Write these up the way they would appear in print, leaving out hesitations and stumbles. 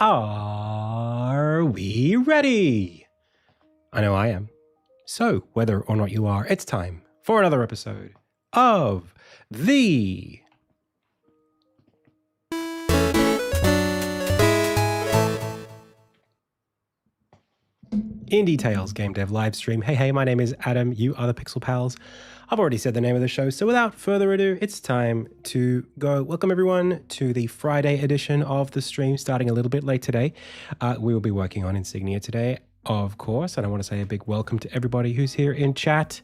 Are we ready? I know I am. So, whether or not you are, it's time for another episode of the Indie Tales Game Dev live stream. Hey, my name is Adam. You are the Pixel Pals. I've already said the name of the show, so without further ado, it's time to go. Welcome everyone to the Friday edition of the stream, starting a little bit late today. We will be working on Insignia today, of course, and I want to say a big welcome to everybody who's here in chat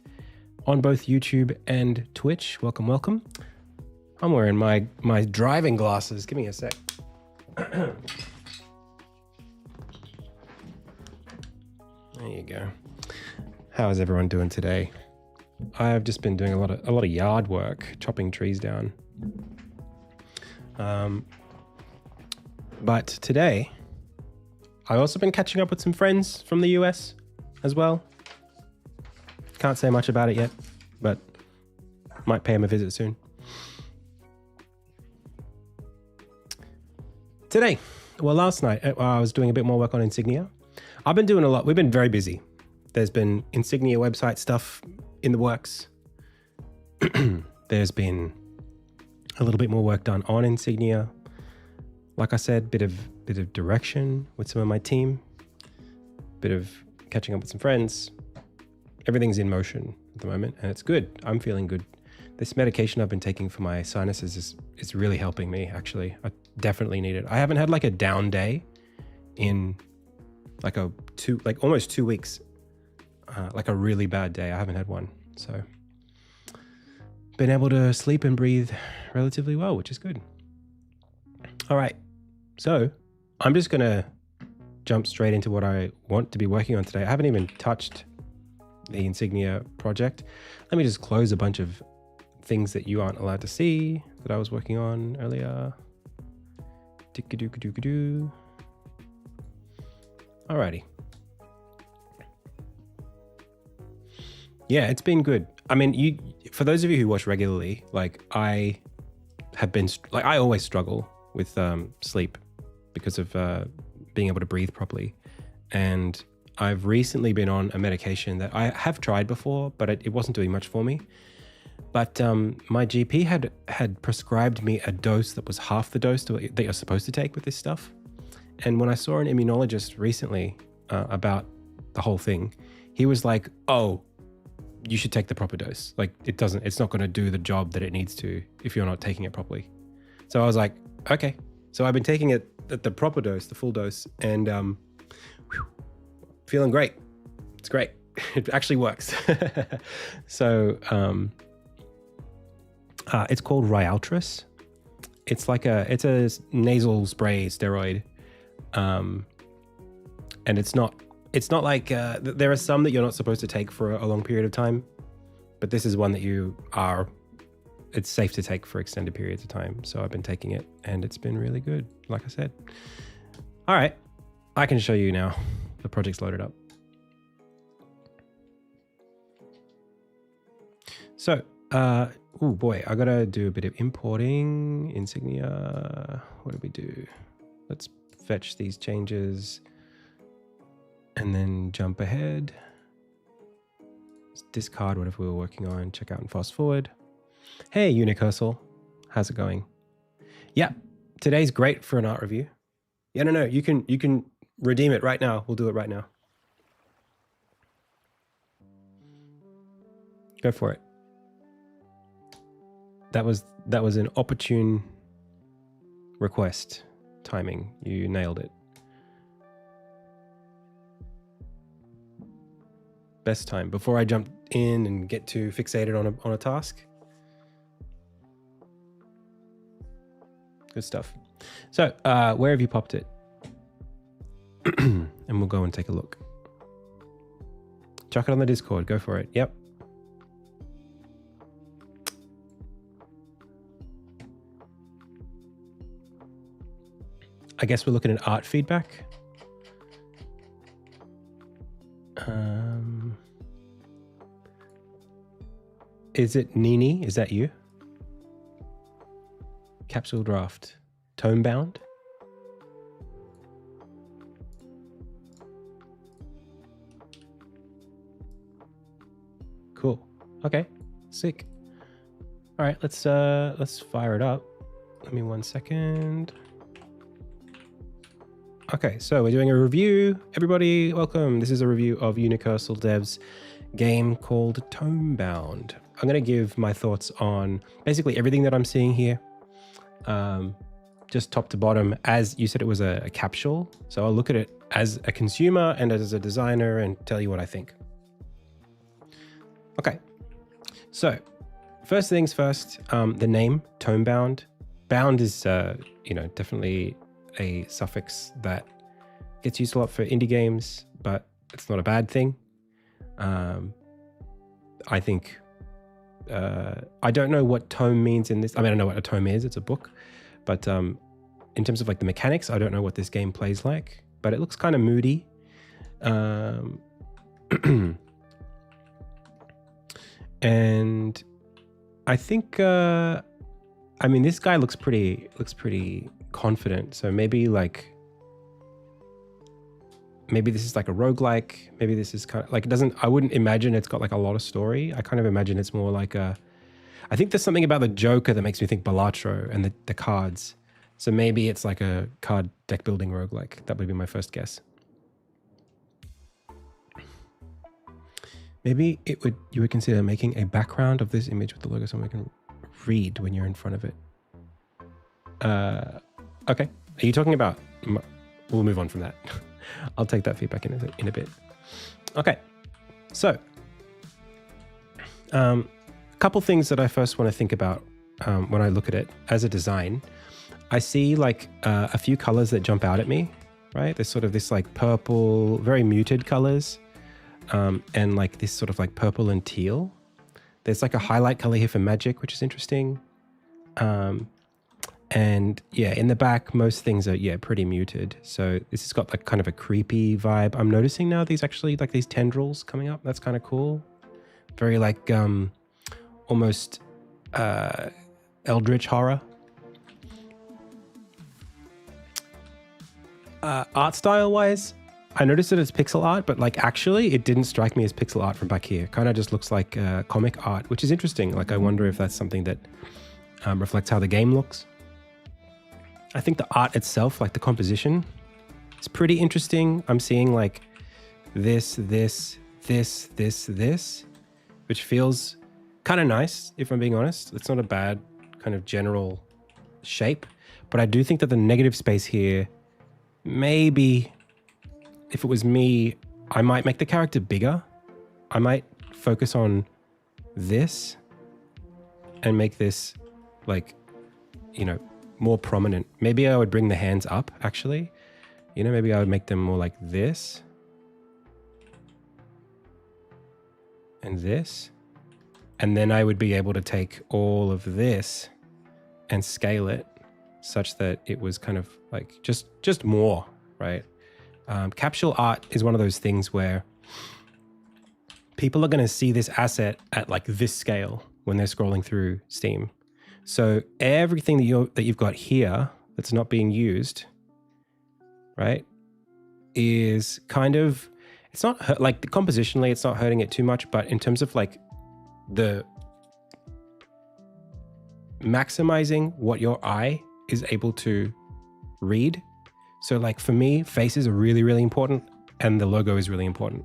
on both YouTube and Twitch. Welcome, welcome. I'm wearing my driving glasses. Give me a sec. There you go. How is everyone doing today? I've just been doing a lot of yard work, chopping trees down. But today, I've also been catching up with some friends from the US as well. Can't say much about it yet, but might pay them a visit soon. Today, well, last night I was doing a bit more work on Insignia. I've been doing a lot. We've been very busy. There's been Insignia website stuff in the works. There's been a little bit more work done on Insignia. Like I said, bit of direction with some of my team. Bit of catching up with some friends. Everything's in motion at the moment, and it's good. I'm feeling good. This medication I've been taking for my sinuses is really helping me, actually. I definitely need it. I haven't had like a down day in almost 2 weeks. Like a really bad day. I haven't had one. So been able to sleep and breathe relatively well, which is good. All right. So I'm just going to jump straight into what I want to be working on today. I haven't even touched the Insignia project. Let me just close a bunch of things that you aren't allowed to see that I was working on earlier. Alrighty. Yeah, it's been good. I mean, for those of you who watch regularly, like I always struggle with sleep because of being able to breathe properly. And I've recently been on a medication that I have tried before, but it wasn't doing much for me. But my GP had prescribed me a dose that was half the dose that you're supposed to take with this stuff. And when I saw an immunologist recently about the whole thing, he was like, "Oh, you should take the proper dose. Like it's not going to do the job that it needs to if you're not taking it properly." So I was like, okay. So I've been taking it at the proper dose, the full dose, and feeling great. It's great. It actually works. So it's called Ryaltris. It's a nasal spray steroid. And it's not like, there are some that you're not supposed to take for a long period of time, but this is one that it's safe to take for extended periods of time. So I've been taking it and it's been really good, like I said. All right, I can show you now. The project's loaded up. So, oh boy, I gotta do a bit of importing. Insignia, what did we do? Let's fetch these changes. And then jump ahead. Let's discard whatever we were working on. Check out and fast forward. Hey, Unicursal. How's it going? Yeah, today's great for an art review. Yeah, no, you can redeem it right now. We'll do it right now. Go for it. That was an opportune request. Timing. You nailed it. Best time before I jump in and get too fixated on a task. Good stuff. So where have you popped it? And we'll go and take a look. Chuck it on the Discord. Go for it. Yep. I guess we're looking at art feedback. Is it Nini? Is that you? Capsule draft. Tone bound? Cool. Okay. Sick. All right, let's fire it up. Give me 1 second. Okay, so we're doing a review. Everybody, welcome. This is a review of Universal Dev's game called Tomebound. I'm going to give my thoughts on basically everything that I'm seeing here, just top to bottom. As you said, it was a capsule, so I'll look at it as a consumer and as a designer and tell you what I think. Okay, so first things first, the name Tomebound. Bound is, definitely a suffix that gets used a lot for indie games, but it's not a bad thing. I think, I don't know what tome means in this. I mean, I know what a tome is, it's a book, but in terms of like the mechanics, I don't know what this game plays like, but it looks kind of moody. And I think, I mean, this guy looks pretty confident. So maybe this is like a roguelike. Maybe this is kind of like, I wouldn't imagine it's got like a lot of story. I kind of imagine it's more like I think there's something about the Joker that makes me think Balatro and the cards. So maybe it's like a card deck building roguelike. That would be my first guess. Maybe you would consider making a background of this image with the logo so we can read when you're in front of it. Okay. Are you talking about... We'll move on from that. I'll take that feedback in a bit. Okay. So, a couple things that I first want to think about when I look at it as a design. I see like a few colors that jump out at me, right? There's sort of this like purple, very muted colors, and like this sort of like purple and teal. There's like a highlight color here for magic, which is interesting. And yeah, in the back, most things are, pretty muted. So this has got like kind of a creepy vibe. I'm noticing now these actually like these tendrils coming up. That's kind of cool. Very like almost eldritch horror. Art style wise, I noticed that it's pixel art, but like actually it didn't strike me as pixel art from back here. Kind of just looks like comic art, which is interesting. Like I wonder if that's something that reflects how the game looks. I think the art itself, like the composition, is pretty interesting. I'm seeing like this, which feels kind of nice, if I'm being honest. It's not a bad kind of general shape, but I do think that the negative space here, maybe if it was me, I might make the character bigger. I might focus on this and make this like, more prominent. Maybe I would bring the hands up actually. Maybe I would make them more like this and this. And then I would be able to take all of this and scale it such that it was kind of like just more, right? Capsule art is one of those things where people are going to see this asset at like this scale when they're scrolling through Steam. So everything that you've got here that's not being used, right, is kind of, it's not like compositionally, it's not hurting it too much, but in terms of like the maximizing what your eye is able to read. So like for me, faces are really, really important and the logo is really important.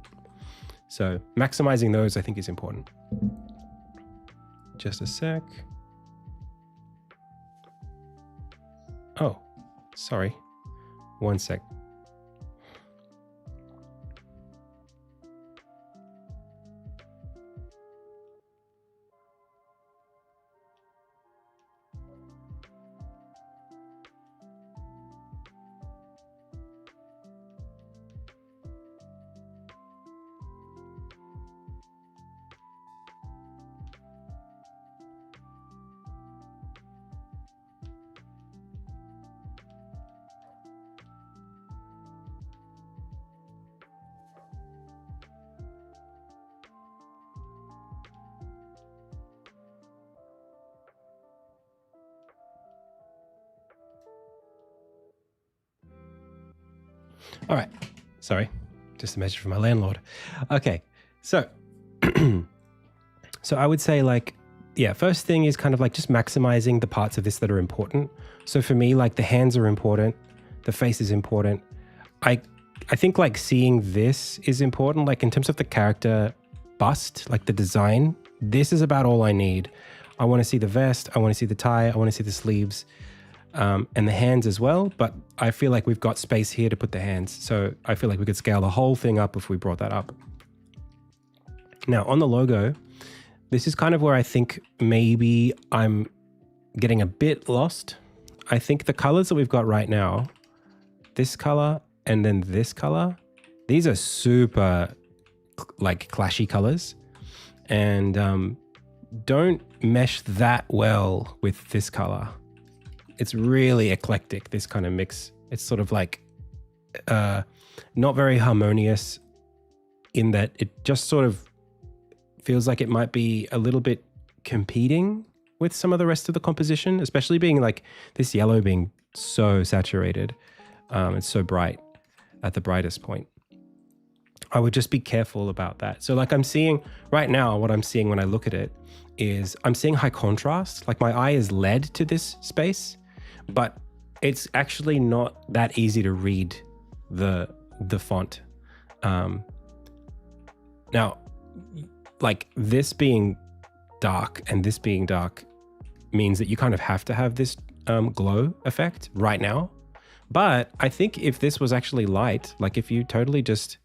So maximizing those I think is important. Just a sec. Oh, sorry. 1 sec. All right. Sorry. Just a message from my landlord. Okay. So So I would say like, yeah, first thing is kind of like just maximizing the parts of this that are important. So for me, like the hands are important, the face is important. I think like seeing this is important, like in terms of the character bust, like the design, this is about all I need. I want to see the vest, I want to see the tie, I want to see the sleeves, and the hands as well. But I feel like we've got space here to put the hands. So I feel like we could scale the whole thing up if we brought that up. Now on the logo, this is kind of where I think maybe I'm getting a bit lost. I think the colors that we've got right now, this color and then this color, these are super like clashy colors and don't mesh that well with this color. It's really eclectic, this kind of mix. It's sort of like not very harmonious in that it just sort of feels like it might be a little bit competing with some of the rest of the composition, especially being like this yellow being so saturated. It's so bright at the brightest point. I would just be careful about that. So like I'm seeing right now, what I'm seeing when I look at it is I'm seeing high contrast. Like my eye is led to this space, but it's actually not that easy to read the font. Now, like this being dark and this being dark means that you kind of have to have this glow effect right now. But I think if this was actually light, like if you totally just,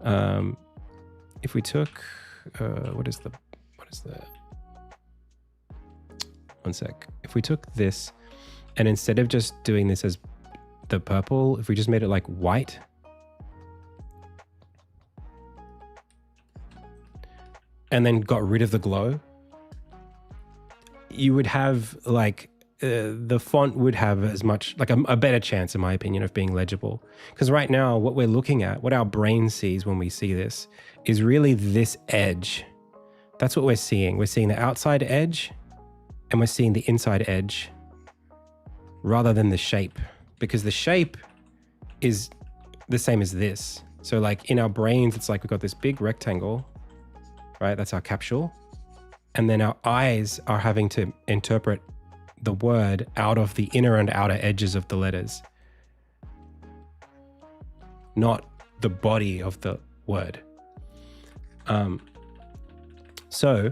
if we took, what is the, one sec. If we took this and instead of just doing this as the purple, if we just made it like white, and then got rid of the glow, you would have like, the font would have as much, like a better chance, in my opinion, of being legible. Because right now, what we're looking at, what our brain sees when we see this, is really this edge. That's what we're seeing. We're seeing the outside edge, and we're seeing the inside edge, rather than the shape. Because the shape is the same as this. So like in our brains, it's like we've got this big rectangle, right? That's our capsule. And then our eyes are having to interpret the word out of the inner and outer edges of the letters, not the body of the word. So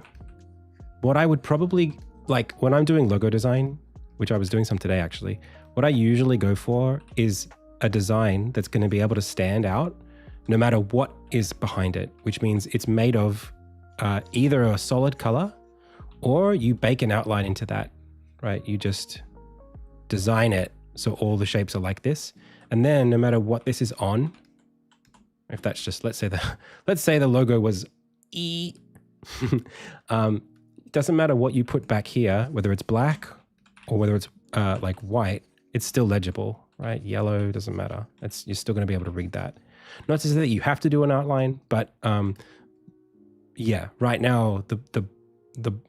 what I would probably, like when I'm doing logo design, which I was doing some today actually, what I usually go for is a design that's going to be able to stand out no matter what is behind it, which means it's made of either a solid color or you bake an outline into that. Right, you just design it so all the shapes are like this, and then no matter what this is on, if that's just let's say the logo was E, doesn't matter what you put back here, whether it's black or whether it's like white, it's still legible, right? Yellow doesn't matter. You're still going to be able to read that. Not to say that you have to do an outline, but yeah, right now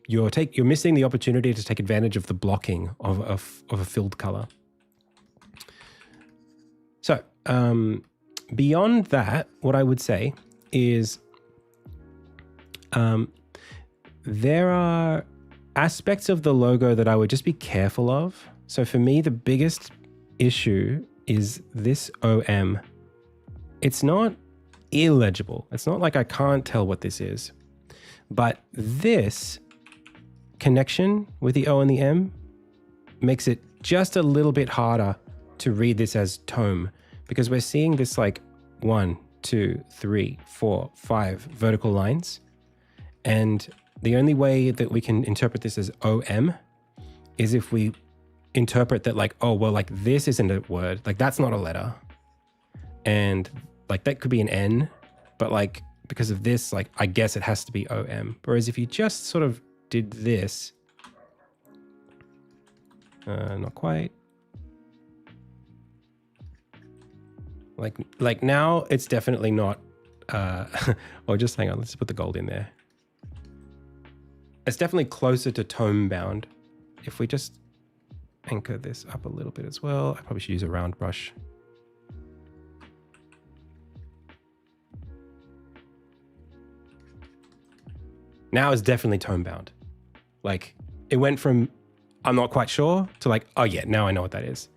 you're missing the opportunity to take advantage of the blocking of a filled color. So beyond that, what I would say is there are aspects of the logo that I would just be careful of. So for me, the biggest issue is this OM. It's not illegible. It's not like I can't tell what this is. But this connection with the O and the M makes it just a little bit harder to read this as tome, because we're seeing this like 1, 2, 3, 4, 5 vertical lines. And the only way that we can interpret this as OM is if we interpret that like, oh, well, like this isn't a word, like that's not a letter. And like that could be an N, but like, because of this, like, I guess it has to be OM. Whereas if you just sort of did this, not quite. Like now it's definitely not, or just hang on, let's put the gold in there. It's definitely closer to tome bound. If we just anchor this up a little bit as well, I probably should use a round brush. Now it's definitely tone bound. Like it went from I'm not quite sure to like, oh yeah, now I know what that is.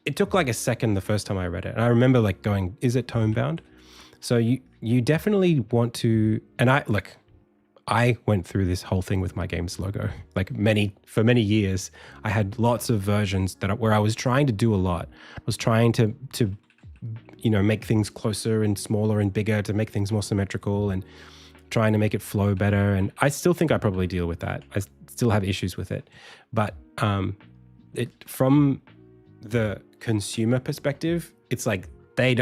It took like a second the first time I read it. And I remember like going, is it tone bound? So you definitely want to, and I went through this whole thing with my game's logo. Like for many years, I had lots of versions where I was trying to do a lot. I was trying to make things closer and smaller and bigger to make things more symmetrical and trying to make it flow better. And I still think I probably deal with that. I still have issues with it. But from the consumer perspective, it's like they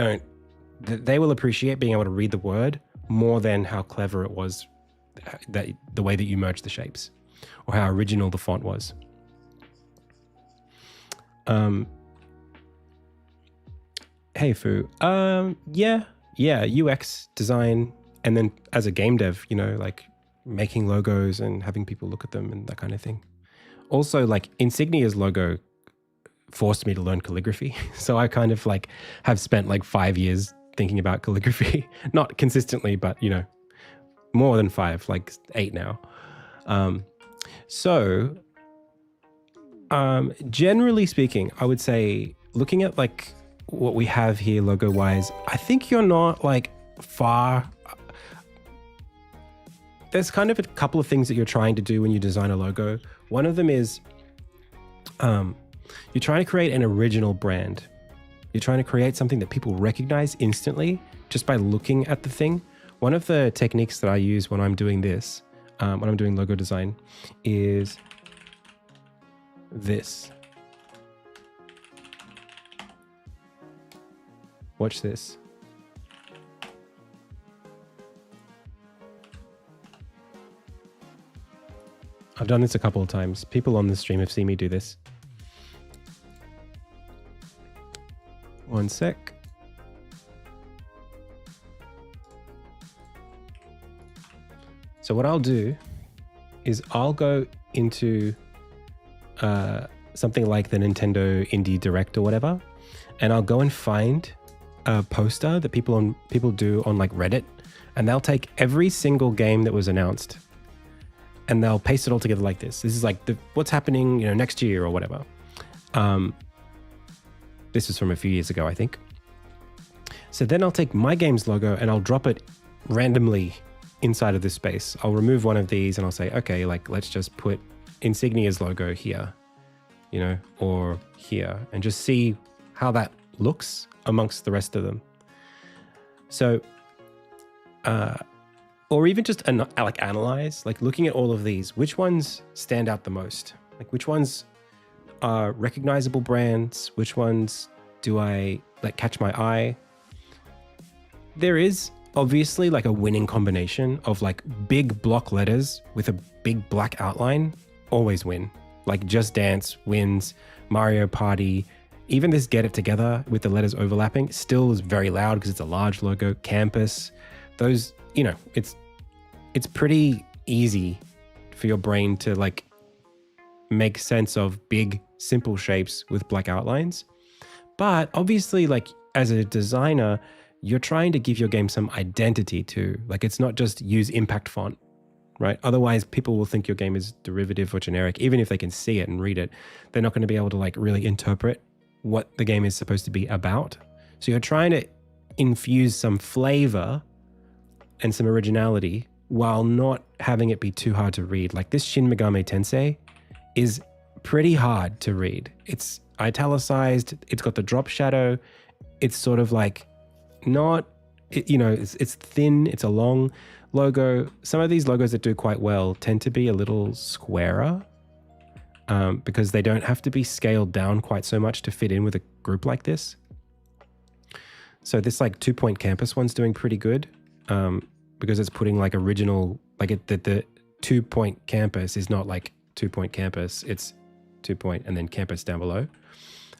will appreciate being able to read the word more than how clever it was, that the way that you merged the shapes or how original the font was. Hey Fu, yeah, UX design, and then as a game dev, like making logos and having people look at them and that kind of thing. Also, like Insignia's logo forced me to learn calligraphy. So I kind of like have spent like 5 years thinking about calligraphy, not consistently, but more than 5, like 8 now. Generally speaking, I would say looking at like what we have here logo wise, I think you're not like far. There's kind of a couple of things that you're trying to do when you design a logo. One of them is you're trying to create an original brand. You're trying to create something that people recognize instantly just by looking at the thing. One of the techniques that I use when I'm doing this, when I'm doing logo design, is this. Watch this. I've done this a couple of times. People on the stream have seen me do this. One sec. So what I'll do is I'll go into something like the Nintendo Indie Direct or whatever, and I'll go and find a poster that people do on like Reddit, and they'll take every single game that was announced and they'll paste it all together like this. This is like what's happening, next year or whatever. This is from a few years ago, I think. So then I'll take my game's logo and I'll drop it randomly inside of this space. I'll remove one of these and I'll say, okay, like let's just put Insignia's logo here, or here, and just see how that looks amongst the rest of them. So, or even just like analyze, like looking at all of these, which ones stand out the most? Like which ones are recognizable brands? Which ones do I like catch my eye? There is obviously like a winning combination of like big block letters with a big black outline always win. Like Just Dance wins, Mario Party, even this Get It Together with the letters overlapping still is very loud because it's a large logo. Campus, those, it's pretty easy for your brain to like make sense of big, simple shapes with black outlines. But obviously, like as a designer, you're trying to give your game some identity too. Like it's not just use impact font, right? Otherwise, people will think your game is derivative or generic. Even if they can see it and read it, they're not going to be able to like really interpret what the game is supposed to be about. So you're trying to infuse some flavor and some originality while not having it be too hard to read. Like this Shin Megami Tensei is pretty hard to read. It's italicized, it's got the drop shadow, it's sort of like not, it's thin, it's a long logo. Some of these logos that do quite well tend to be a little squarer because they don't have to be scaled down quite so much to fit in with a group like this. So this like 2-point campus one's doing pretty good because it's putting like original, like the 2-point campus is not like 2-point campus, it's 2-point and then campus down below.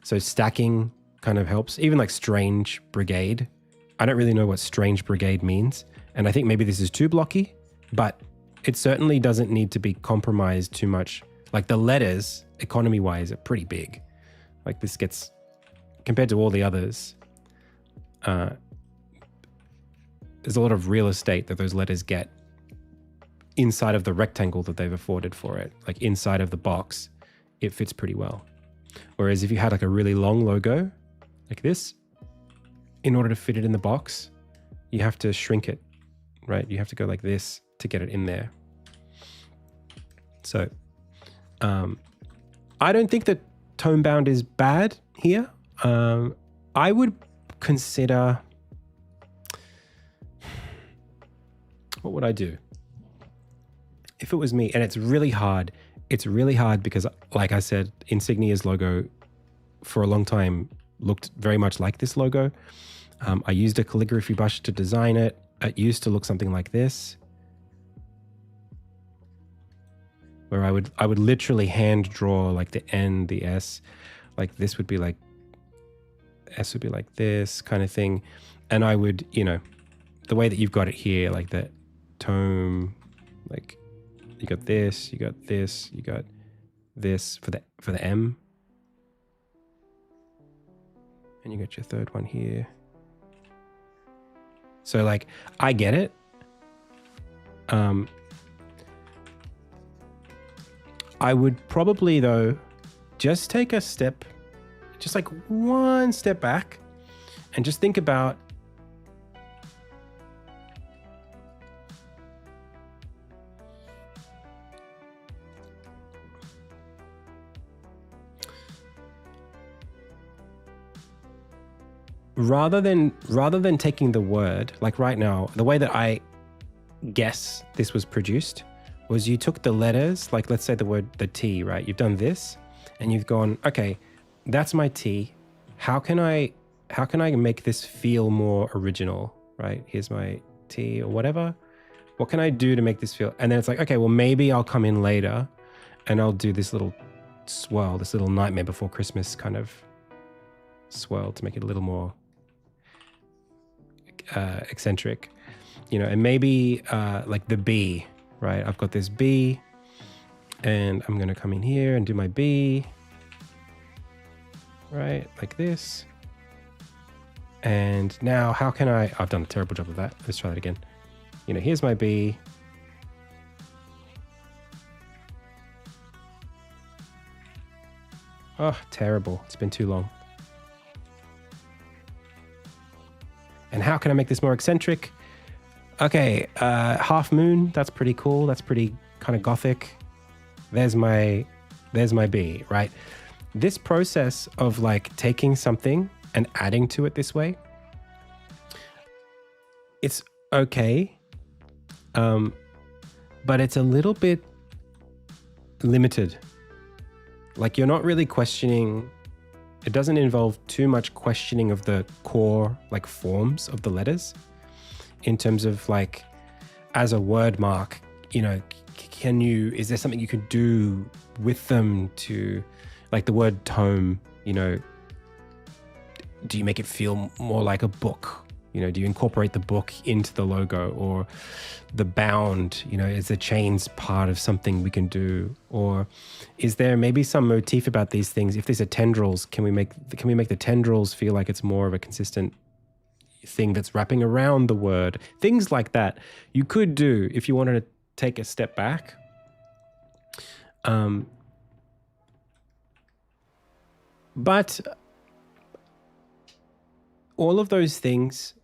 So stacking kind of helps. Even like Strange Brigade. I don't really know what Strange Brigade means. And I think maybe this is too blocky, but it certainly doesn't need to be compromised too much. Like the letters, economy-wise, are pretty big. Like this gets, compared to all the others, there's a lot of real estate that those letters get inside of the rectangle that they've afforded for it, like inside of the box, it fits pretty well. Whereas if you had like a really long logo like this, in order to fit it in the box, you have to shrink it, right? You have to go like this to get it in there. So I don't think that tone bound is bad here. I would consider, what would I do? If it was me, and it's really hard because, like I said, Insignia's logo for a long time looked very much like this logo. I used a calligraphy brush to design it. It used to look something like this, where I would literally hand draw like the N, the S, like this would be like, S would be like this kind of thing. And I would, you know, the way that you've got it here, like the tome, like you got this, you got this, you got this for the M. And you got your third one here. So like, I get it. I would probably though, just take a step, just like one step back and just think about rather than taking the word, like right now, the way that I guess this was produced was you took the letters, like let's say the T, right? You've done this and you've gone, okay, that's my T. How can I make this feel more original, right? Here's my T or whatever. What can I do to make this feel? And then it's like, okay, well, maybe I'll come in later and I'll do this little swirl, this little Nightmare Before Christmas kind of swirl to make it a little more eccentric, you know, and maybe like the B, right? I've got this B and I'm going to come in here and do my B, right? Like this. And now how can I've done a terrible job of that. Let's try that again. You know, here's my B. Oh, terrible. It's been too long. And how can I make this more eccentric? Okay, half moon, that's pretty cool. That's pretty kind of gothic. There's my B, right? This process of like taking something and adding to it this way, it's okay, but it's a little bit limited. Like you're not really questioning, it doesn't involve too much questioning of the core like forms of the letters in terms of like, as a word mark, you know, is there something you could do with them to, like the word tome, you know, do you make it feel more like a book? You know, do you incorporate the book into the logo, or the bound, you know, is the chains part of something we can do? Or is there maybe some motif about these things? If these are tendrils, can we make the tendrils feel like it's more of a consistent thing that's wrapping around the word? Things like that you could do if you wanted to take a step back. But all of those things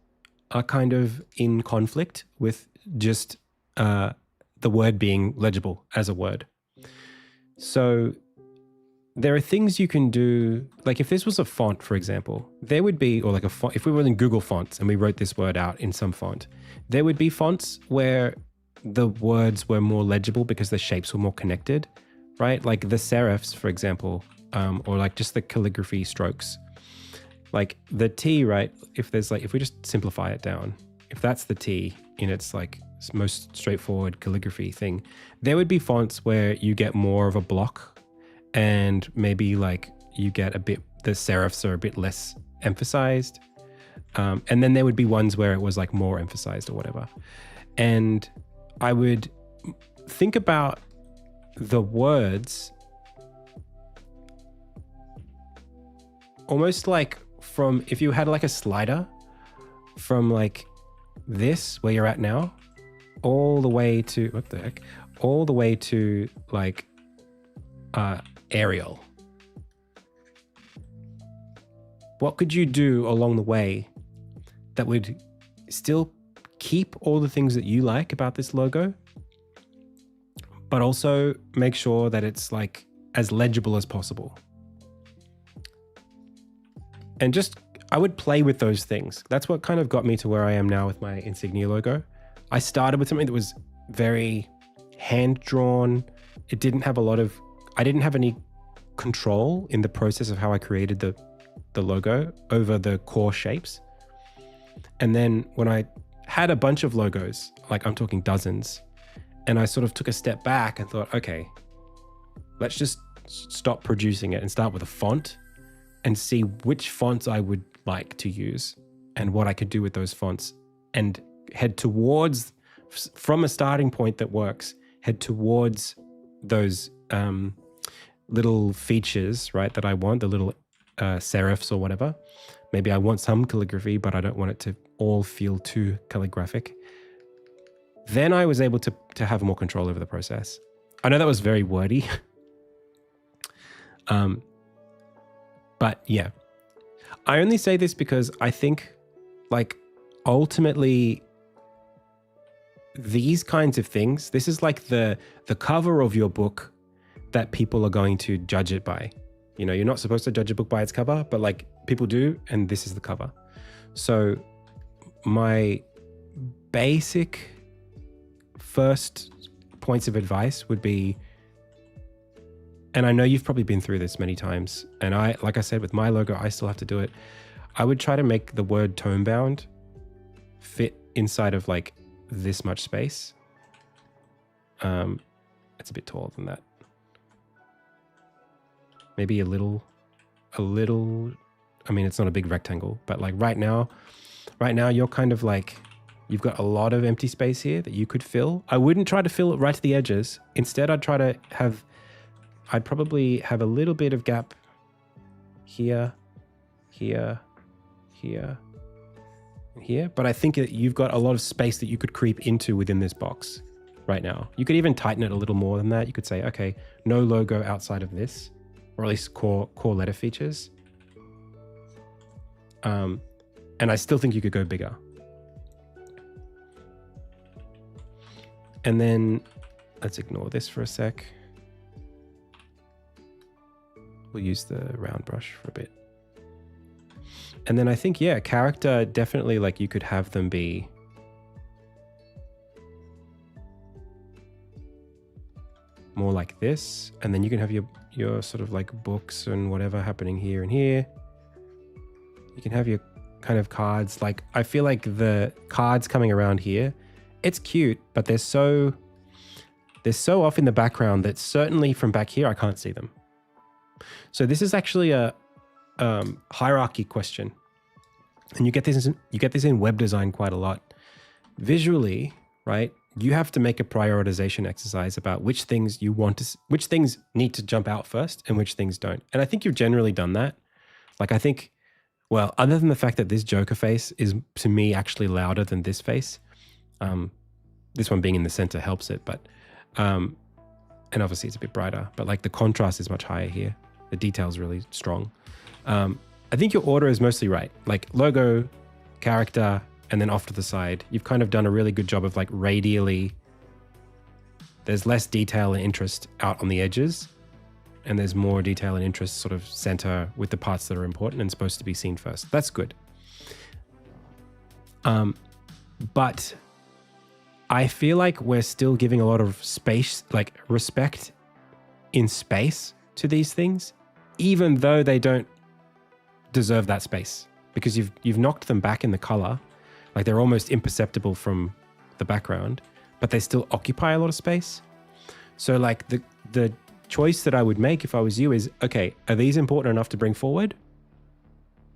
are kind of in conflict with just the word being legible as a word. So there are things you can do, like if this was a font, for example, there would be, or like a font, if we were in Google Fonts and we wrote this word out in some font, there would be fonts where the words were more legible because the shapes were more connected, right? Like the serifs, for example, or like just the calligraphy strokes. Like the T, right? If we just simplify it down, if that's the T in its like most straightforward calligraphy thing, there would be fonts where you get more of a block, and maybe like you get the serifs are a bit less emphasized. And then there would be ones where it was like more emphasized or whatever. And I would think about the words almost like from, if you had like a slider from like this, where you're at now, all the way to, what the heck? All the way to like Arial. What could you do along the way that would still keep all the things that you like about this logo, but also make sure that it's like as legible as possible? And just, I would play with those things. That's what kind of got me to where I am now with my Insignia logo. I started with something that was very hand-drawn. It didn't have a lot of, I didn't have any control in the process of how I created the logo over the core shapes. And then when I had a bunch of logos, like I'm talking dozens, and I sort of took a step back and thought, okay, let's just stop producing it and start with a font and see which fonts I would like to use and what I could do with those fonts, and head towards, from a starting point that works, head towards those little features, right, that I want, the little serifs or whatever. Maybe I want some calligraphy, but I don't want it to all feel too calligraphic. Then I was able to have more control over the process. I know that was very wordy. But yeah, I only say this because I think like ultimately these kinds of things, this is like the cover of your book that people are going to judge it by. You know, you're not supposed to judge a book by its cover, but like people do, and this is the cover. So my basic first points of advice would be, and I know you've probably been through this many times, and I, like I said, with my logo, I still have to do it. I would try to make the word tone bound fit inside of like this much space. It's a bit taller than that. Maybe a little, I mean, it's not a big rectangle, but like right now you're kind of like, you've got a lot of empty space here that you could fill. I wouldn't try to fill it right to the edges. Instead, I'd probably have a little bit of gap here, here, here, and here. But I think that you've got a lot of space that you could creep into within this box right now. You could even tighten it a little more than that. You could say, okay, no logo outside of this, or at least core letter features. And I still think you could go bigger. And then let's ignore this for a sec. We'll use the round brush for a bit. And then I think, yeah, character, definitely like you could have them be more like this. And then you can have your sort of like books and whatever happening here and here. You can have your kind of cards. Like, I feel like the cards coming around here, it's cute, but they're so off in the background that certainly from back here, I can't see them. So this is actually a hierarchy question. And you get this in web design quite a lot. Visually, right? You have to make a prioritization exercise about which things which things need to jump out first and which things don't. And I think you've generally done that. Like, I think, well, other than the fact that this Joker face is to me actually louder than this face. This one being in the center helps it, but, and obviously it's a bit brighter, but like the contrast is much higher here. The detail's really strong. I think your order is mostly right. Like logo, character, and then off to the side. You've kind of done a really good job of like radially, there's less detail and interest out on the edges, and there's more detail and interest sort of center with the parts that are important and supposed to be seen first. That's good. But I feel like we're still giving a lot of space, like respect in space to these things, even though they don't deserve that space, because you've knocked them back in the color. Like they're almost imperceptible from the background, but they still occupy a lot of space. So like the choice that I would make if I was you is, okay, are these important enough to bring forward?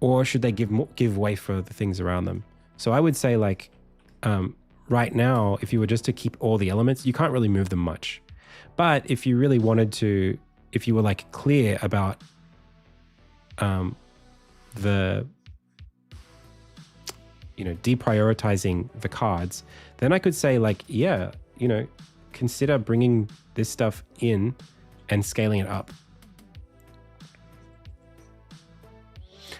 Or should they give way for the things around them? So I would say like, right now, if you were just to keep all the elements, you can't really move them much. But if you really wanted to, if you were like clear about deprioritizing the cards, then I could say like, yeah, consider bringing this stuff in and scaling it up.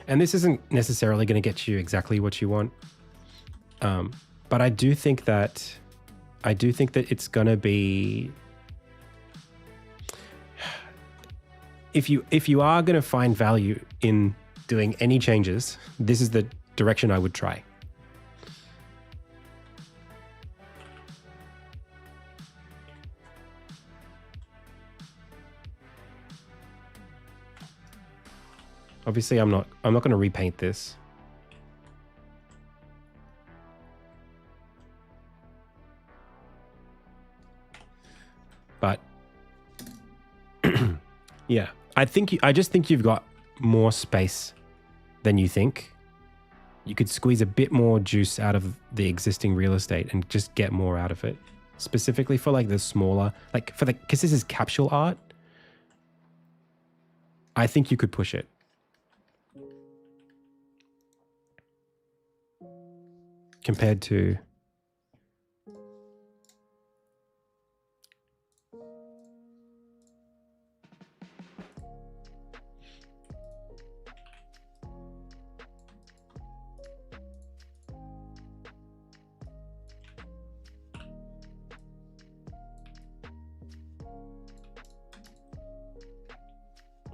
And this isn't necessarily going to get you exactly what you want. But I do think that it's going to be, if you are going to find value in doing any changes, this is the direction I would try. Obviously, I'm not going to repaint this. But yeah, I just think you've got more space than you think. You could squeeze a bit more juice out of the existing real estate and just get more out of it. Specifically for like the smaller, because this is capsule art, I think you could push it. Compared to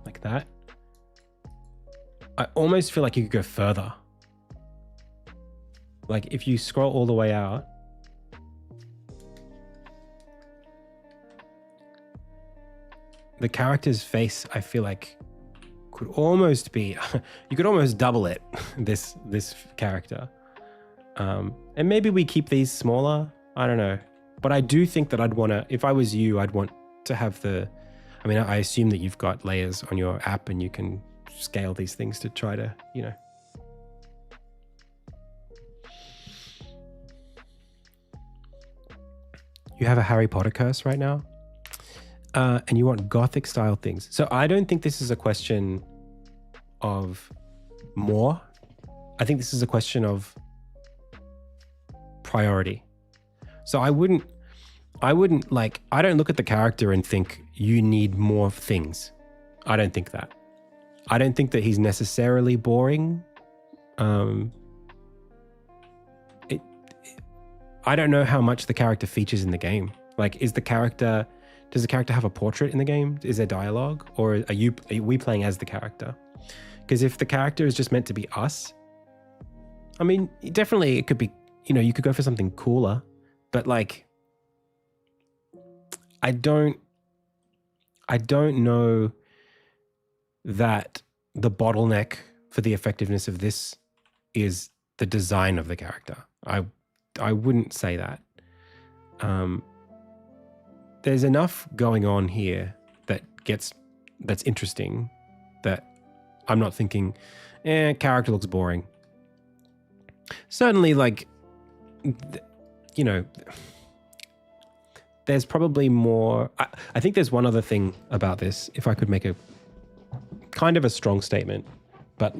like that. I almost feel like you could go further. Like if you scroll all the way out, the character's face, I feel like could almost be, you could almost double it, this character. And maybe we keep these smaller, I don't know. But I do think that I'd want to, if I was you, I'd want to have I assume that you've got layers on your app and you can scale these things to try to, You have a Harry Potter curse right now, and you want Gothic style things. So I don't think this is a question of more. I think this is a question of priority. So I don't look at the character and think you need more things. I don't think that. I don't think that he's necessarily boring. I don't know how much the character features in the game. Like, does the character have a portrait in the game? Is there dialogue? Or are we playing as the character? Because if the character is just meant to be us, definitely it could be, you could go for something cooler, but like, I don't know that the bottleneck for the effectiveness of this is the design of the character. I wouldn't say that. There's enough going on here that's interesting that I'm not thinking, character looks boring. Certainly, there's probably more. I think there's one other thing about this, if I could make a kind of a strong statement, but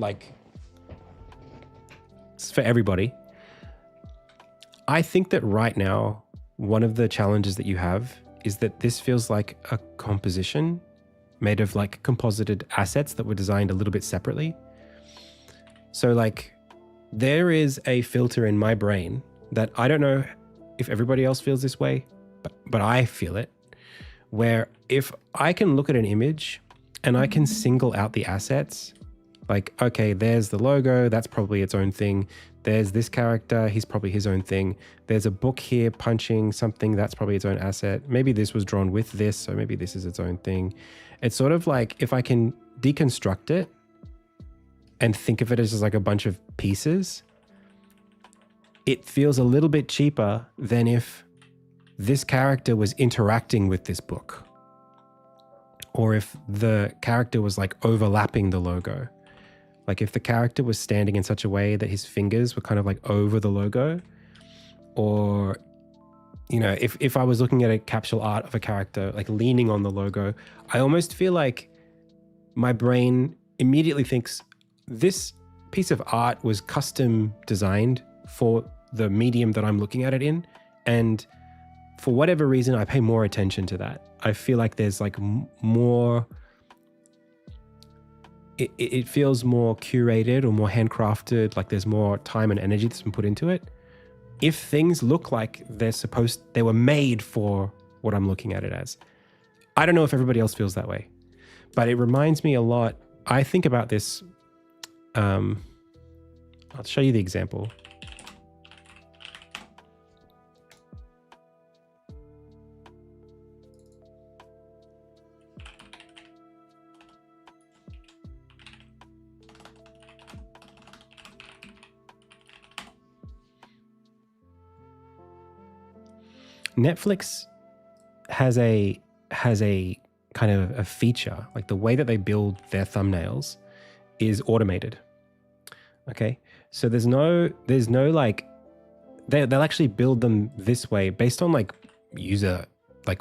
it's for everybody. I think that right now, one of the challenges that you have is that this feels like a composition made of composited assets that were designed a little bit separately. So there is a filter in my brain that I don't know if everybody else feels this way, but I feel it, where if I can look at an image and I can single out the assets, okay, there's the logo, that's probably its own thing. There's this character, he's probably his own thing. There's a book here punching something, that's probably its own asset. Maybe this was drawn with this, so maybe this is its own thing. It's sort of like if I can deconstruct it and think of it as just a bunch of pieces, it feels a little bit cheaper than if this character was interacting with this book, or if the character was overlapping the logo. If the character was standing in such a way that his fingers were kind of over the logo, or, if I was looking at a capsule art of a character, leaning on the logo, I almost feel like my brain immediately thinks this piece of art was custom designed for the medium that I'm looking at it in. And for whatever reason, I pay more attention to that. I feel like there's like more, it feels more curated or more handcrafted, like there's more time and energy that's been put into it. If things look like they were made for what I'm looking at it as. I don't know if everybody else feels that way, but it reminds me a lot. I think about this. I'll show you the example. Netflix has a kind of a feature, like the way that they build their thumbnails is automated. Okay, so there's no like they'll actually build them this way based on like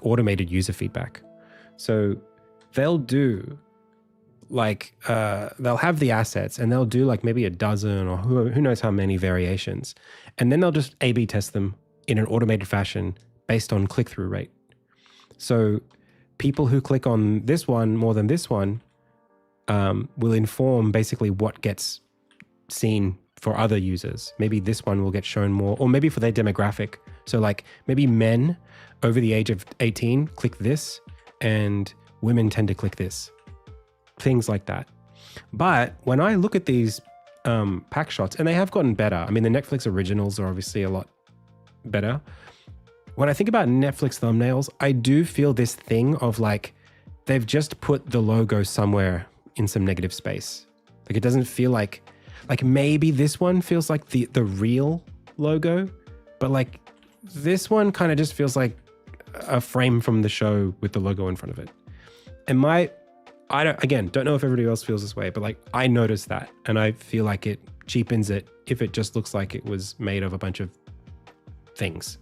automated user feedback. So they'll do like they'll have the assets and they'll do like maybe a dozen or who knows how many variations, and then they'll just A/B test them in an automated fashion based on click-through rate. So people who click on this one more than this one will inform basically what gets seen for other users. Maybe this one will get shown more, or maybe for their demographic. So like maybe men over the age of 18 click this and women tend to click this. Things like that. But when I look at these pack shots, and they have gotten better. I mean, the Netflix originals are obviously a lot better. When I think about Netflix thumbnails, I do feel this thing of like, they've just put the logo somewhere in some negative space. Like it doesn't feel like maybe this one feels like the real logo, but like this one kind of just feels like a frame from the show with the logo in front of it. And I don't know if everybody else feels this way, but like I noticed that and I feel like it cheapens it if it just looks like it was made of a bunch of things.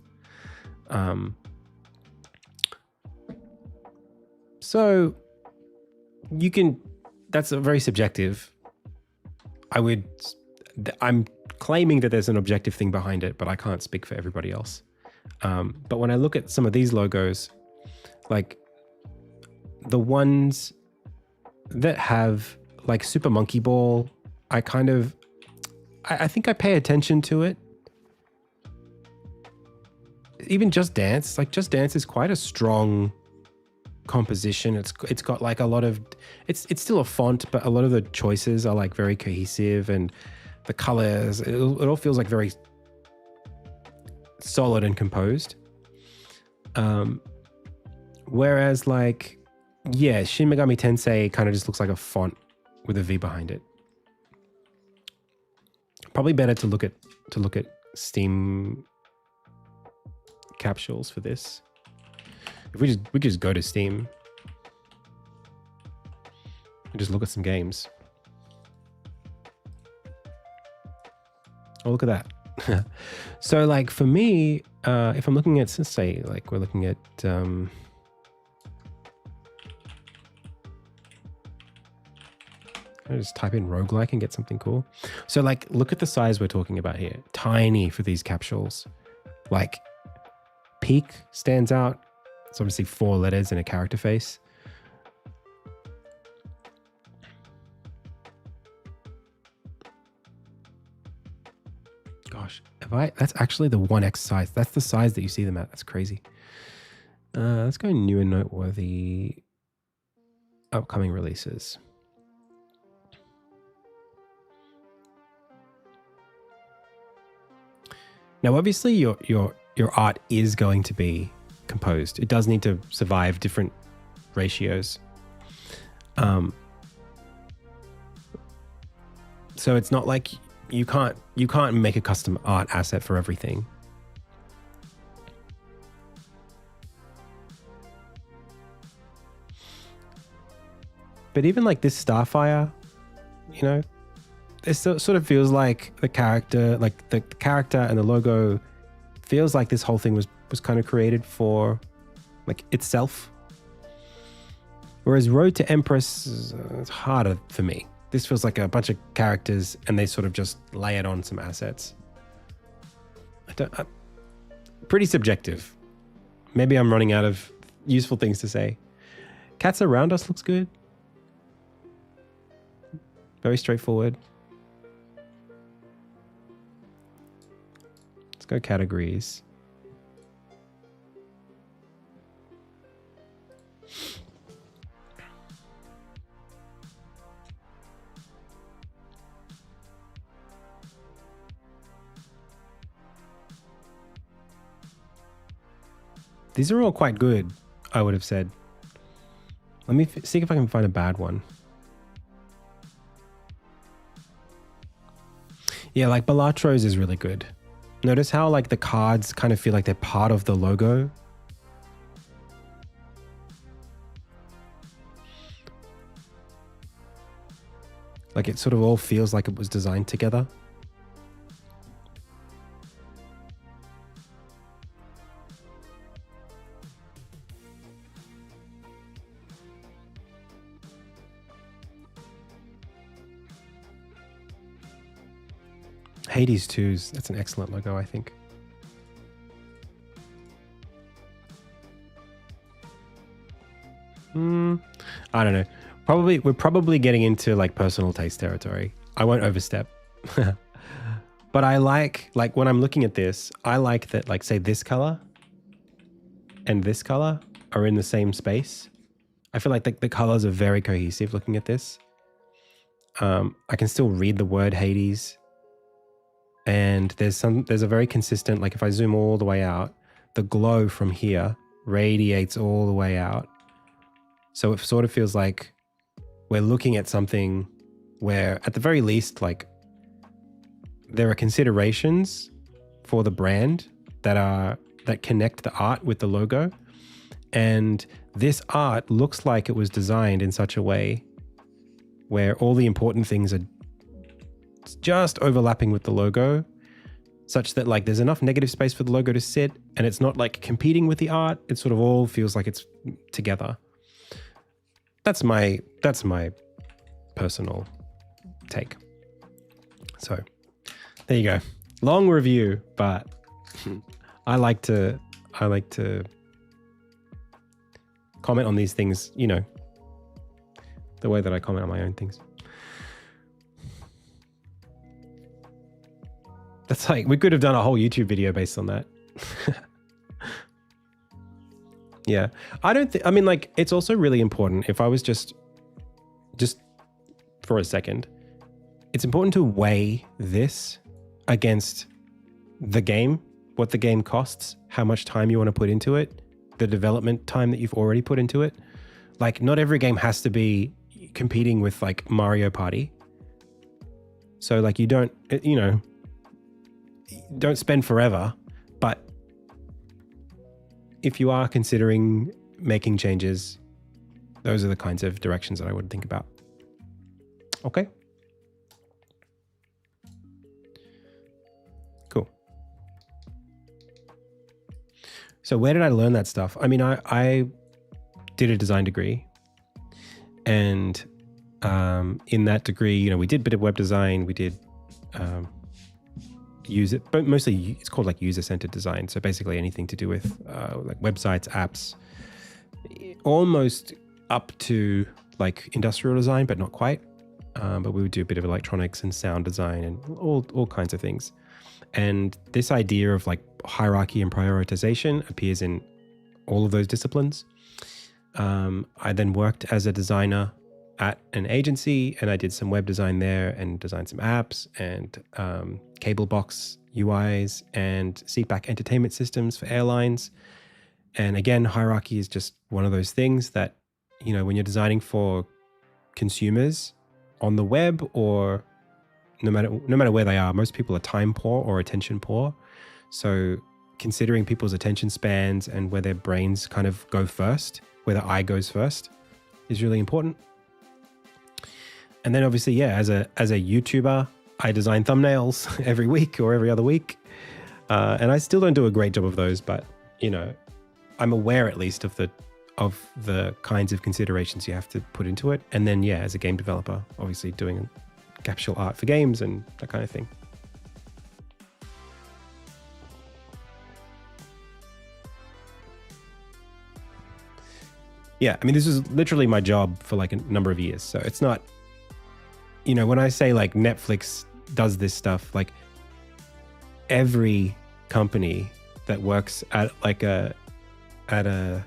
So that's a very subjective. I'm claiming that there's an objective thing behind it, but I can't speak for everybody else. But when I look at some of these logos, like the ones that have like Super Monkey Ball, I think I pay attention to it. Even Just Dance, like Just Dance is quite a strong composition. It's got like a lot of, it's still a font, but a lot of the choices are like very cohesive and the colors, it all feels like very solid and composed. Whereas like, yeah, Shin Megami Tensei kind of just looks like a font with a V behind it. Probably better to look at Steam capsules for this. If we just go to Steam and just look at some games. Oh, look at that. So like for me, if I'm looking at, say like we're looking at I just type in roguelike and get something cool. So like look at the size we're talking about here. Tiny for these capsules. Like Peak stands out. It's obviously 4 letters in a character face. Gosh, that's actually the 1X size. That's the size that you see them at. That's crazy. Let's go new and noteworthy upcoming releases. Now, obviously your art is going to be composed. It does need to survive different ratios. So it's not like you can't make a custom art asset for everything. But even like this Starfire, you know, it sort of feels like the character and the logo feels like this whole thing was kind of created for like itself. Whereas Road to Empress is harder for me. This feels like a bunch of characters and they sort of just lay it on some assets. Pretty subjective. Maybe I'm running out of useful things to say. Cats around us looks good. Very straightforward. Let's go categories. These are all quite good, I would have said. Let me see if I can find a bad one. Yeah, like Balatros is really good. Notice how like the cards kind of feel like they're part of the logo. Like it sort of all feels like it was designed together. Hades 2's, that's an excellent logo, I think. I don't know. We're probably getting into like personal taste territory. I won't overstep. But I like when I'm looking at this, I like that like say this color and this color are in the same space. I feel like the colors are very cohesive looking at this. I can still read the word Hades. And there's a very consistent, like if I zoom all the way out, the glow from here radiates all the way out. So it sort of feels like we're looking at something where at the very least, like there are considerations for the brand that connect the art with the logo. And this art looks like it was designed in such a way where all the important things are just overlapping with the logo, such that like there's enough negative space for the logo to sit and it's not like competing with the art. It sort of all feels like it's together. That's my personal take. So there you go. Long review, but I like to comment on these things, you know, the way that I comment on my own things. That's like, we could have done a whole YouTube video based on that. Yeah. I mean, like, it's also really important if I was just for a second, it's important to weigh this against the game, what the game costs, how much time you want to put into it, the development time that you've already put into it. Like, not every game has to be competing with like Mario Party. So like you don't spend forever, but if you are considering making changes, those are the kinds of directions that I would think about. Okay. Cool. So where did I learn that stuff? I mean, I did a design degree, and in that degree, you know, we did a bit of web design, we did use it, but mostly it's called like user-centered design. So basically anything to do with like websites, apps, almost up to like industrial design, but not quite. But we would do a bit of electronics and sound design and all kinds of things. And this idea of like hierarchy and prioritization appears in all of those disciplines. I then worked as a designer at an agency, and I did some web design there and designed some apps and cable box UIs and seatback entertainment systems for airlines. And again, hierarchy is just one of those things that, you know, when you're designing for consumers on the web, or no matter where they are, most people are time poor or attention poor. So considering people's attention spans and where their brains kind of go first, where the eye goes first, is really important. And then obviously, yeah, as a YouTuber, I design thumbnails every week or every other week. And I still don't do a great job of those, but, you know, I'm aware at least of the kinds of considerations you have to put into it. And then, yeah, as a game developer, obviously doing capsule art for games and that kind of thing. Yeah, I mean, this is literally my job for like a number of years. So it's not, when I say like Netflix does this stuff, like every company that works at a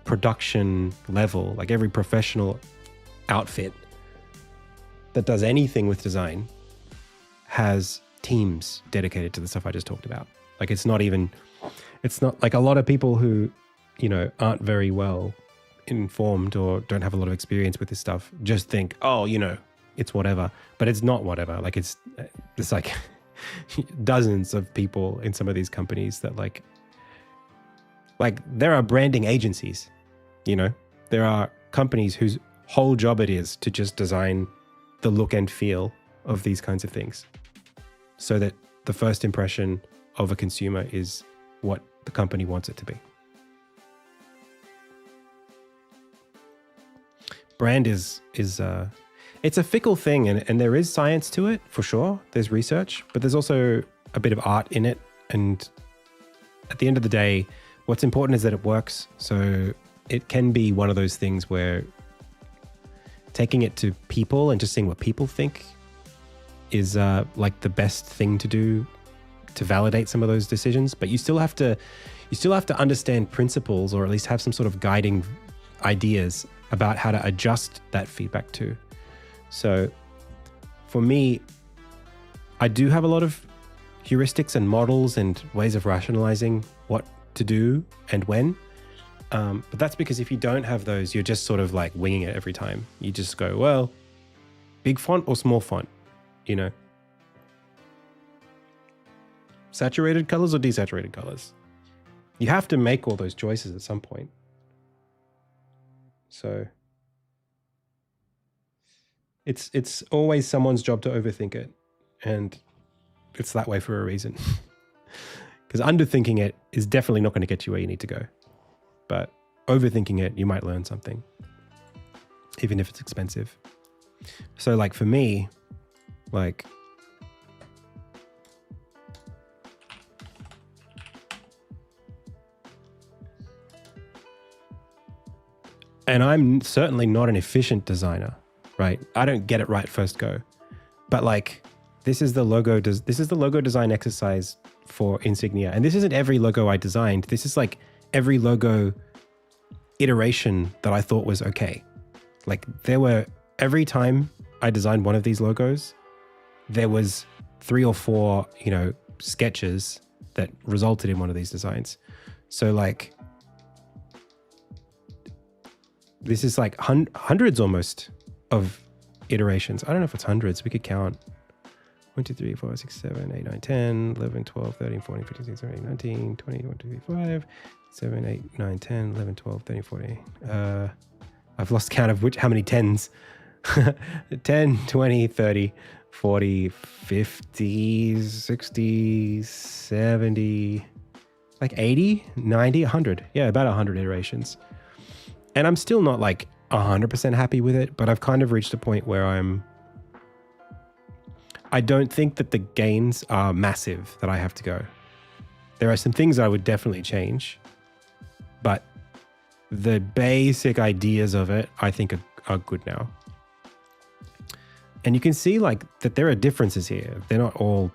production level, like every professional outfit that does anything with design has teams dedicated to the stuff I just talked about. Like it's not like a lot of people who, aren't very well informed or don't have a lot of experience with this stuff just think, oh, it's whatever. But it's not whatever. Like it's like dozens of people in some of these companies that like there are branding agencies, there are companies whose whole job it is to just design the look and feel of these kinds of things so that the first impression of a consumer is what the company wants it to be. Brand is it's a fickle thing, and there is science to it for sure. There's research, but there's also a bit of art in it. And at the end of the day, what's important is that it works. So it can be one of those things where taking it to people and just seeing what people think is like the best thing to do to validate some of those decisions. But you still have to understand principles, or at least have some sort of guiding ideas about how to adjust that feedback too. So for me, I do have a lot of heuristics and models and ways of rationalizing what to do and when. But that's because if you don't have those, you're just sort of like winging it every time. You just go, well, big font or small font, saturated colors or desaturated colors. You have to make all those choices at some point. So it's always someone's job to overthink it, and it's that way for a reason. Because underthinking it is definitely not going to get you where you need to go. But overthinking it, you might learn something, even if it's expensive. So like for me, like and I'm certainly not an efficient designer, right? I don't get it right first go. But like this is the logo design exercise for Insignia. And this isn't every logo I designed. This is like every logo iteration that I thought was okay. Like every time I designed one of these logos, there was 3 or 4, sketches that resulted in one of these designs. So like, this is like hundreds almost of iterations. I don't know if it's hundreds. We could count. 1, 2, 3, 4, 6, 7, 8, 9, 10, 11, 12, 13, 14, 15, 16, 17, 18, 19, 20, 1, 2, 3, 5, 7, 8, 9, 10, 11, 12, 13, 14. I've lost count of how many tens. 10, 20, 30, 40, 50, 60, 70, like 80, 90, 100. Yeah, about 100 iterations. And I'm still not like 100% happy with it, but I've kind of reached a point where I don't think that the gains are massive that I have to go. There are some things I would definitely change, but the basic ideas of it, I think are good now. And you can see like that there are differences here. They're not all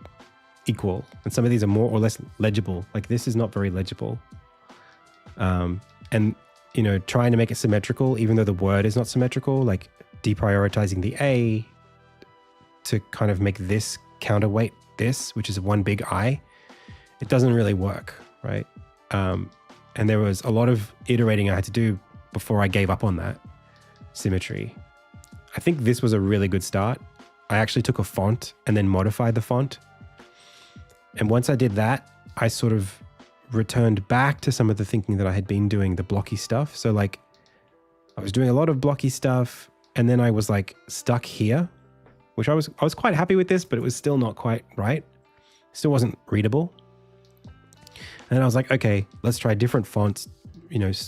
equal. And some of these are more or less legible. Like this is not very legible. And trying to make it symmetrical, even though the word is not symmetrical, like deprioritizing the A to kind of make this counterweight this, which is one big I, it doesn't really work, right? And there was a lot of iterating I had to do before I gave up on that symmetry. I think this was a really good start. I actually took a font and then modified the font. And once I did that, I sort of returned back to some of the thinking that I had been doing, the blocky stuff. So like I was doing a lot of blocky stuff, and then I was like stuck here, which I was quite happy with this, but it was still not quite right. Still wasn't readable. And then I was like, okay, let's try different fonts,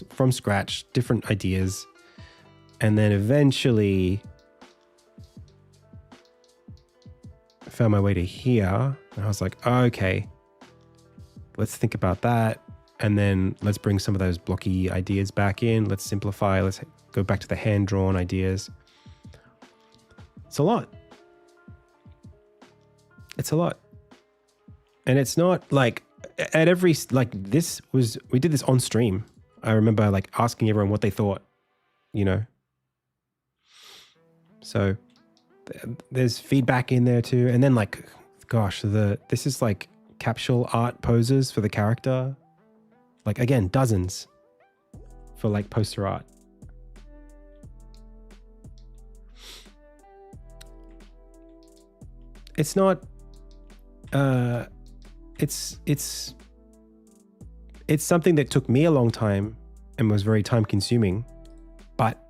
from scratch, different ideas. And then eventually I found my way to here, and I was like, okay, let's think about that. And then let's bring some of those blocky ideas back in. Let's simplify. Let's go back to the hand-drawn ideas. It's a lot. It's a lot. And it's not like at every, like this was, we did this on stream. I remember like asking everyone what they thought, you know. So there's feedback in there too. And then like, gosh, this is like capsule art poses for the character. Like again, dozens for like poster art. It's not, it's something that took me a long time and was very time consuming. But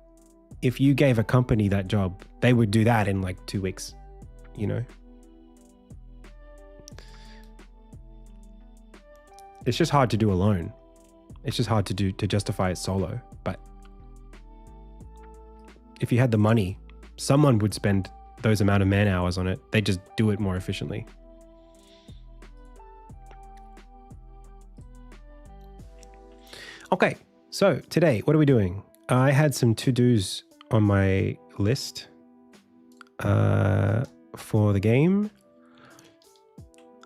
if you gave a company that job, they would do that in like 2 weeks, you know? It's just hard to do alone. It's just hard to do, to justify it solo. But if you had the money, someone would spend those amount of man hours on it. They just do it more efficiently. Okay, so today, what are we doing? I had some to-dos on my list for the game.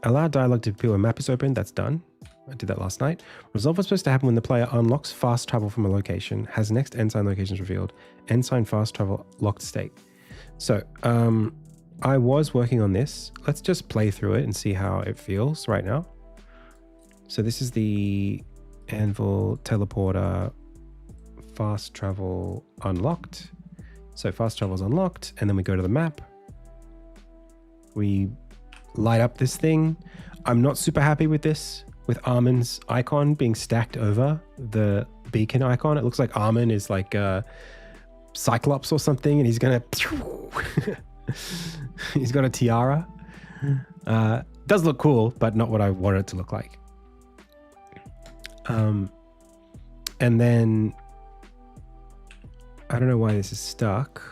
Allow dialogue to appear when map is open. That's done. I did that last night. Resolve is supposed to happen when the player unlocks fast travel from a location, has next ensign locations revealed, ensign fast travel locked state. So I was working on this. Let's just play through it and see how it feels right now. So this is the Anvil teleporter fast travel unlocked. So fast travel is unlocked, and then we go to the map. We light up this thing. I'm not super happy with this, with Armin's icon being stacked over the beacon icon. It looks like Armin is like a Cyclops or something, and he's gonna he's got a tiara. Does look cool, but not what I want it to look like. And then I don't know why this is stuck.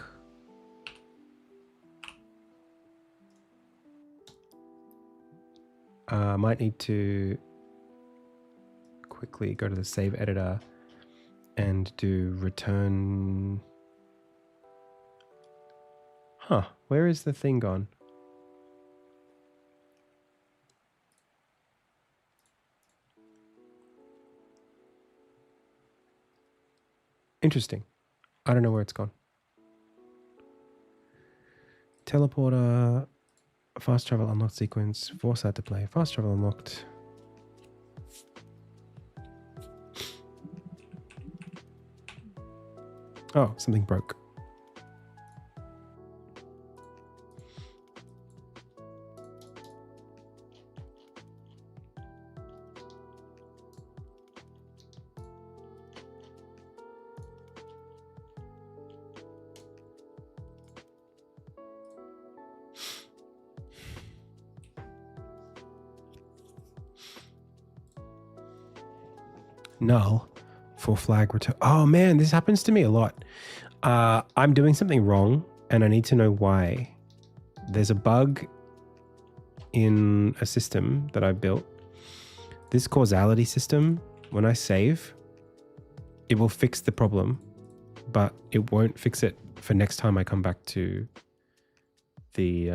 I might need to quickly go to the save editor and do return. Huh, where is the thing gone? Interesting. I don't know where it's gone. Teleporter, fast travel unlocked sequence, force out to play, fast travel unlocked. Oh, something broke. Null for flag return. Oh man, this happens to me a lot. I'm doing something wrong and I need to know why. There's a bug in a system that I built. This causality system, when I save, it will fix the problem, but it won't fix it for next time I come back to the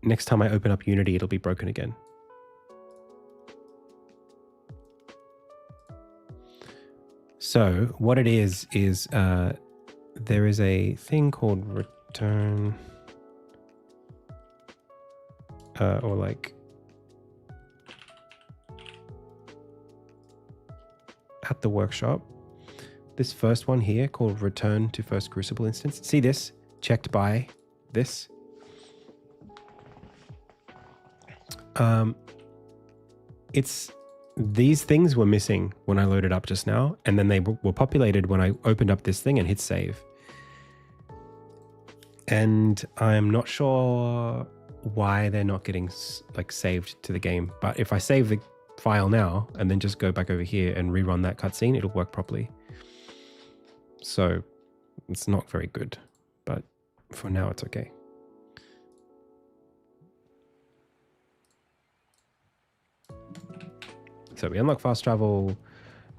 next time I open up Unity, it'll be broken again. So what it is there is a thing called return or like at the workshop. This first one here called return to first crucible instance. See this checked by this. It's these things were missing when I loaded up just now, and then they were populated when I opened up this thing and hit save. And I'm not sure why they're not getting like saved to the game. But if I save the file now and then just go back over here and rerun that cutscene, it'll work properly. So it's not very good, but for now it's okay. So we unlock fast travel,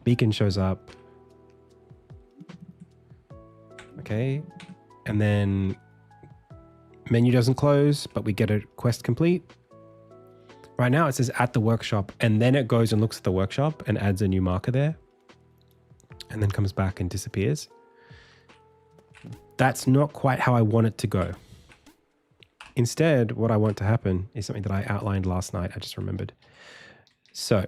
beacon shows up. Okay. And then menu doesn't close, but we get a quest complete. Right now it says at the workshop, and then it goes and looks at the workshop and adds a new marker there, and then comes back and disappears. That's not quite how I want it to go. Instead, what I want to happen is something that I outlined last night. I just remembered. So,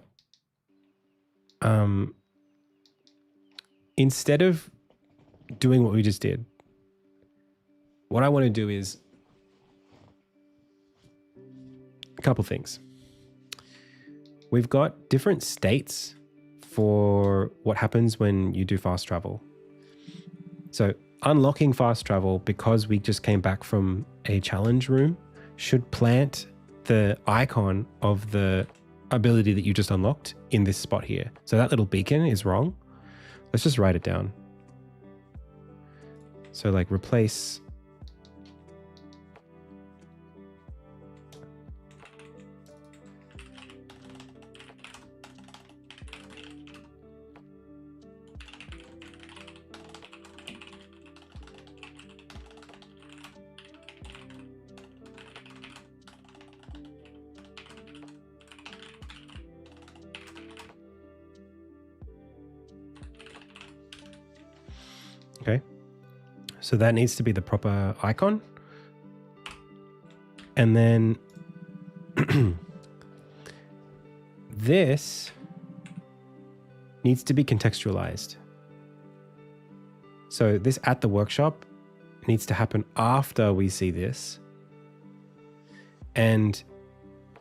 instead of doing what we just did, what I want to do is a couple things. We've got different states for what happens when you do fast travel. So unlocking fast travel, because we just came back from a challenge room, should plant the icon of the ability that you just unlocked in this spot here. So that little beacon is wrong. Let's just write it down. So like replace okay. So that needs to be the proper icon. And then this needs to be contextualized. So this at the workshop needs to happen after we see this. And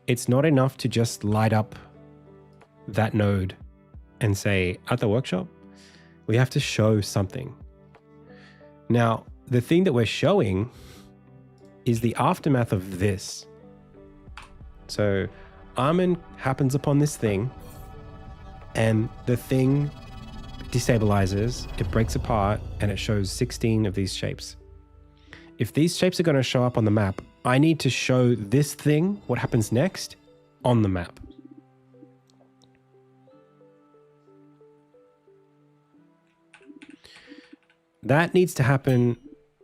it's not enough to just light up that node and say at the workshop. We have to show something. Now, the thing that we're showing is the aftermath of this. So Armin happens upon this thing, and the thing destabilizes, it breaks apart, and it shows 16 of these shapes. If these shapes are going to show up on the map, I need to show this thing, what happens next, on the map. That needs to happen.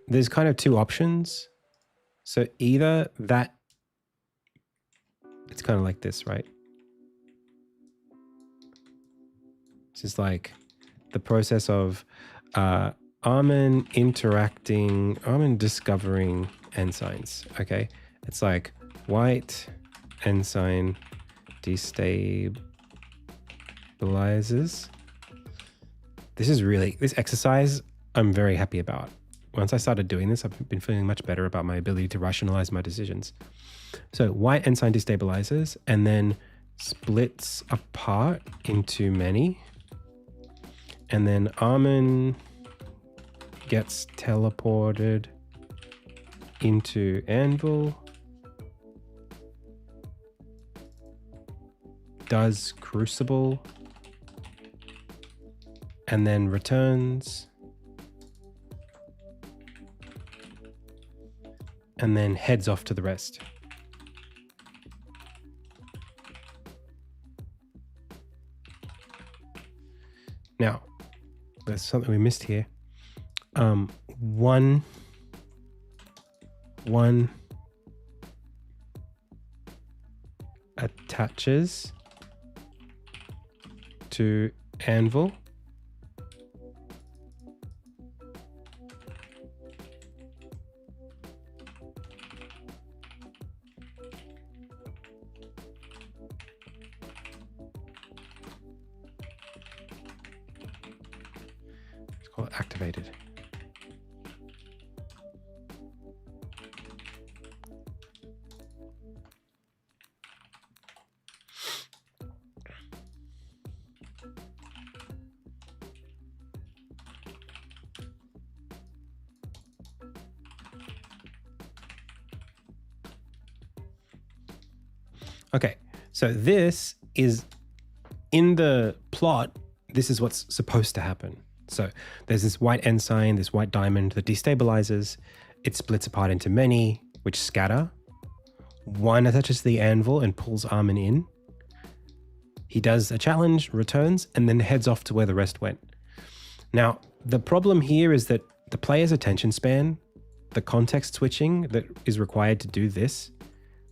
There's kind of two options. So either that, it's kind of like this, right? This is like the process of Armin discovering ensigns. Okay. It's like white ensign destabilizes. This exercise I'm very happy about. Once I started doing this, I've been feeling much better about my ability to rationalize my decisions. So white ensign destabilizes and then splits apart into many. And then Armin gets teleported into Anvil. Does Crucible. And then returns. And then heads off to the rest. Now, there's something we missed here. One attaches to Anvil. Activated. Okay, so this is in the plot. This is what's supposed to happen. So there's this white ensign, this white diamond that destabilizes. It splits apart into many, which scatter. One attaches to the anvil and pulls Armin in. He does a challenge, returns, and then heads off to where the rest went. Now, the problem here is that the player's attention span, the context switching that is required to do this,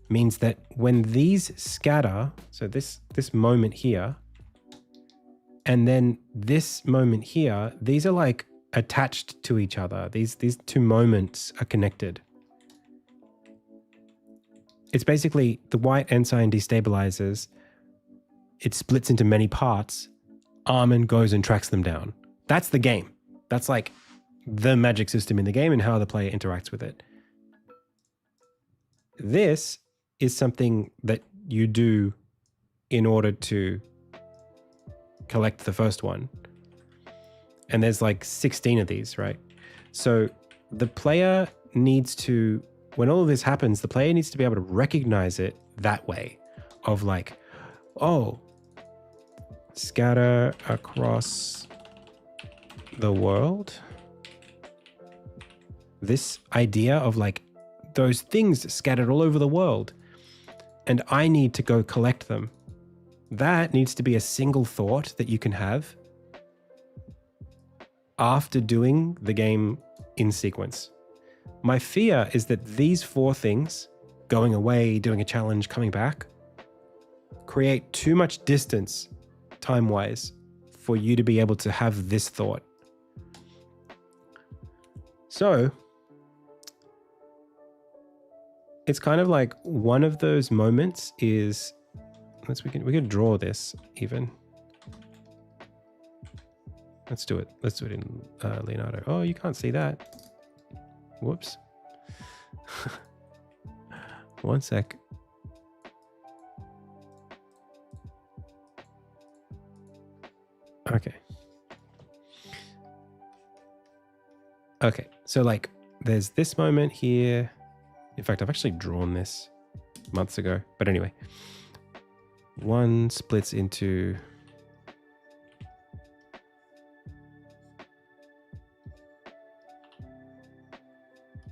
means that when these scatter, so this moment here, and then this moment here, these are like attached to each other. These two moments are connected. It's basically the white ensign destabilizes. It splits into many parts. Armin goes and tracks them down. That's the game. That's like the magic system in the game and how the player interacts with it. This is something that you do in order to collect the first one. And there's like 16 of these, right? So the player needs to, when all of this happens, the player needs to be able to recognize it that way of like, oh, scatter across the world. This idea of like those things scattered all over the world and I need to go collect them. That needs to be a single thought that you can have after doing the game in sequence. My fear is that these 4 things, going away, doing a challenge, coming back, create too much distance time-wise for you to be able to have this thought. So it's kind of like one of those moments is, we can draw this even. Let's do it. Let's do it in Leonardo. Oh, you can't see that. Whoops. One sec. Okay. Okay, so like there's this moment here. In fact, I've actually drawn this months ago. But anyway, one splits into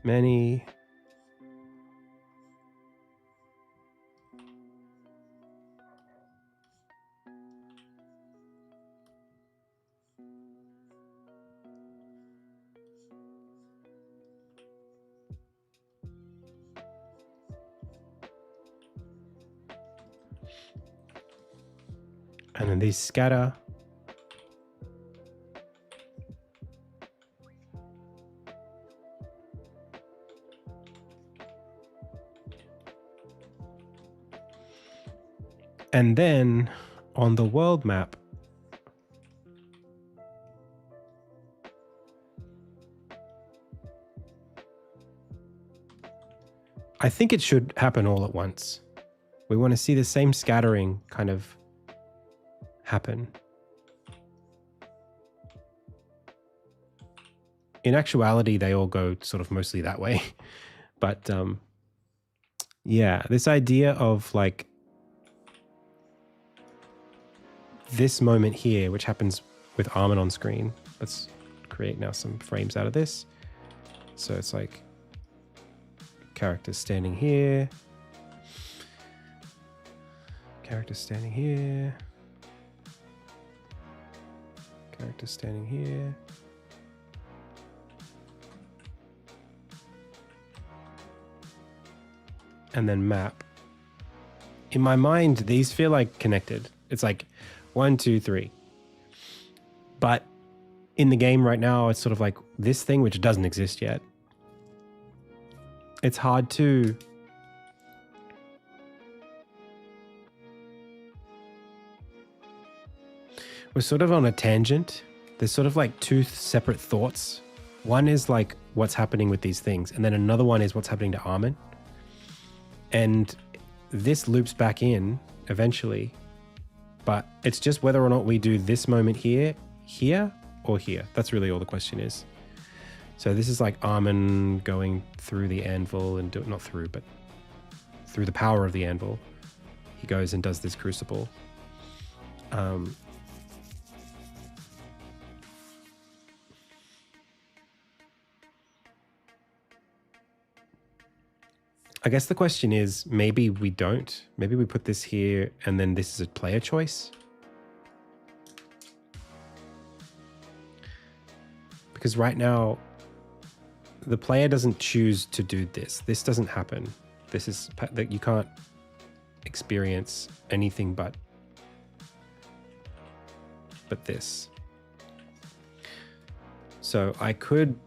many. And then these scatter. And then on the world map, I think it should happen all at once. We want to see the same scattering kind of happen. In actuality, they all go sort of mostly that way. But yeah, this idea of like this moment here, which happens with Armin on screen. Let's create now some frames out of this. So it's like characters standing here. Characters standing here. Characters standing here. And then map. In my mind, these feel like connected. It's like 1, 2, 3. But in the game right now, it's sort of like this thing which doesn't exist yet. It's hard to... We're sort of on a tangent. There's sort of like 2 separate thoughts. One is like what's happening with these things. And then another one is what's happening to Armin. And this loops back in eventually. But it's just whether or not we do this moment here, or here. That's really all the question is. So this is like Armin going through the anvil and not through, but through the power of the anvil. He goes and does this crucible. I guess the question is, maybe we don't. Maybe we put this here and then this is a player choice. Because right now, the player doesn't choose to do this. This doesn't happen. This is that you can't experience anything but this. So I could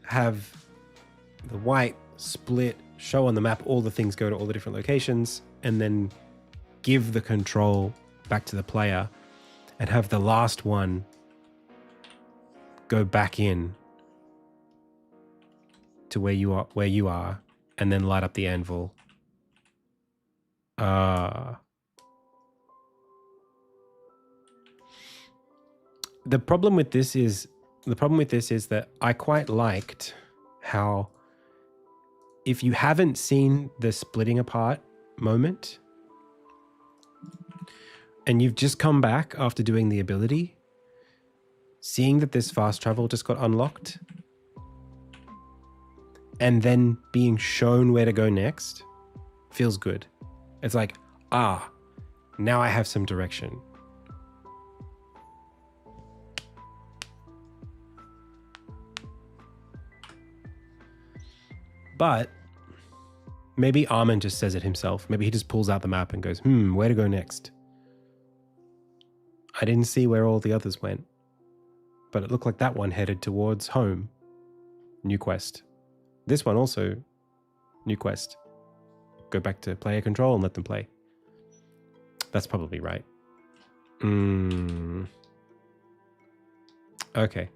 have the white split, show on the map all the things go to all the different locations, and then give the control back to the player and have the last one go back in to where you are, and then light up the anvil. The problem with this is that I quite liked how, if you haven't seen the splitting apart moment and you've just come back after doing the ability, seeing that this fast travel just got unlocked and then being shown where to go next feels good. It's like, now I have some direction. But maybe Armin just says it himself. Maybe he just pulls out the map and goes, where to go next? I didn't see where all the others went, but it looked like that one headed towards home. New quest. This one also, new quest. Go back to player control and let them play. That's probably right. Okay.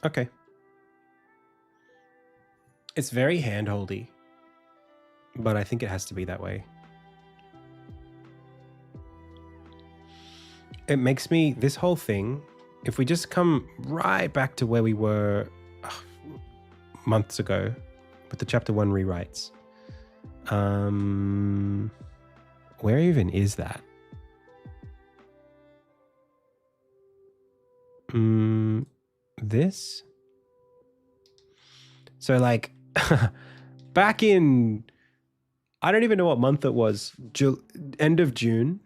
Okay. It's very handholdy, but I think it has to be that way. It makes me, this whole thing, if we just come right back to where we were months ago with the chapter 1 rewrites, where even is that? This? So like back in, I don't even know what month it was, end of June,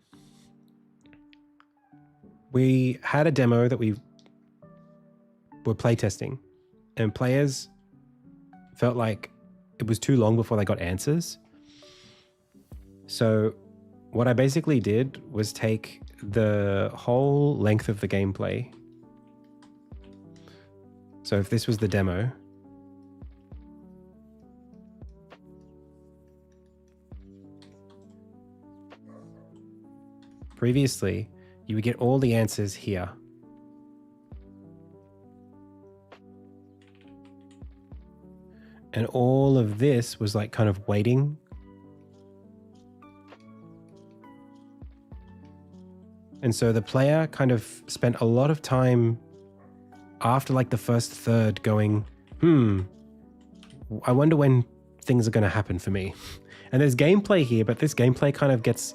we had a demo that we were playtesting, and players felt like it was too long before they got answers. So what I basically did was take the whole length of the gameplay. So if this was the demo, previously you would get all the answers here. And all of this was like kind of waiting. And so the player kind of spent a lot of time after like the first third going, I wonder when things are going to happen for me. And there's gameplay here, but this gameplay kind of gets,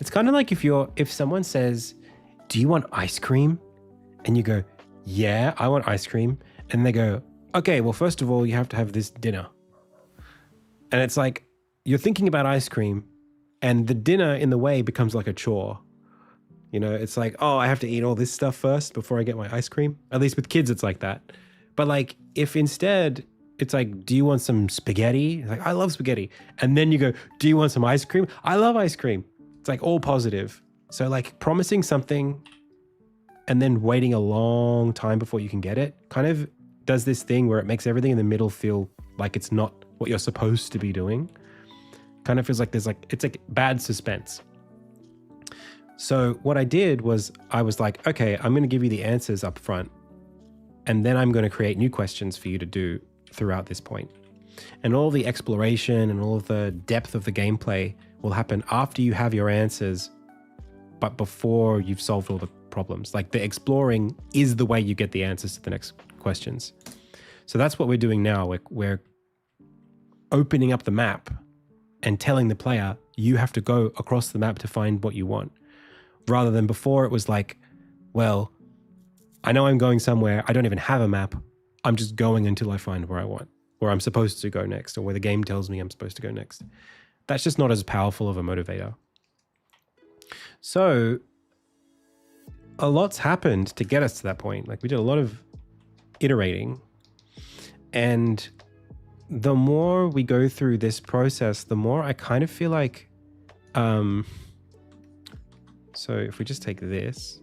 it's kind of like if someone says, do you want ice cream? And you go, yeah, I want ice cream. And they go, okay, well, first of all, you have to have this dinner. And it's like, you're thinking about ice cream and the dinner in the way becomes like a chore. You know, it's like, oh, I have to eat all this stuff first before I get my ice cream. At least with kids, it's like that. But like, if instead it's like, do you want some spaghetti? It's like, I love spaghetti. And then you go, do you want some ice cream? I love ice cream. It's like all positive. So like promising something and then waiting a long time before you can get it kind of does this thing where it makes everything in the middle feel like it's not what you're supposed to be doing. Kind of feels like it's like bad suspense. So what I did was I was like, okay, I'm going to give you the answers up front, and then I'm going to create new questions for you to do throughout this point. And all the exploration and all of the depth of the gameplay will happen after you have your answers, but before you've solved all the problems. Like the exploring is the way you get the answers to the next questions. So that's what we're doing now. We're opening up the map and telling the player, you have to go across the map to find what you want. Rather than before, it was like, well, I know I'm going somewhere. I don't even have a map. I'm just going until I find where I want, where I'm supposed to go next, or where the game tells me I'm supposed to go next. That's just not as powerful of a motivator. So a lot's happened to get us to that point. Like we did a lot of iterating, and the more we go through this process, the more I kind of feel like, so if we just take this,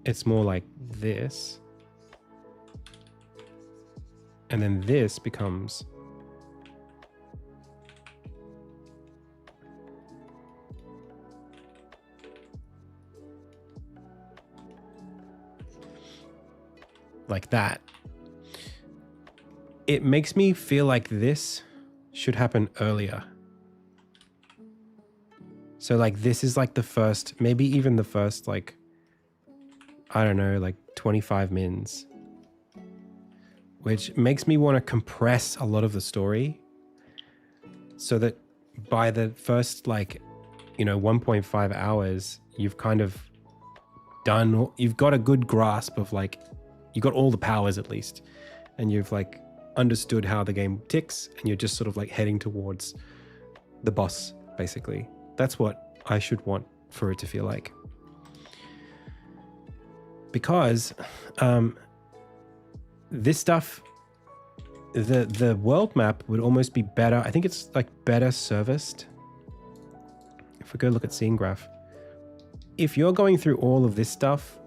it's more like this. And then this becomes like that. It makes me feel like this should happen earlier. So like this is like the first, maybe even the first like, I don't know, like 25 mins, which makes me want to compress a lot of the story so that by the first like, 1.5 hours, you've kind of done, you've got a good grasp of like, you got all the powers at least, and you've like understood how the game ticks, and you're just sort of like heading towards the boss, basically. That's what I should want for it to feel like. Because this stuff, the world map would almost be better. I think it's like better serviced. If we go look at scene graph, if you're going through all of this stuff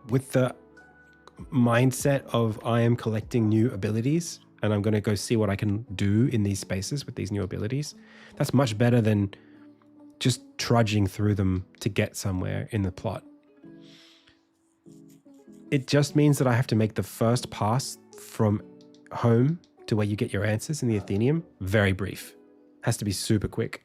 with the mindset of I am collecting new abilities and I'm going to go see what I can do in these spaces with these new abilities, that's much better than just trudging through them to get somewhere in the plot. It just means that I have to make the first pass from home to where you get your answers in the Athenaeum very brief. Has to be super quick.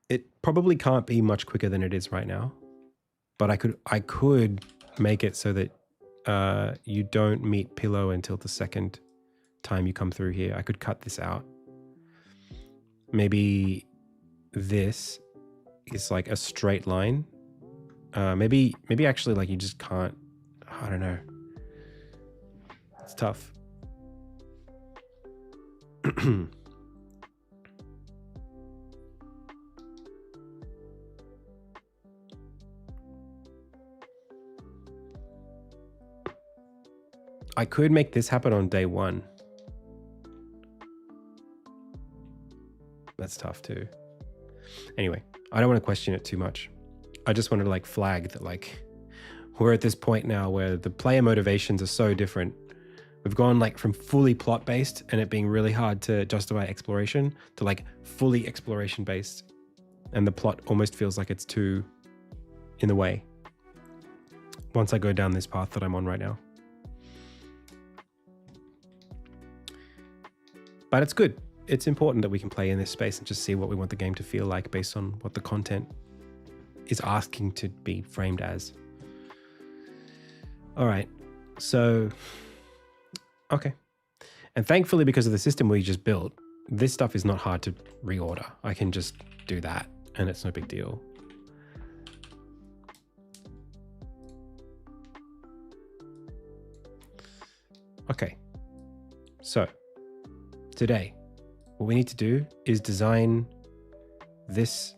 It probably can't be much quicker than it is right now, but I could make it so that you don't meet Pillow until the second time you come through here. I could cut this out. Maybe this is like a straight line. Maybe actually like you just can't, I don't know. It's tough. I could make this happen on day one. That's tough too. Anyway, I don't want to question it too much. I just wanted to like flag that like we're at this point now where the player motivations are so different. We've gone like from fully plot based and it being really hard to justify exploration to like fully exploration based, and the plot almost feels like it's too in the way once I go down this path that I'm on right now. But it's good. It's important that we can play in this space and just see what we want the game to feel like based on what the content is asking to be framed as. All right, so, okay. And thankfully, because of the system we just built, this stuff is not hard to reorder. I can just do that and it's no big deal. Okay, so today, what we need to do is design this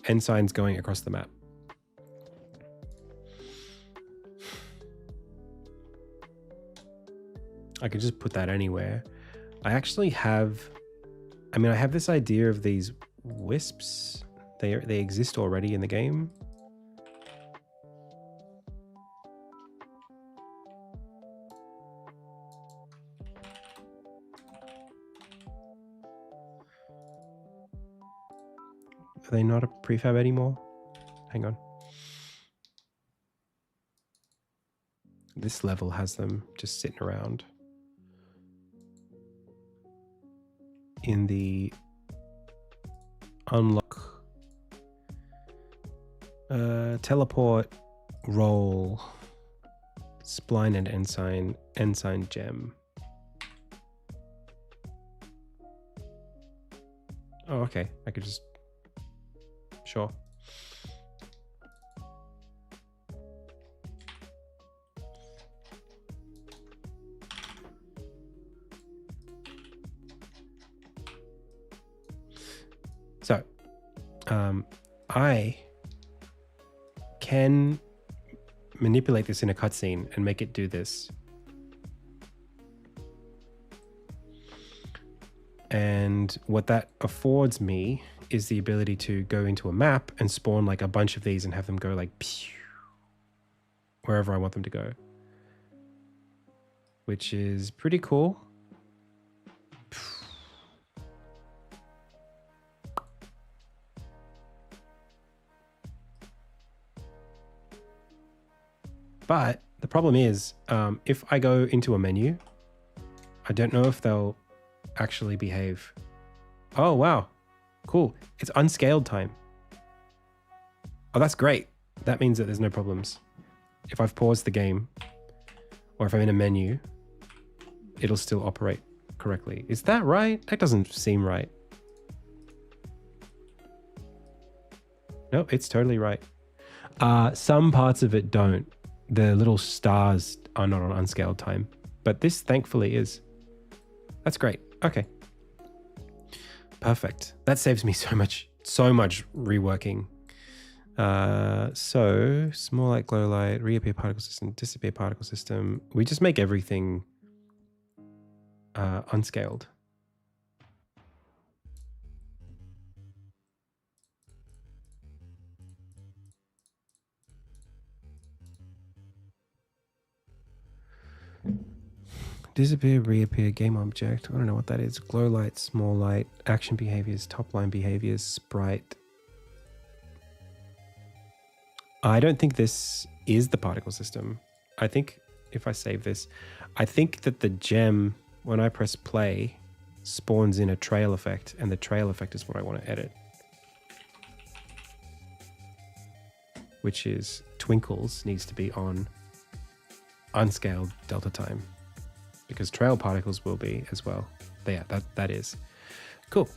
ensigns going across the map. I could just put that anywhere. I actually have, I have this idea of these wisps. They exist already in the game. Are they not a prefab anymore? Hang on. This level has them just sitting around in the unlock, teleport, roll, spline and ensign gem. Oh, okay. I could just, sure. So, I can manipulate this in a cutscene and make it do this. And what that affords me is the ability to go into a map and spawn like a bunch of these and have them go like pew, wherever I want them to go, which is pretty cool. But the problem is, if I go into a menu, I don't know if they'll actually behave. Oh, wow. Cool. It's unscaled time. Oh, that's great. That means that there's no problems. If I've paused the game, or if I'm in a menu, it'll still operate correctly. Is that right? That doesn't seem right. No, it's totally right. Some parts of it don't. The little stars are not on unscaled time, but this thankfully is. That's great. Okay. Perfect. That saves me so much reworking. So small light, glow light, reappear particle system, disappear particle system. We just make everything unscaled. Disappear, reappear, game object. I don't know what that is. Glow light, small light, action behaviors, top line behaviors, sprite. I don't think this is the particle system. I think if I save this, I think that the gem, when I press play, spawns in a trail effect, and the trail effect is what I want to edit. Which is twinkles needs to be on unscaled delta time, because trail particles will be as well. Yeah, that is. Cool.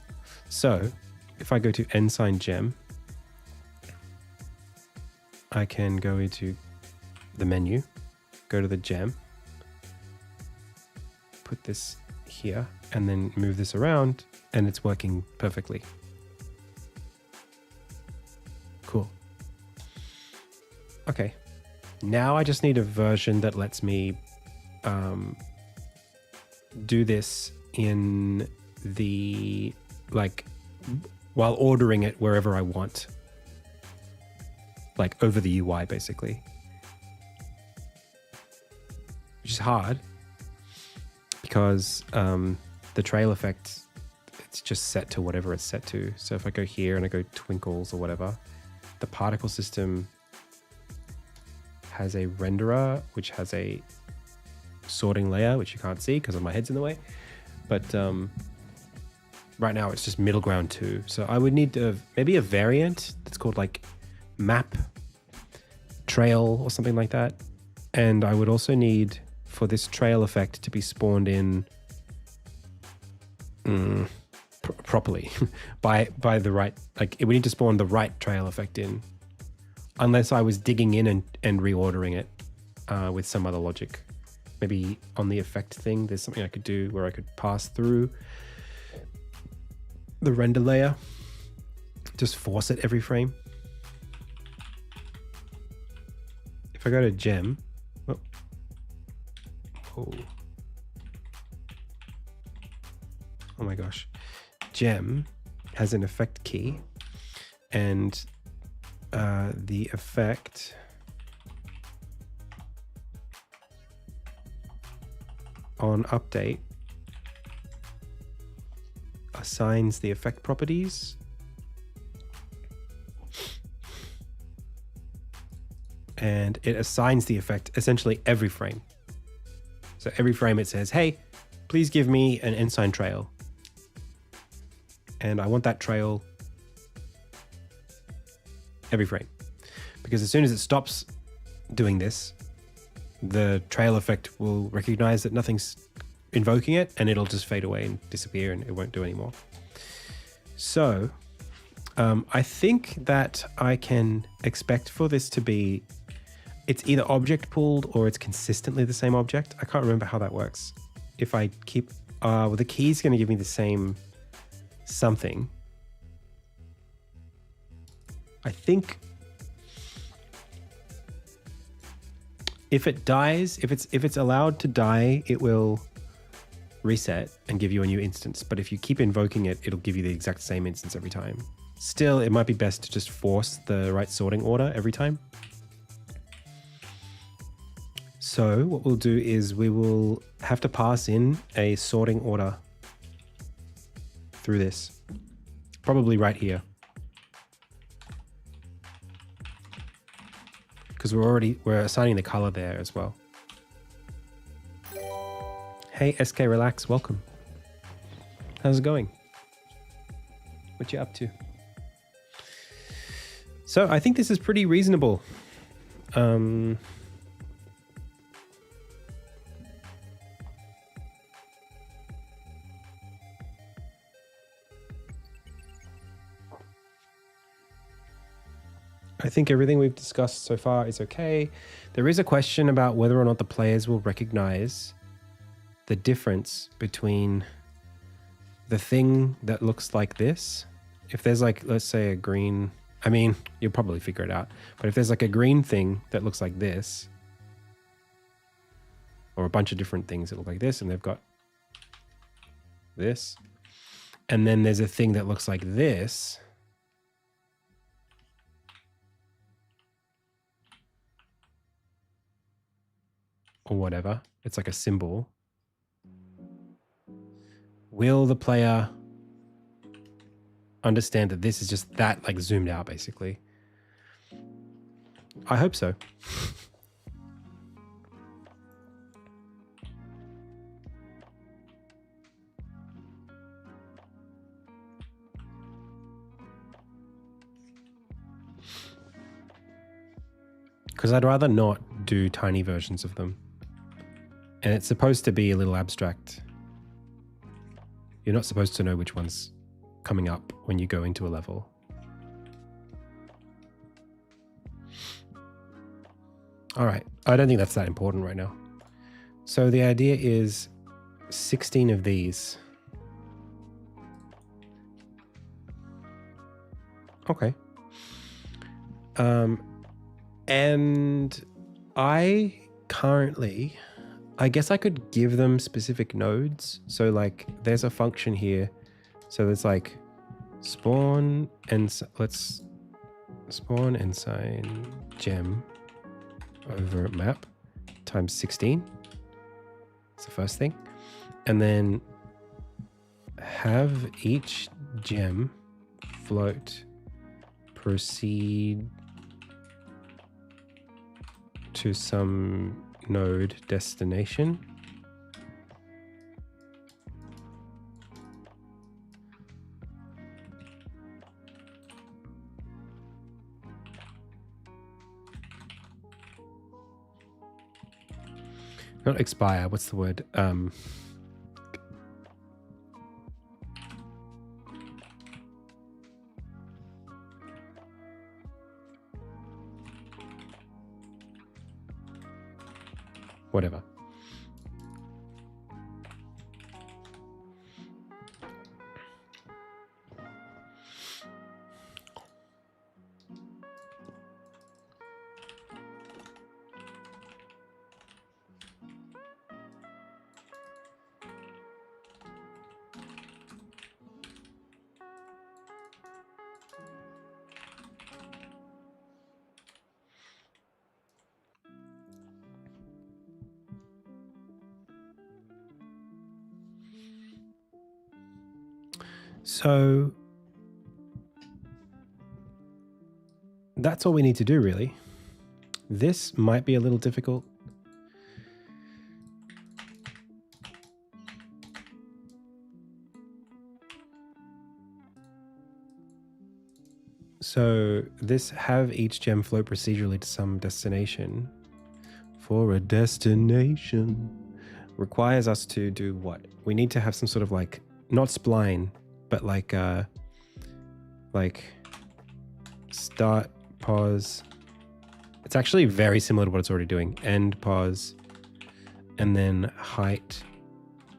So if I go to ensign gem, I can go into the menu, go to the gem, put this here, and then move this around, and it's working perfectly. Cool. Okay. Now I just need a version that lets me do this in the, like, while ordering it wherever I want. Like over the UI, basically. Which is hard because the trail effect, it's just set to whatever it's set to. So if I go here and I go twinkles or whatever, the particle system has a renderer, which has a sorting layer, which you can't see because my head's in the way. But right now it's just middle ground 2. So I would need maybe a variant that's called like map trail or something like that. And I would also need for this trail effect to be spawned in properly by the right, like we need to spawn the right trail effect in, unless I was digging in and reordering it with some other logic. Maybe on the effect thing, there's something I could do where I could pass through the render layer, just force it every frame. If I go to gem, oh my gosh, gem has an effect key, and the effect on update assigns the effect properties and it assigns the effect essentially every frame. So every frame it says, hey, please give me an ensign trail. And I want that trail every frame. Because as soon as it stops doing this, the trail effect will recognize that nothing's invoking it, and it'll just fade away and disappear, and it won't do anymore. So I think that I can expect for this to be, it's either object pooled or it's consistently the same object. I can't remember how that works. If I keep, well, the key is going to give me the same something. I think if it dies, if it's allowed to die, it will reset and give you a new instance. But if you keep invoking it, it'll give you the exact same instance every time. Still, it might be best to just force the right sorting order every time. So what we'll do is we will have to pass in a sorting order through this, probably right here. Because we're assigning the color there as well. Hey, SK Relax, welcome. How's it going? What you up to? So I think this is pretty reasonable. I think everything we've discussed so far is okay. There is a question about whether or not the players will recognize the difference between the thing that looks like this. If there's like, let's say a green, I mean, you'll probably figure it out. But if there's like a green thing that looks like this, or a bunch of different things that look like this, and they've got this, and then there's a thing that looks like this, or whatever, it's like a symbol. Will the player understand that this is just that, like, zoomed out, basically? I hope so. Because I'd rather not do tiny versions of them. And it's supposed to be a little abstract. You're not supposed to know which one's coming up when you go into a level. All right, I don't think that's that important right now. So the idea is 16 of these. Okay. And I currently, I guess I could give them specific nodes. So like there's a function here. So there's like spawn and let's spawn ensign gem over map times 16. That's the first thing. And then have each gem float proceed to some node destination. Not expire, what's the word? Whatever. So that's all we need to do, really. This might be a little difficult. So this have each gem float procedurally to some destination for a destination requires us to do what? We need to have some sort of like, not spline, but like start, pause. It's actually very similar to what it's already doing. End, pause, and then height,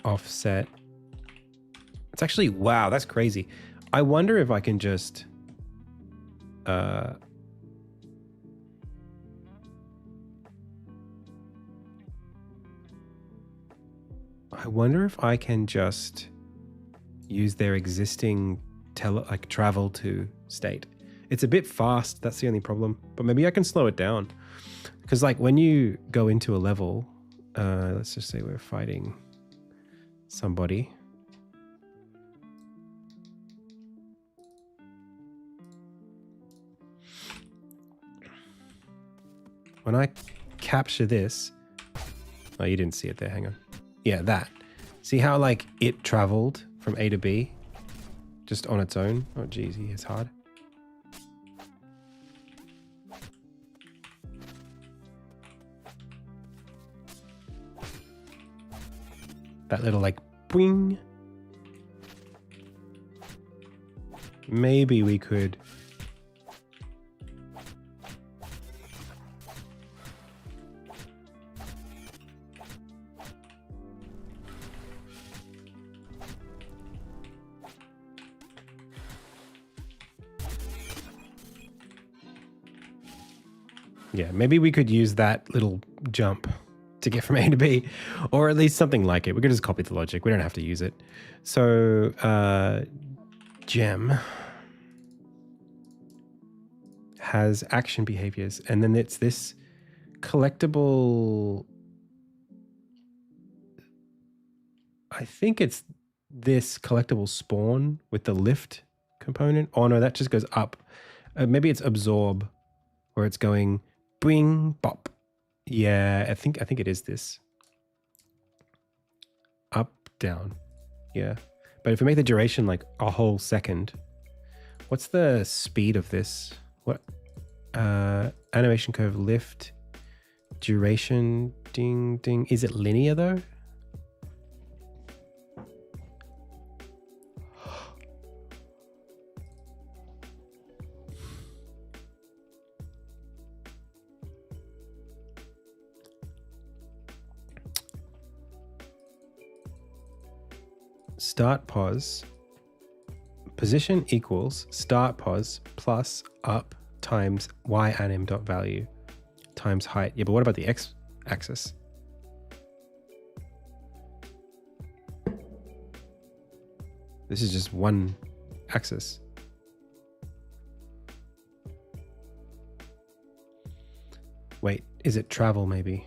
offset. It's actually, wow, that's crazy. I wonder if I can just I wonder if I can just use their existing travel to state. It's a bit fast, that's the only problem. But maybe I can slow it down. Because like when you go into a level, let's just say we're fighting somebody. When I capture this, oh, you didn't see it there, hang on. Yeah, that. See how like it traveled from A to B just on its own? Oh, geez, he is hard. That little like boing. Maybe we could yeah, maybe we could use that little jump to get from A to B, or at least something like it. We could just copy the logic. We don't have to use it. So gem has action behaviors, and then it's this collectible. I think it's this collectible spawn with the lift component. Oh no, that just goes up. Maybe it's absorb, where it's going bing bop. Yeah, I think it is this. Up, down. Yeah. But if we make the duration like a whole second, what's the speed of this? What? Animation curve lift, duration, ding, ding. Is it linear though? Start pause, position equals start pause plus up times y anim dot value times height. Yeah, but what about the x axis? This is just one axis. Wait, is it travel maybe?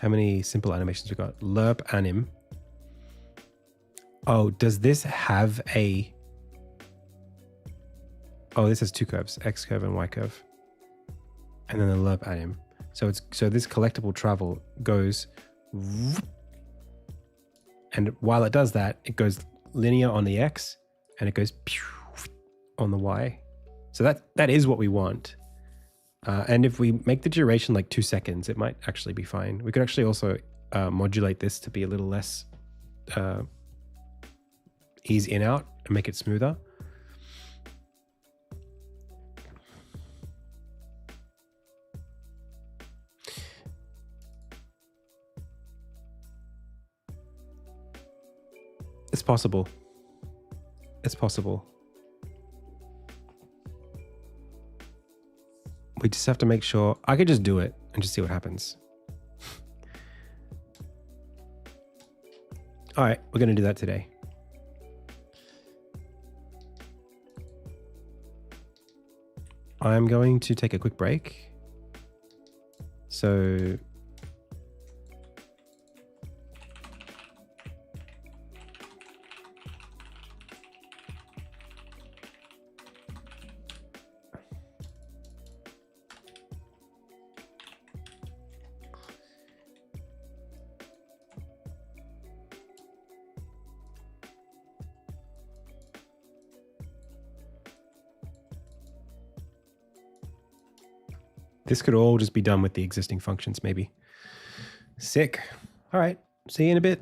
How many simple animations we got? Lerp anim. Oh, does this have a... Oh, this has two curves, X curve and Y curve. And then the lerp anim. So this collectible travel goes... And while it does that, it goes linear on the X and it goes on the Y. So that is what we want. And if we make the duration like 2 seconds, it might actually be fine. We could actually also modulate this to be a little less ease in out and make it smoother. It's possible. It's possible. We just have to make sure. I could just do it and just see what happens. All right, we're going to do that today. I'm going to take a quick break. So This could all just be done with the existing functions, maybe. Sick. All right. See you in a bit.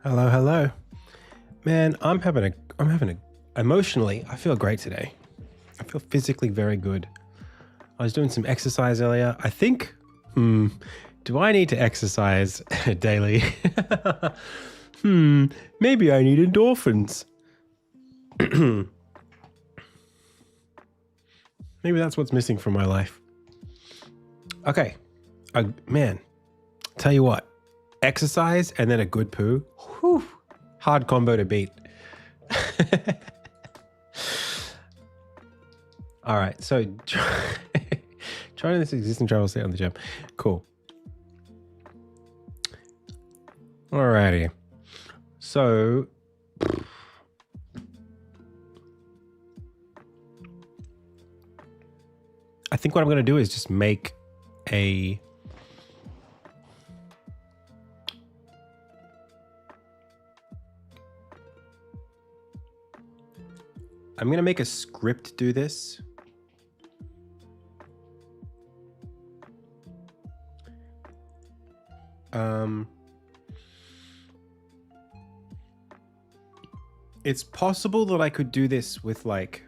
Hello, hello. Man, I'm having a emotionally, I feel great today. I feel physically very good. I was doing some exercise earlier. I think, do I need to exercise daily? Maybe I need endorphins. Maybe that's what's missing from my life. Okay. Man, tell you what, exercise and then a good poo. Whew, hard combo to beat. All right. So trying this existing travel state on the gym. Cool. Alrighty. So I think what I'm going to do is just make a I'm going to make a script do this. It's possible that I could do this with like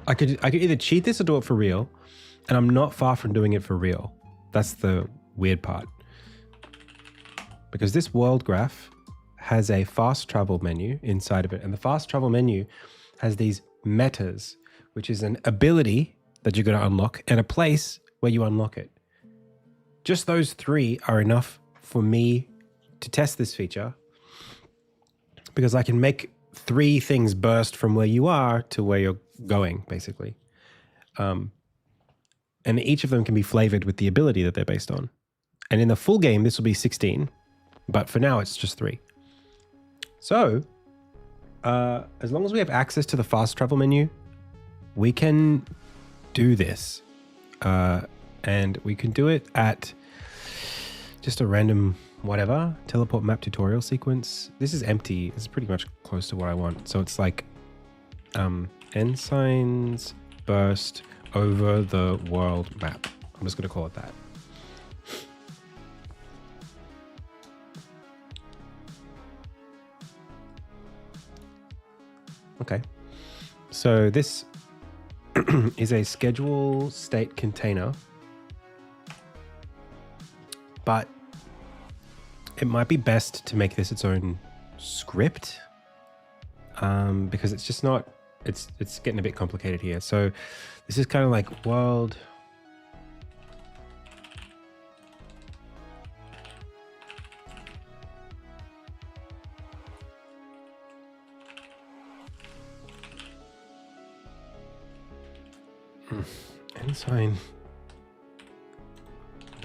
I could either cheat this or do it for real, and I'm not far from doing it for real. That's the weird part. Because this world graph has a fast travel menu inside of it, and the fast travel menu has these metas, which is an ability that you're going to unlock and a place where you unlock it. Just those three are enough for me to test this feature, because I can make 3 things burst from where you are to where you're going, basically. And each of them can be flavored with the ability that they're based on. And in the full game, this will be 16, but for now it's just 3. So, as long as we have access to the fast travel menu, we can do this. And we can do it at just a random whatever, teleport map tutorial sequence. This is empty. This is pretty much close to what I want. So it's like ensigns burst over the world map. I'm just going to call it that. Okay. So this is a schedule state container, but it might be best to make this its own script, because it's just not, it's getting a bit complicated here. So this is kind of like world. Ensign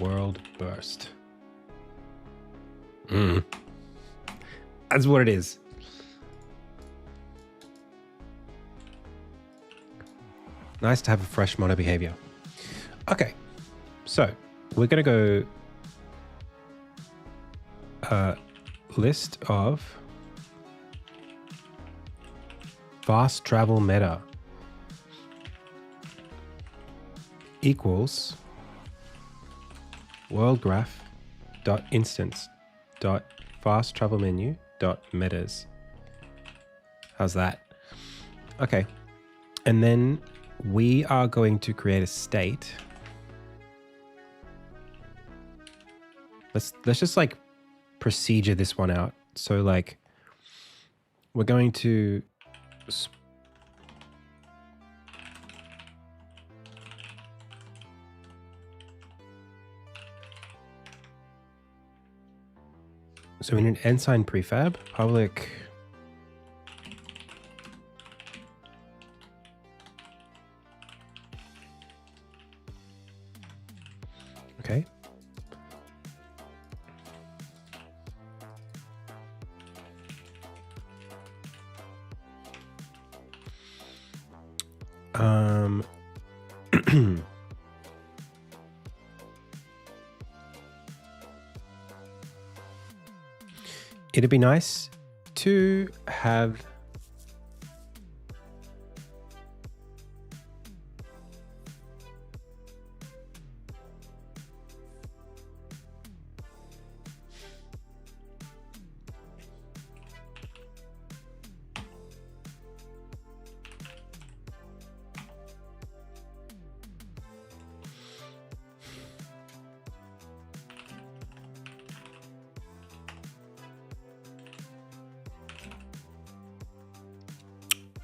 world burst. That's what it is. Nice to have a fresh mono behavior. Okay, so we're going to go list of fast travel meta equals world graph dot instance dot fast travel menu dot metas. How's that? Okay, and then we are going to create a state. Let's just like procedure this one out. So like we're going to so we need an ensign prefab, public okay. It'd be nice to have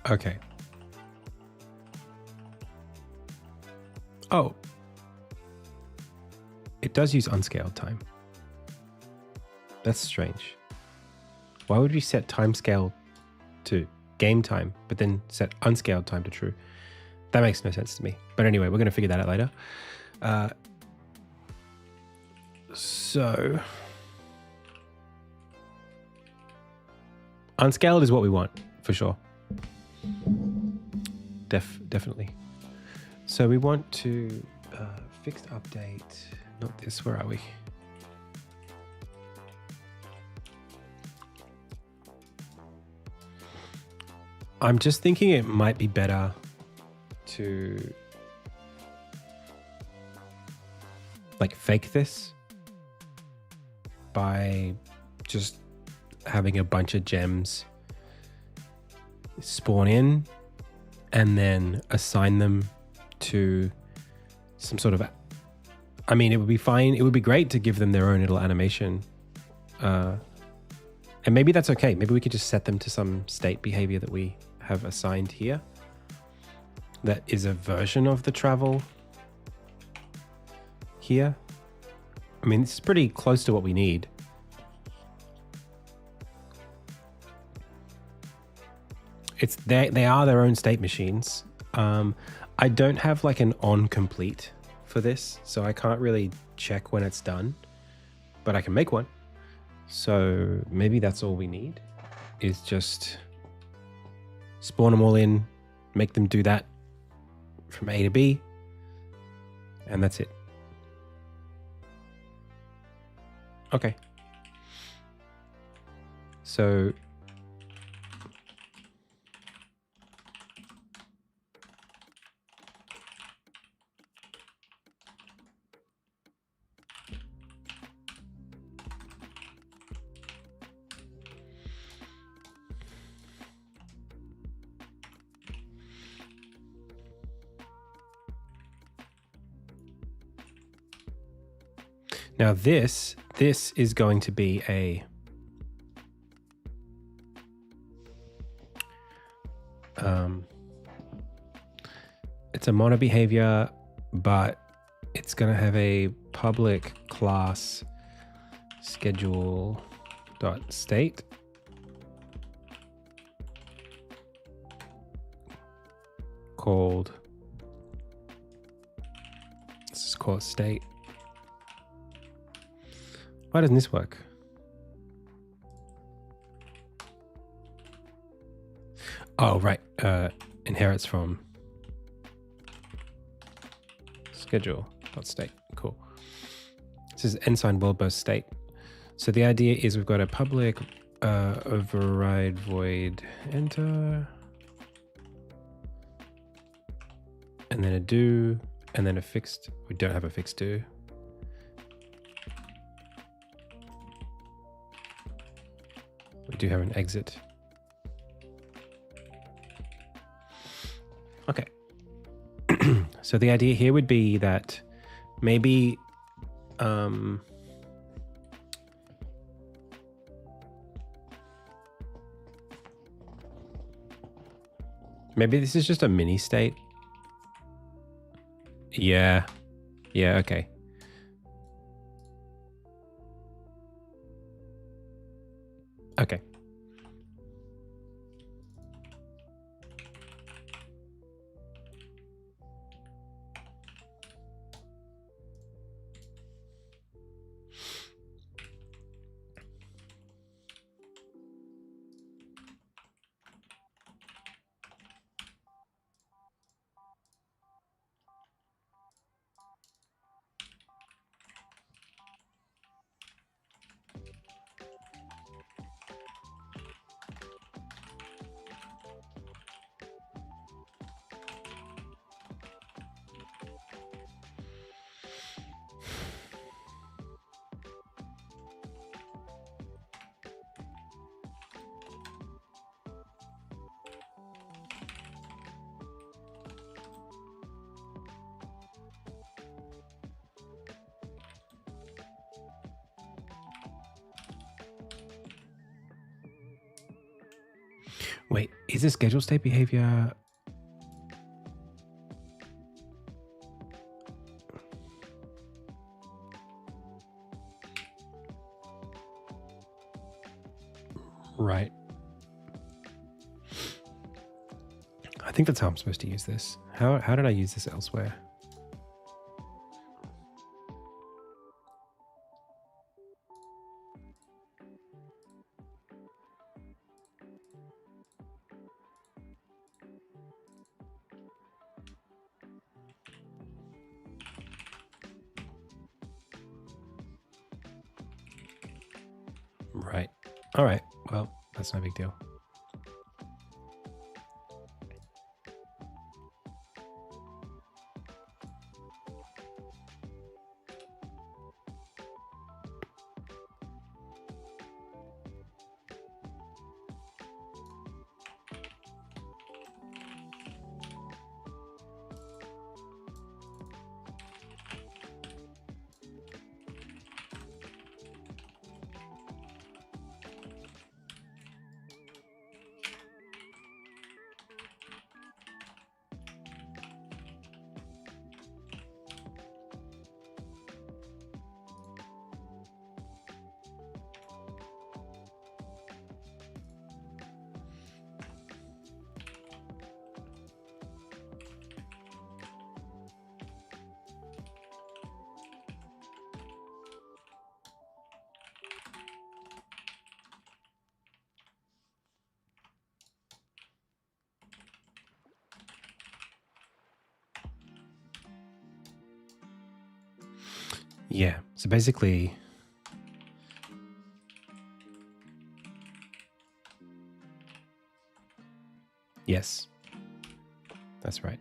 Okay. Oh. It does use unscaled time. That's strange. Why would we set timescale to game time, but then set unscaled time to true? That makes no sense to me. But anyway, we're going to figure that out later. So unscaled is what we want for sure. Definitely. So we want to fixed update. Not this. Where are we? I'm just thinking it might be better to like fake this by just having a bunch of gems spawn in and then assign them to some sort of, I mean, it would be fine. It would be great to give them their own little animation. And maybe that's okay. Maybe we could just set them to some state behavior that we have assigned here. That is a version of the travel here. I mean, this is pretty close to what we need. They are their own state machines. I don't have like an on complete for this, so I can't really check when it's done, but I can make one. So maybe that's all we need is just spawn them all in, make them do that from A to B, and that's it. Okay. So now this is going to be it's a mono behavior, but it's going to have a public class schedule dot state called, this is called state. Why doesn't this work? Oh, right. Inherits from schedule.state. Cool. This is ensign world burst state. So the idea is we've got a public override void enter, and then a do, and then a fixed. We don't have a fixed do. We do have an exit. Okay. So the idea here would be that maybe maybe this is just a mini state. Yeah. Yeah, okay. Okay. Wait, is this scheduled state behavior? Right. I think that's how I'm supposed to use this. How did I use this elsewhere? Right. All right. Well, that's no big deal. Yeah. So basically, yes, that's right.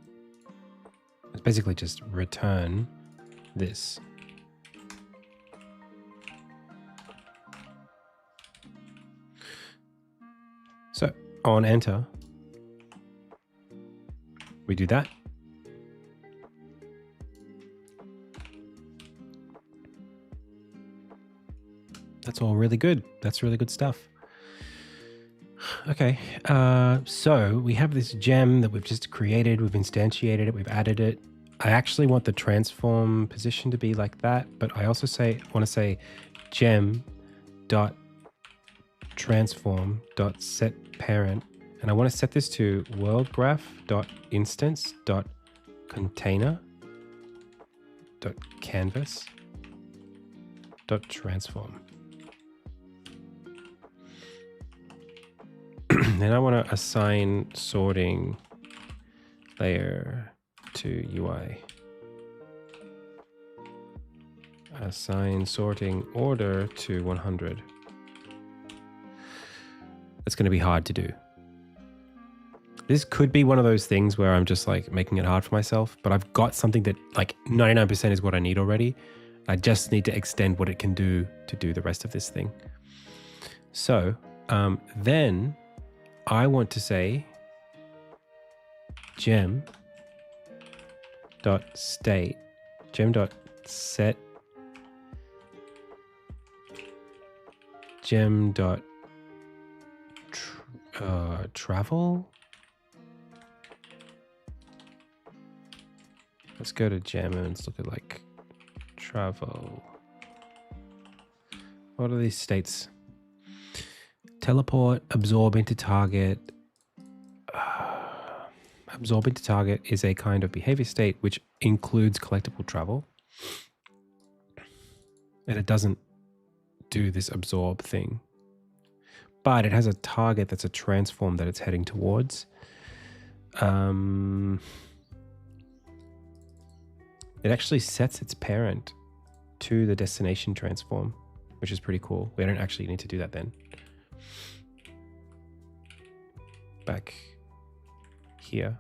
It's basically just return this. So on enter, we do that. That's all really good. That's really good stuff. Okay, so we have this gem that we've just created. We've instantiated it. We've added it. I actually want the transform position to be like that, but I also want to say gem dot transform dot set parent, and I want to set this to world graph dot instance dot container dot canvas dot transform. Then I want to assign sorting layer to UI. Assign sorting order to 100. That's going to be hard to do. This could be one of those things where I'm just like making it hard for myself, but I've got something that like 99% is what I need already. I just need to extend what it can do to do the rest of this thing. So then I want to say gem dot state, gem dot set, gem dot travel. Let's go to gem and let's look at like travel. What are these states? Teleport, absorb into target. Absorb into target is a kind of behavior state which includes collectible travel. And it doesn't do this absorb thing. But it has a target that's a transform that it's heading towards. It actually sets its parent to the destination transform, which is pretty cool. We don't actually need to do that then. Back here.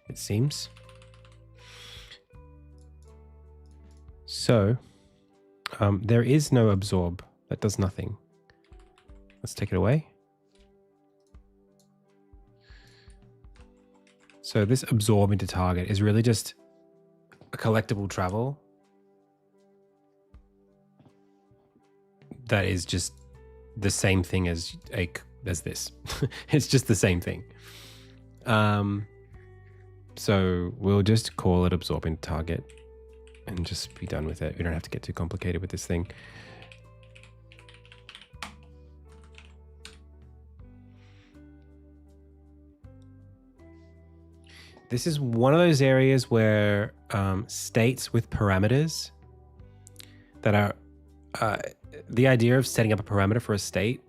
It seems. So there is no absorb. That does nothing. Let's take it away. So this absorb into target is really just a collectible travel that is just the same thing as this. It's just the same thing. So we'll just call it absorb into target and just be done with it. We don't have to get too complicated with this thing. This is one of those areas where states with parameters that are the idea of setting up a parameter for a state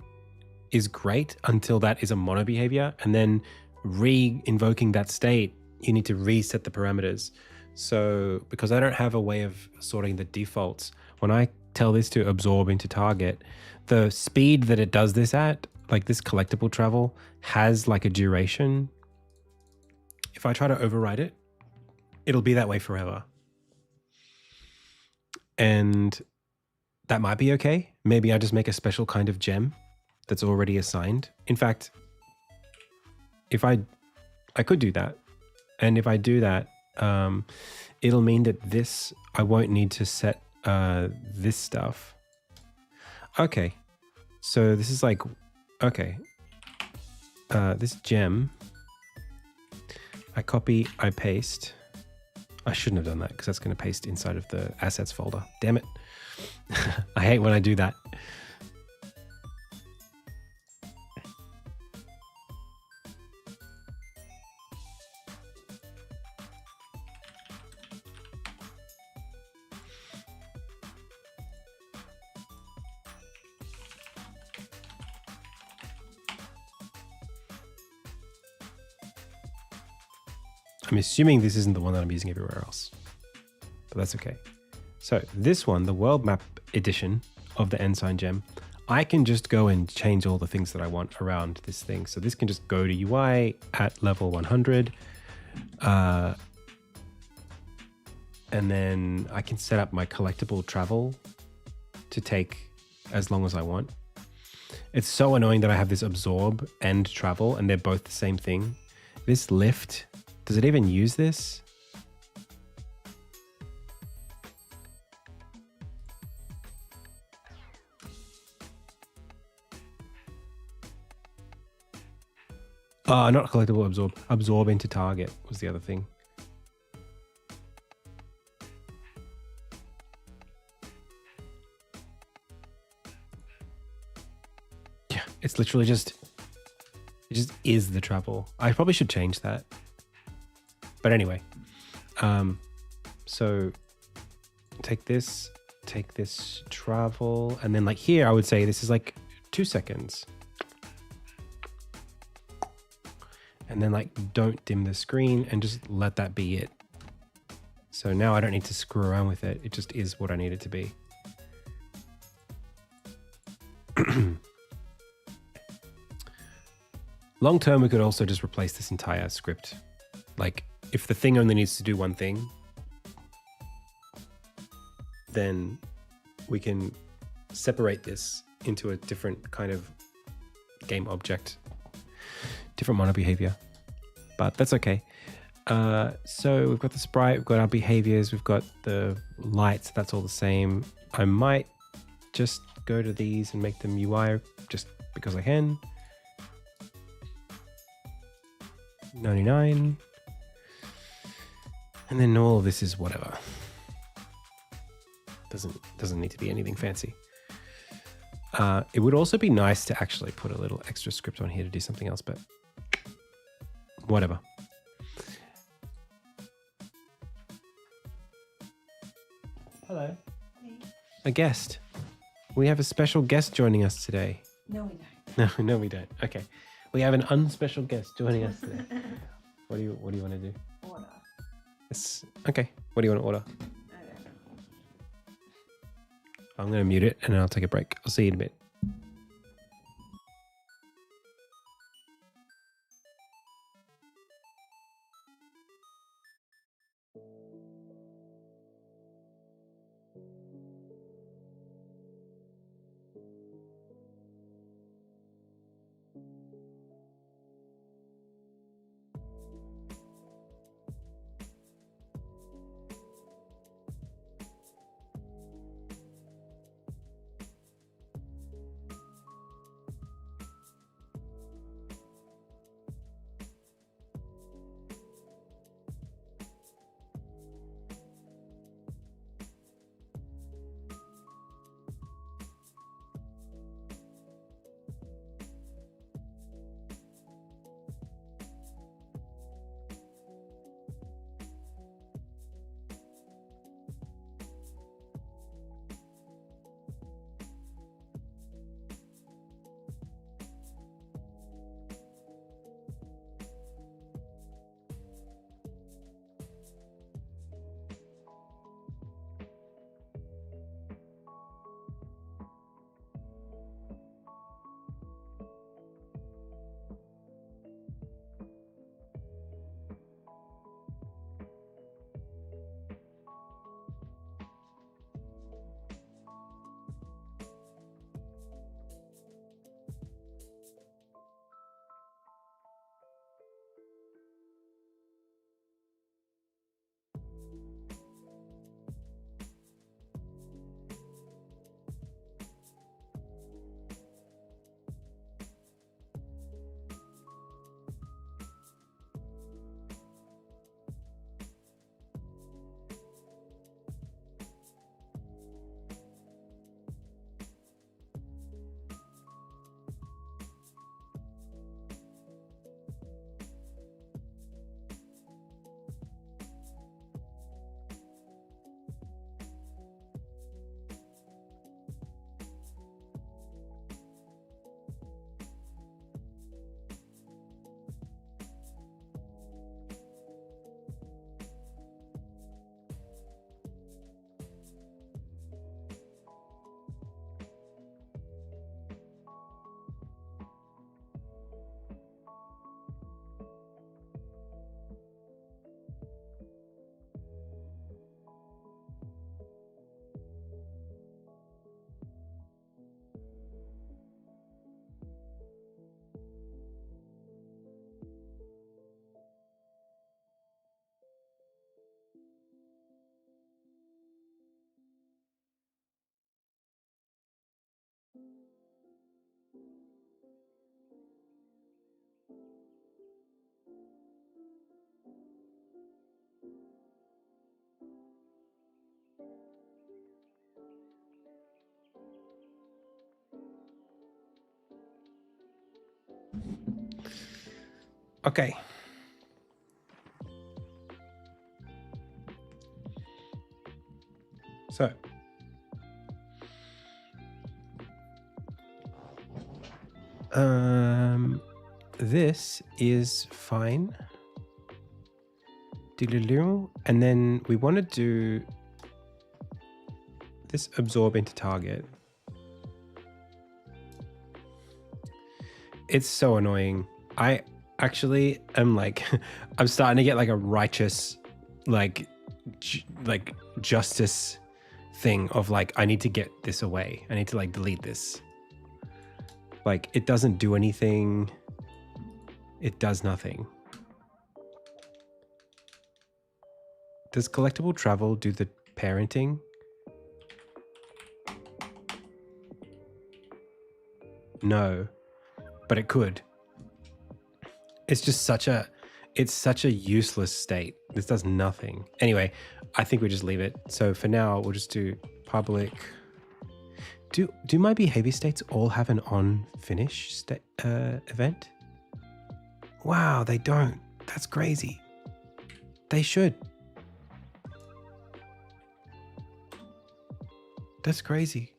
is great until that is a mono behavior, and then re-invoking that state, you need to reset the parameters. So because I don't have a way of sorting the defaults, when I tell this to absorb into target, the speed that it does this at, like this collectible travel, has like a duration. If I try to override it, it'll be that way forever. And that might be okay. Maybe I just make a special kind of gem that's already assigned. In fact, if I could do that. And if I do that, it'll mean that this, I won't need to set this stuff. Okay. So this is like, okay. This gem, I copy, I paste. I shouldn't have done that because that's going to paste inside of the assets folder. Damn it. I hate when I do that. I'm assuming this isn't the one that I'm using everywhere else, but that's okay. So this one, the world map edition of the Ensign gem, I can just go and change all the things that I want around this thing. So this can just go to UI at level 100. And then I can set up my collectible travel to take as long as I want. It's so annoying that I have this absorb and travel and they're both the same thing. This lift, does it even use this? Not collectible, absorb. Absorb into target was the other thing. Yeah, it's literally just, it just is the travel. I probably should change that. But anyway, so take this travel, and then like here, I would say this is like 2 seconds. And then like, don't dim the screen and just let that be it. So now I don't need to screw around with it. It just is what I need it to be. Long term, we could also just replace this entire script. Like if the thing only needs to do one thing, then we can separate this into a different kind of game object, different mono behavior, but that's okay. So we've got the sprite, we've got our behaviors, we've got the lights, that's all the same. I might just go to these and make them UI just because I can. 99. And then all of this is whatever. Doesn't need to be anything fancy. It would also be nice to actually put a little extra script on here to do something else, but whatever. Hello. Hey. A guest. We have a special guest joining us today. No, we don't. No, we don't. Okay. We have an unspecial guest joining us today. What do you want to do? Order. It's, okay. What do you want to order? I don't know. I'm going to mute it and then I'll take a break. I'll see you in a bit. Okay. So, this is fine. And then we want to do this absorb into target. It's so annoying. I actually am like, I'm starting to get like a righteous, like justice thing of like, I need to get this away. I need to like delete this. Like it doesn't do anything. It does nothing. Does collectible travel do the parenting? No, but it could. It's just such a useless state. This does nothing. Anyway, I think we just leave it. So for now, we'll just do public. Do my behavior states all have an on finish event? Wow, they don't. That's crazy. They should. That's crazy.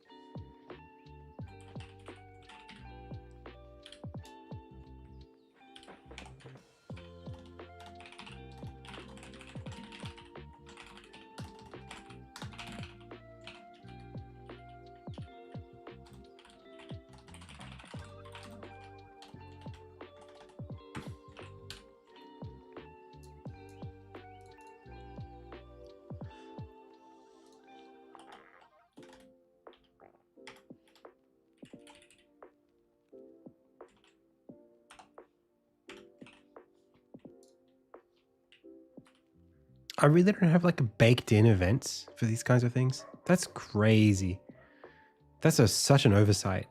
I really don't have like a baked in events for these kinds of things. That's crazy. That's such an oversight.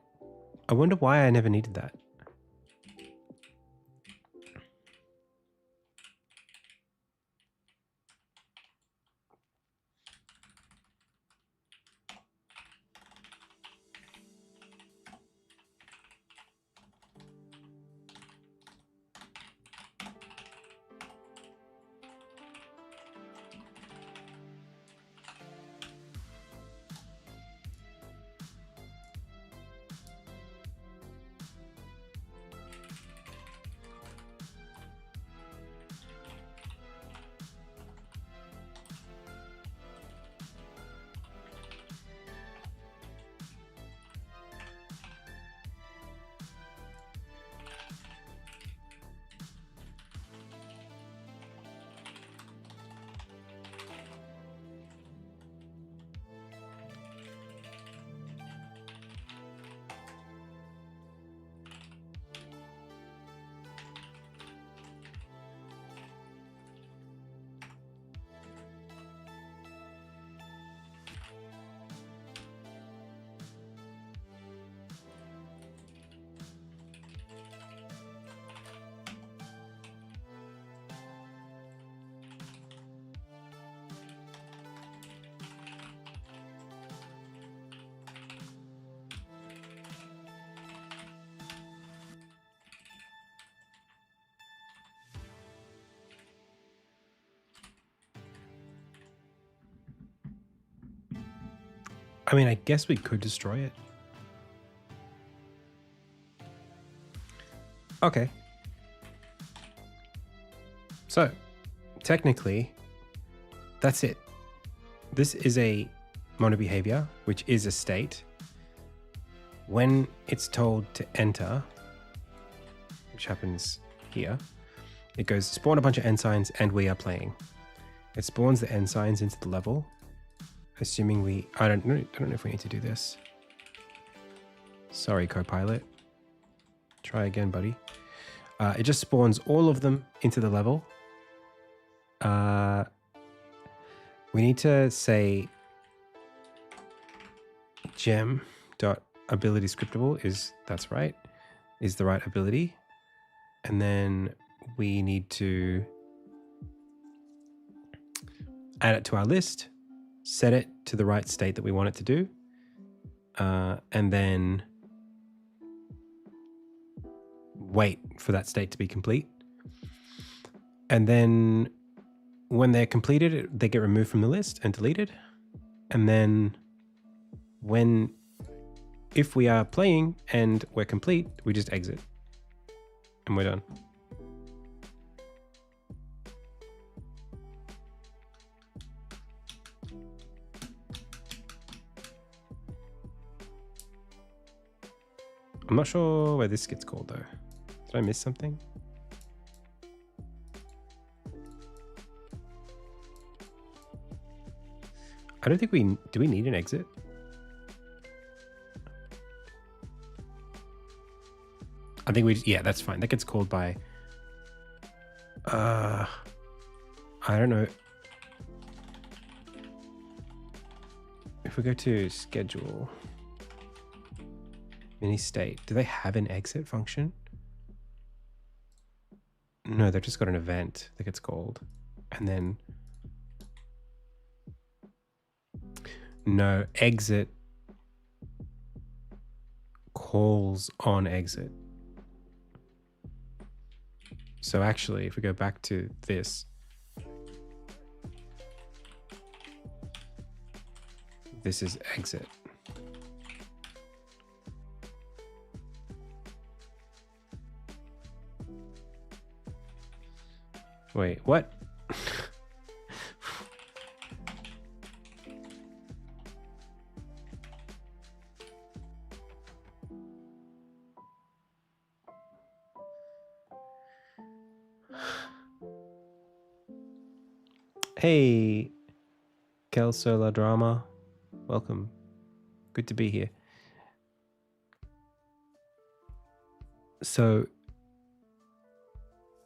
I wonder why I never needed that. I mean, I guess we could destroy it. Okay. So, technically, that's it. This is a mono behavior, which is a state. When it's told to enter, which happens here, it goes spawn a bunch of ensigns and we are playing. It spawns the ensigns into the level. Assuming I don't know if we need to do this. Sorry, Copilot. Try again, buddy. It just spawns all of them into the level. We need to say gem.ability scriptable that's right, is the right ability. And then we need to add it to our list, set it to the right state that we want it to do, and then wait for that state to be complete. And then when they're completed, they get removed from the list and deleted. And then if we are playing and we're complete, we just exit and we're done. I'm not sure where this gets called though. Did I miss something? I don't think do we need an exit? I think yeah, that's fine. That gets called by, I don't know. If we go to schedule, mini state, do they have an exit function? No, they've just got an event that gets called. And then, no, exit calls on exit. So actually, if we go back to this, this is exit. Wait, what? Hey, Kel Solar Drama. Welcome. Good to be here. So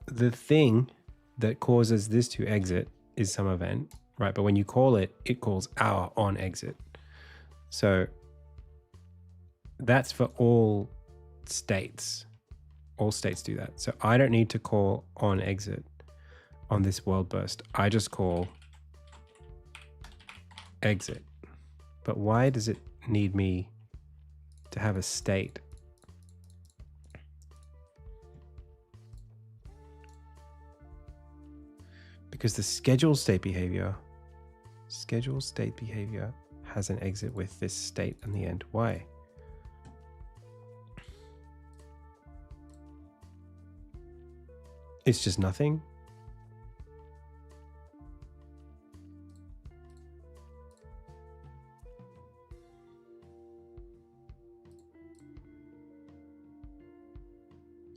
the thing that causes this to exit is some event, right? But when you call it, it calls our on exit. So that's for all states. All states do that. So I don't need to call on exit on this world burst. I just call exit. But why does it need me to have a state? Because the schedule state behavior has an exit with this state in the end. Why? It's just nothing.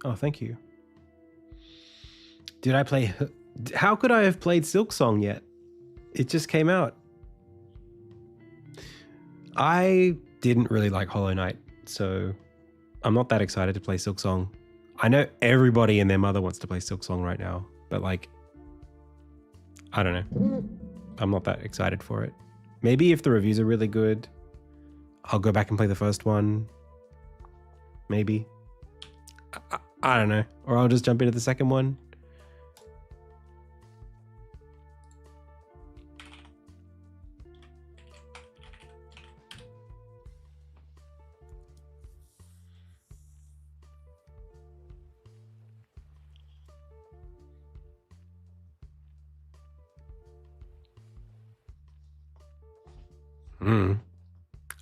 Oh, thank you. Did I play? How could I have played Silksong yet? It just came out. I didn't really like Hollow Knight, so I'm not that excited to play Silksong. I know everybody and their mother wants to play Silksong right now, but like, I don't know. I'm not that excited for it. Maybe if the reviews are really good, I'll go back and play the first one. Maybe. I don't know. Or I'll just jump into the second one.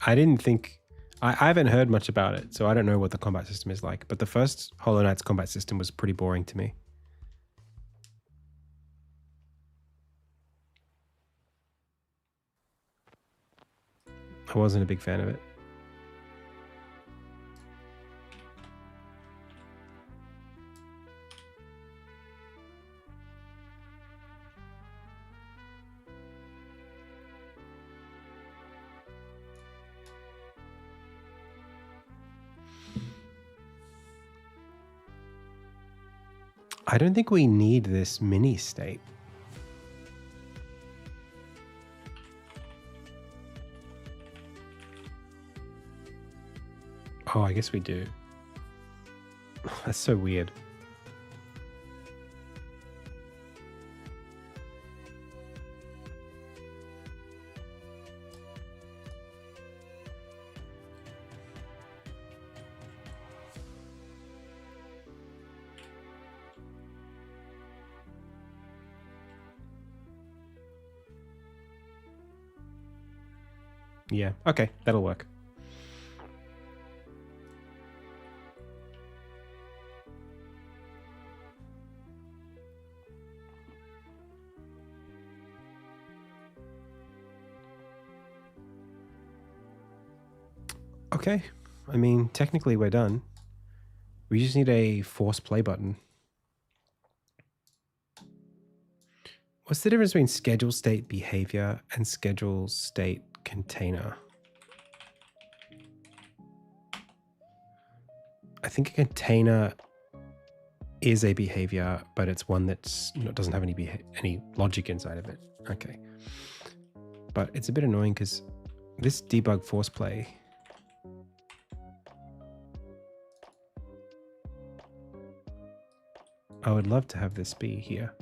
I didn't think... I haven't heard much about it, so I don't know what the combat system is like. But the first Hollow Knight's combat system was pretty boring to me. I wasn't a big fan of it. I don't think we need this mini state. Oh, I guess we do. That's so weird. Yeah. Okay, that'll work. Okay. I mean, technically we're done. We just need a force play button. What's the difference between schedule state behavior and schedule state container? I think a container is a behavior, but it's one that's doesn't have any logic inside of it. Okay. But it's a bit annoying because this debug force play, I would love to have this be here.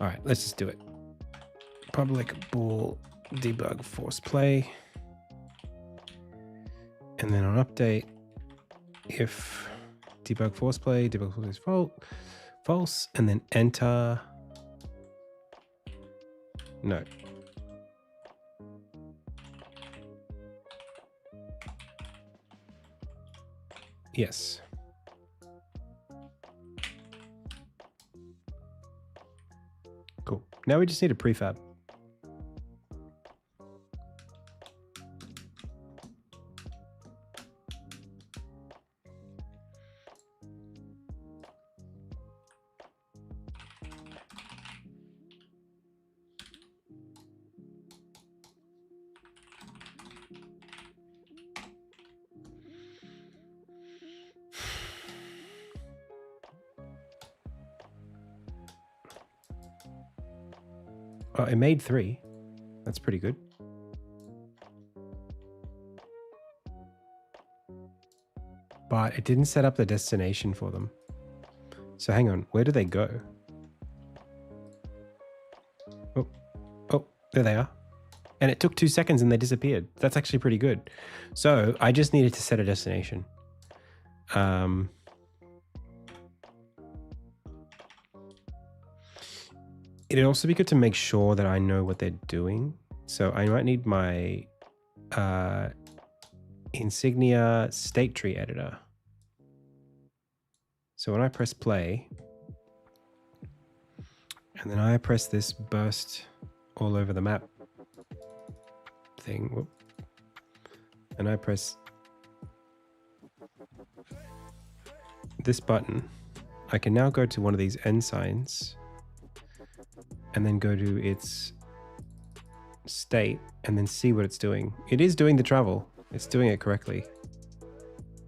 All right, let's just do it. Public bool debug force play. And then on update, if debug force play is false, and then enter. No. Yes. Cool. Now we just need a prefab. Oh, it made 3. That's pretty good. But it didn't set up the destination for them. So hang on, where do they go? Oh, there they are. And it took 2 seconds and they disappeared. That's actually pretty good. So I just needed to set a destination. It'd also be good to make sure that I know what they're doing. So I might need my Insignia state tree editor. So when I press play, and then I press this burst all over the map thing, whoop, and I press this button, I can now go to one of these end signs and then go to its state and then see what it's doing. It is doing the travel. It's doing it correctly.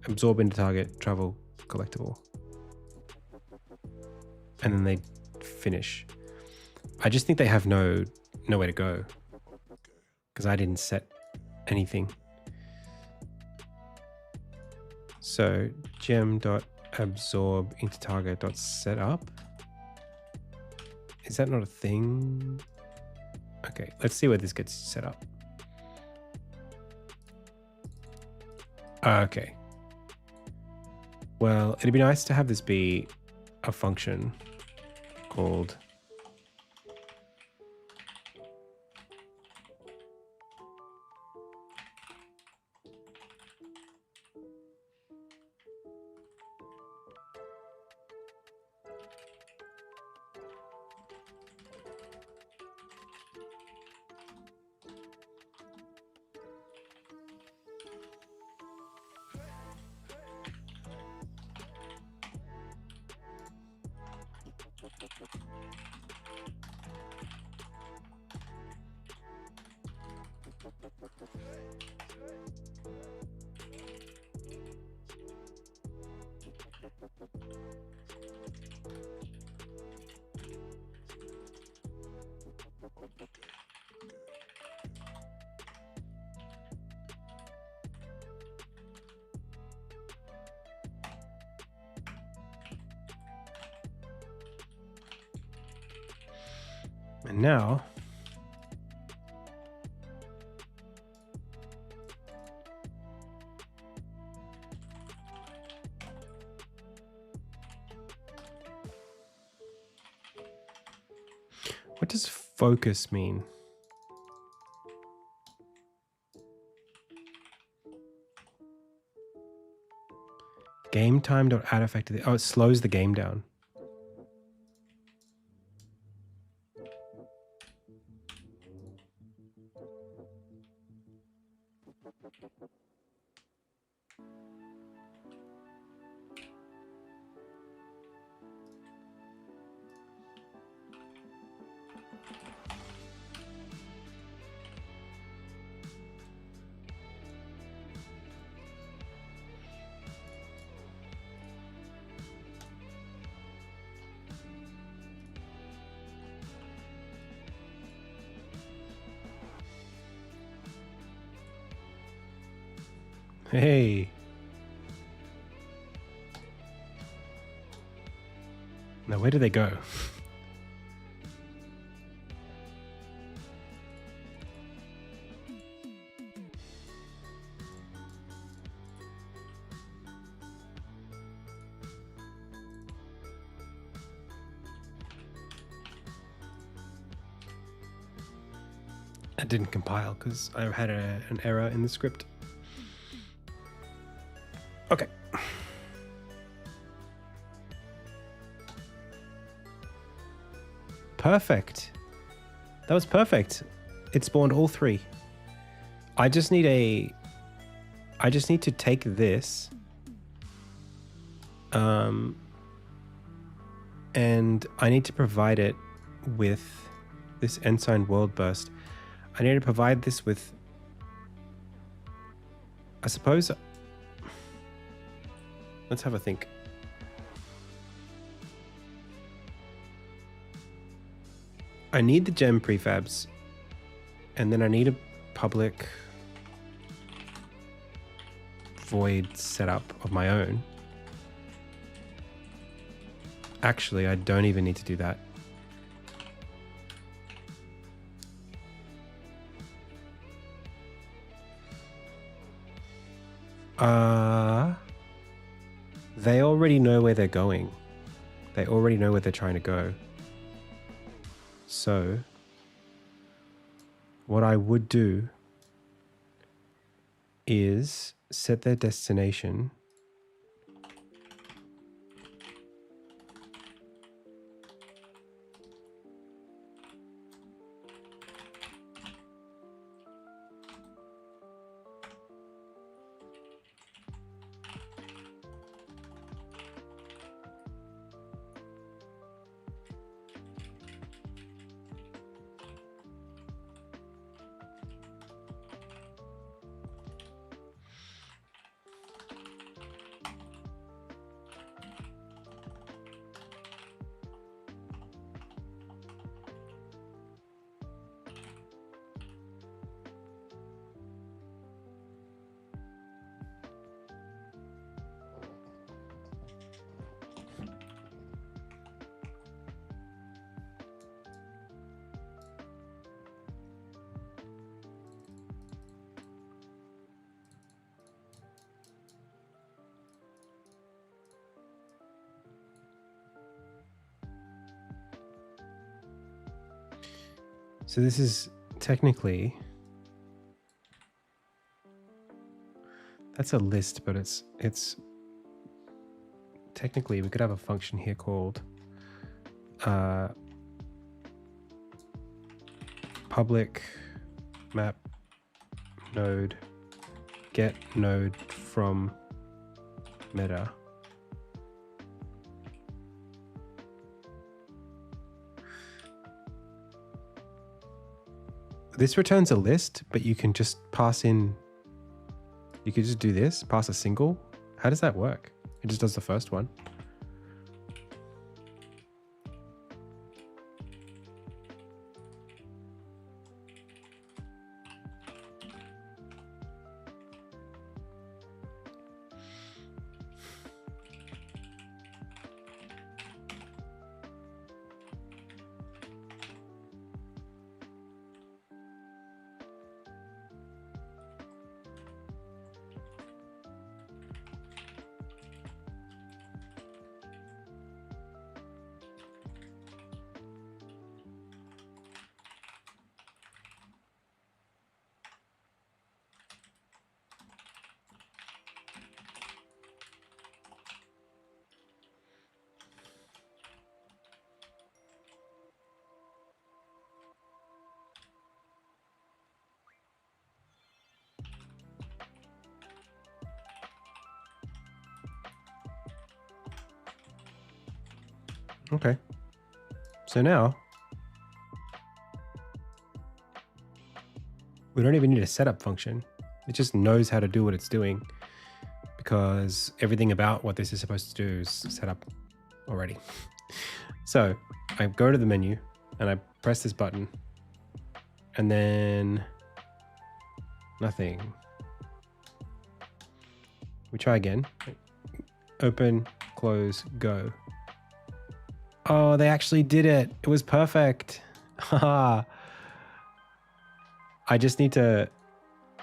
Absorb into target, travel, collectible. And then they finish. I just think they have nowhere to go because I didn't set anything. So gem.absorb into target.setup. Is that not a thing? Okay, let's see where this gets set up. Okay. Well, it'd be nice to have this be a function called and now what does focus mean? Game time dot add effect to the, oh, it slows the game down. Hey. Now, where do they go? It didn't compile because I had an error in the script. Okay. Perfect. That was perfect. It spawned all three. I just need to take this and I need to provide it with this Ensign World Burst. I need to provide this with, I suppose, let's have a think. I need the gem prefabs, and then I need a public void setup of my own. Actually, I don't even need to do that. They already know where they're going. They already know where they're trying to go. So, what I would do is set their destination. So this is technically, that's a list, but it's technically we could have a function here called public map node get node from meta. This returns a list, but you can just pass in, you could just do this, pass a single. How does that work? It just does the first one. Okay. So now we don't even need a setup function. It just knows how to do what it's doing because everything about what this is supposed to do is set up already. So I go to the menu and I press this button and then nothing. We try again. Open, close, go. Oh, they actually did it. It was perfect. Haha. I just need to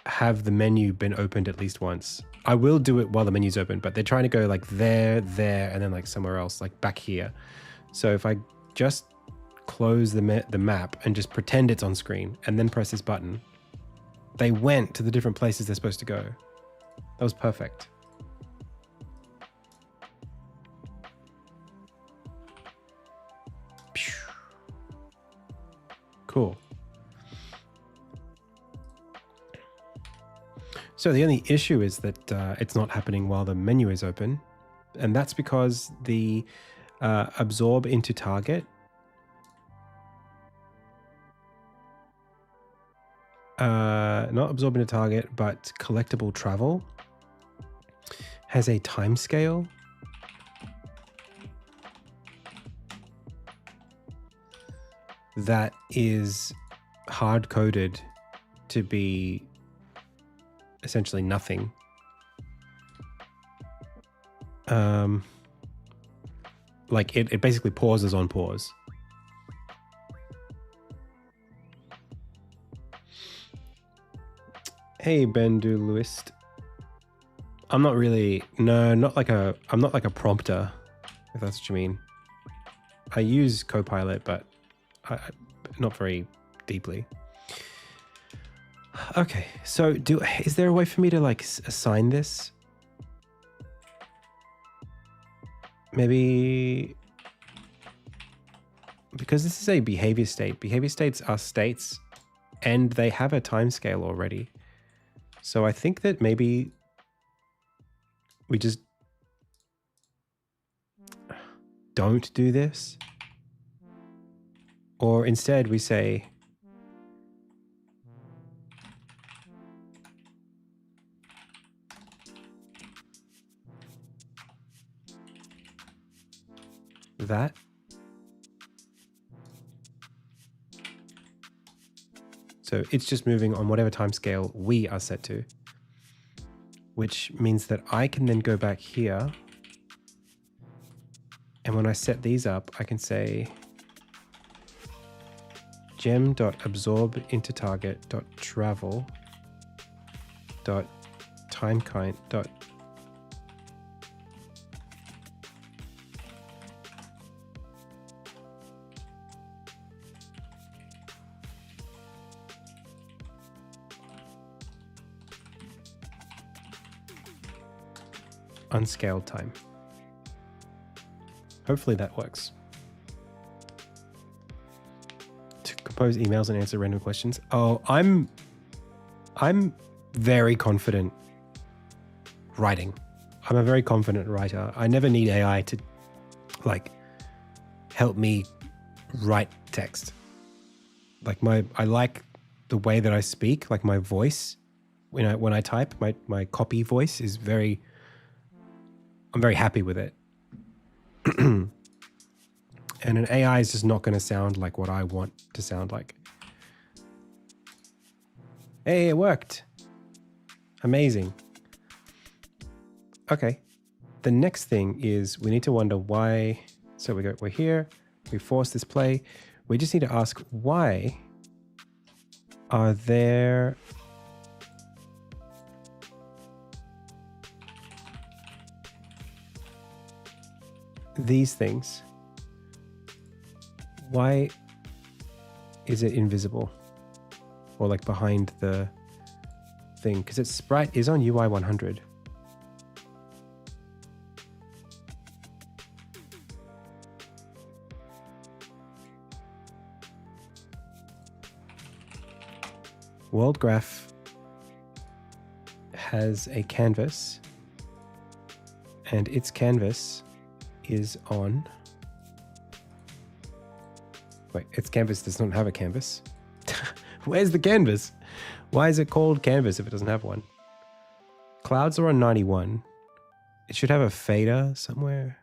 have the menu been opened at least once. I will do it while the menu's open, but they're trying to go like there, and then like somewhere else, like back here. So if I just close the map and just pretend it's on screen and then press this button, they went to the different places they're supposed to go. That was perfect. Cool. So the only issue is that it's not happening while the menu is open. And that's because the absorb into target not absorb into target, but collectible travel has a time scale. That is hard coded to be essentially nothing. Like it basically pauses on pause. Hey, Benduluist. I'm not really, no, not like a, I'm not like a prompter, if that's what you mean. I use Copilot, but not very deeply. Okay, so is there a way for me to like assign this? Maybe because this is a behavior state. Behavior states are states and they have a time scale already. So I think that maybe we just don't do this. Or instead we say, that. So it's just moving on whatever time scale we are set to, which means that I can then go back here. And when I set these up, I can say gem.absorb into target.travel .timeKind unscaled time. Hopefully that works. To compose emails and answer random questions. Oh, I'm very confident writing. I'm a very confident writer. I never need AI to like help me write text. Like I like the way that I speak, like my voice when I type, my copy voice is I'm very happy with it. And an AI is just not going to sound like what I want to sound like. Hey, it worked. Amazing. Okay. The next thing is we need to wonder why. So we're here. We force this play. We just need to ask, why are there these things? Why is it invisible or like behind the thing? Because its sprite is on UI 100. World graph has a canvas and its canvas is on Wait, its canvas does not have a canvas. Where's the canvas? Why is it called canvas if it doesn't have one? Clouds are on 91. It should have a fader somewhere.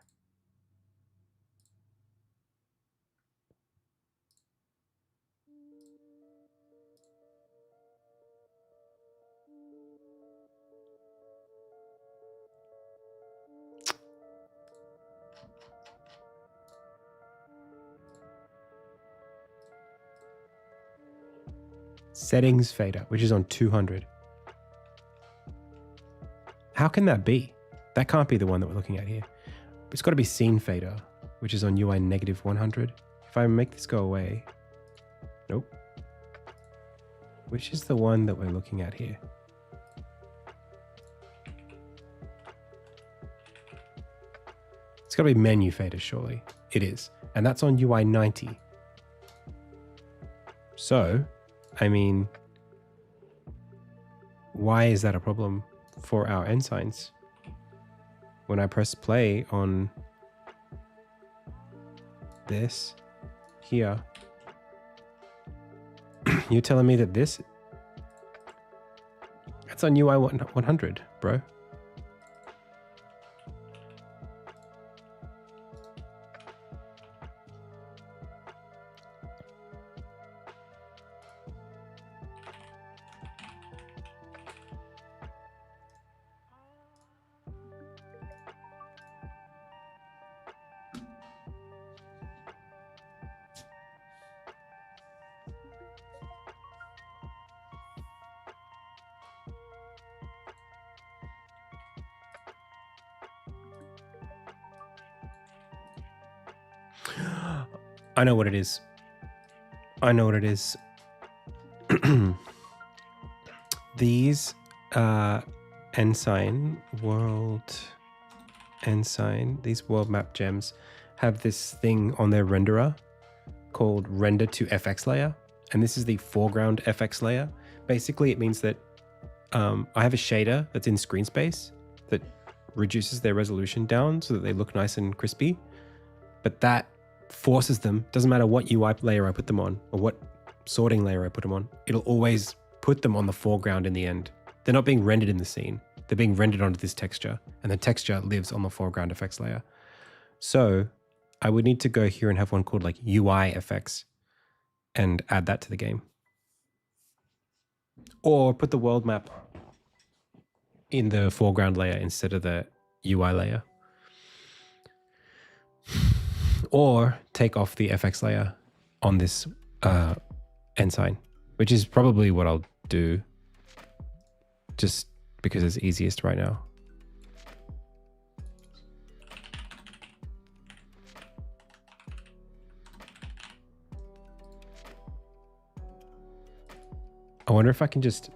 Settings fader, which is on 200. How can that be? That can't be the one that we're looking at here. It's got to be scene fader, which is on UI negative 100. If I make this go away, nope. Which is the one that we're looking at here? It's got to be menu fader, surely. It is. And that's on UI 90. So, I mean, why is that a problem for our ensigns? When I press play on this here, you're telling me that that's on UI 100, bro. I know what it is. I know what it is. These these world map gems have this thing on their renderer called render to FX layer. And this is the foreground FX layer. Basically, it means that I have a shader that's in screen space that reduces their resolution down so that they look nice and crispy. But that forces them, doesn't matter what UI layer I put them on or what sorting layer I put them on, it'll always put them on the foreground in the end. They're not being rendered in the scene. They're being rendered onto this texture, and the texture lives on the foreground effects layer. So I would need to go here and have one called like UI effects and add that to the game. Or put the world map in the foreground layer instead of the UI layer. Or take off the FX layer on this ensign, which is probably what I'll do just because it's easiest right now. I wonder if I can just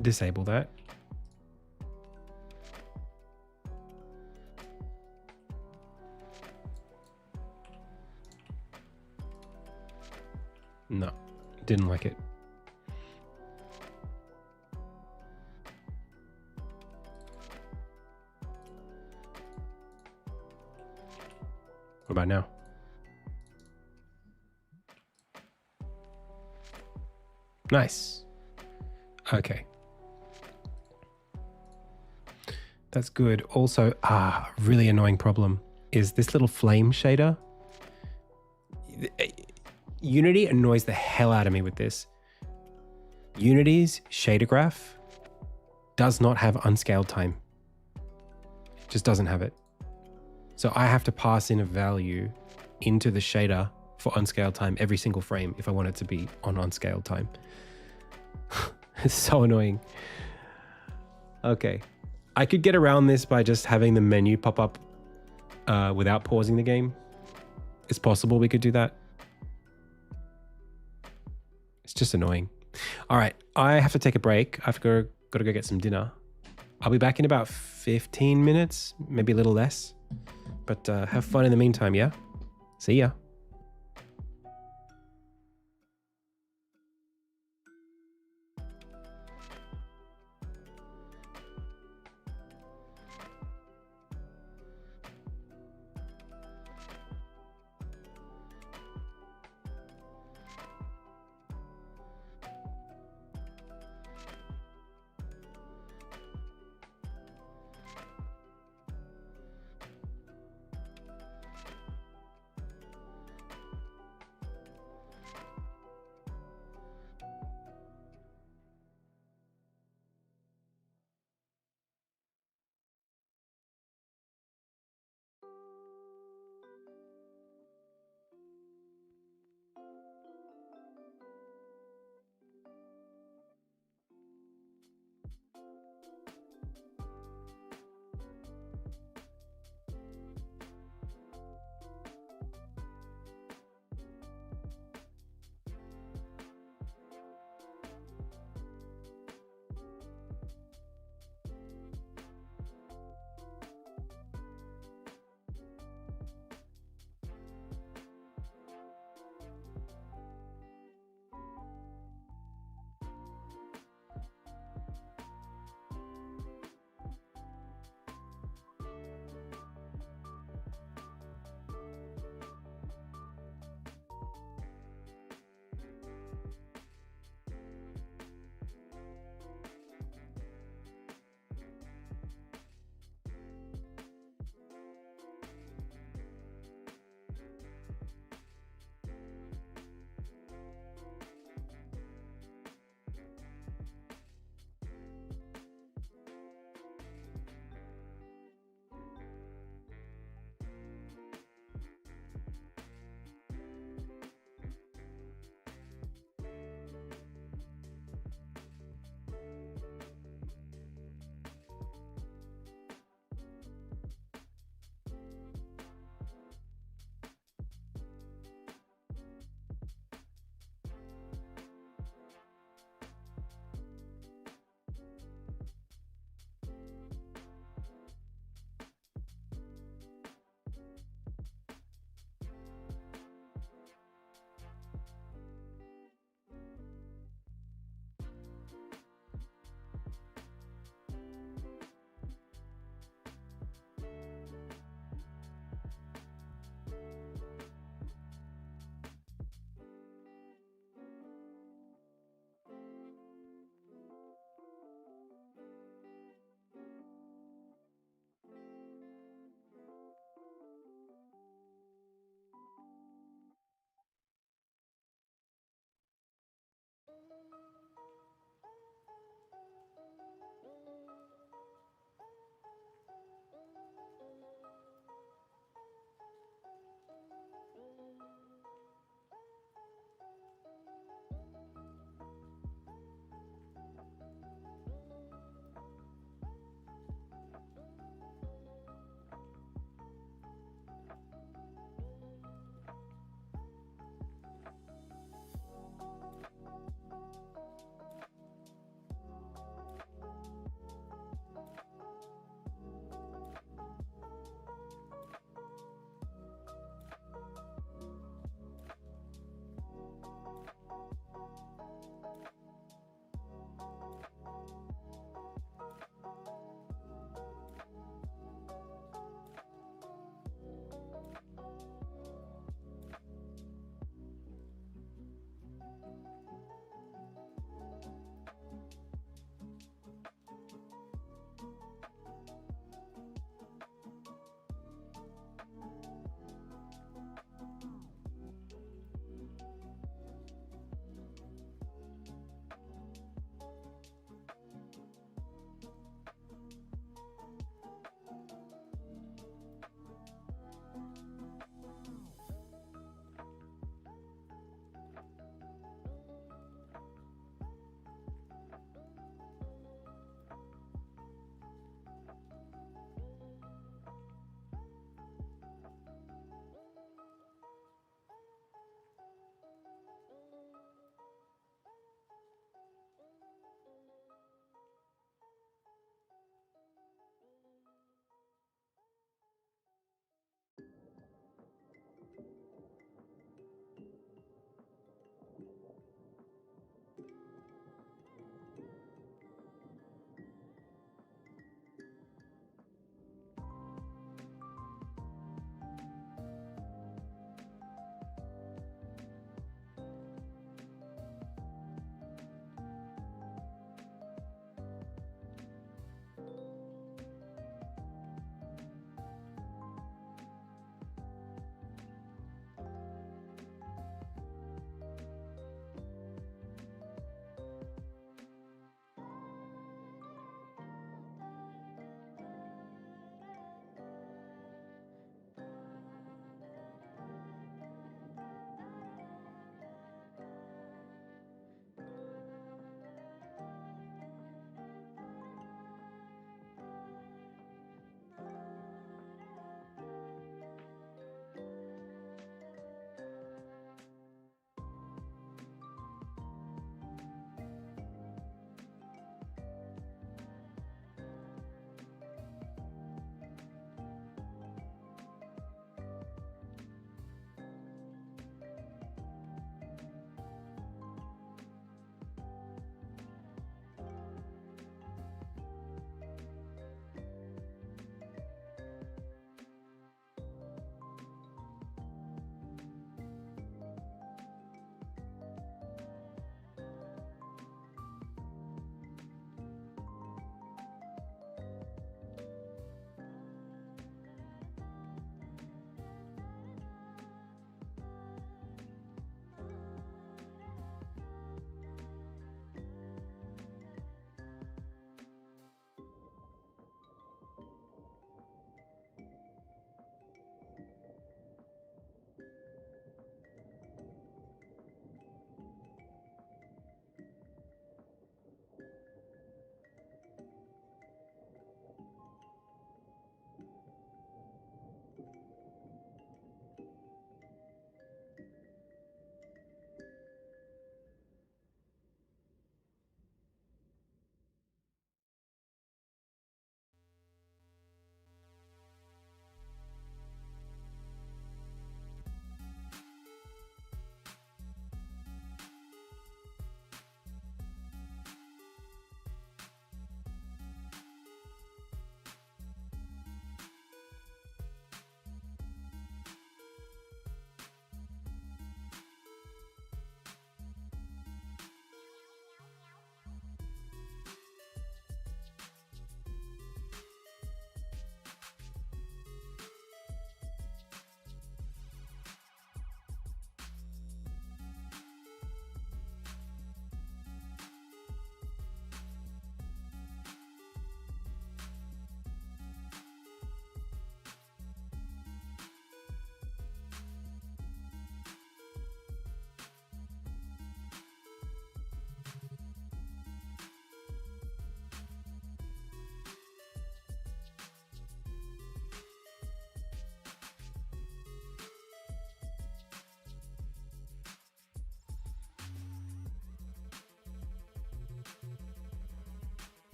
disable that. No, didn't like it. What about now? Nice. Okay. That's good. Also, really annoying problem is this little flame shader. Unity annoys the hell out of me with this. Unity's shader graph does not have unscaled time. It just doesn't have it. So I have to pass in a value into the shader for unscaled time every single frame if I want it to be on unscaled time. It's so annoying. Okay. I could get around this by just having the menu pop up without pausing the game. It's possible we could do that. It's just annoying. All right, I have to take a break. I've got to go get some dinner. I'll be back in about 15 minutes, maybe a little less. But have fun in the meantime, yeah? See ya.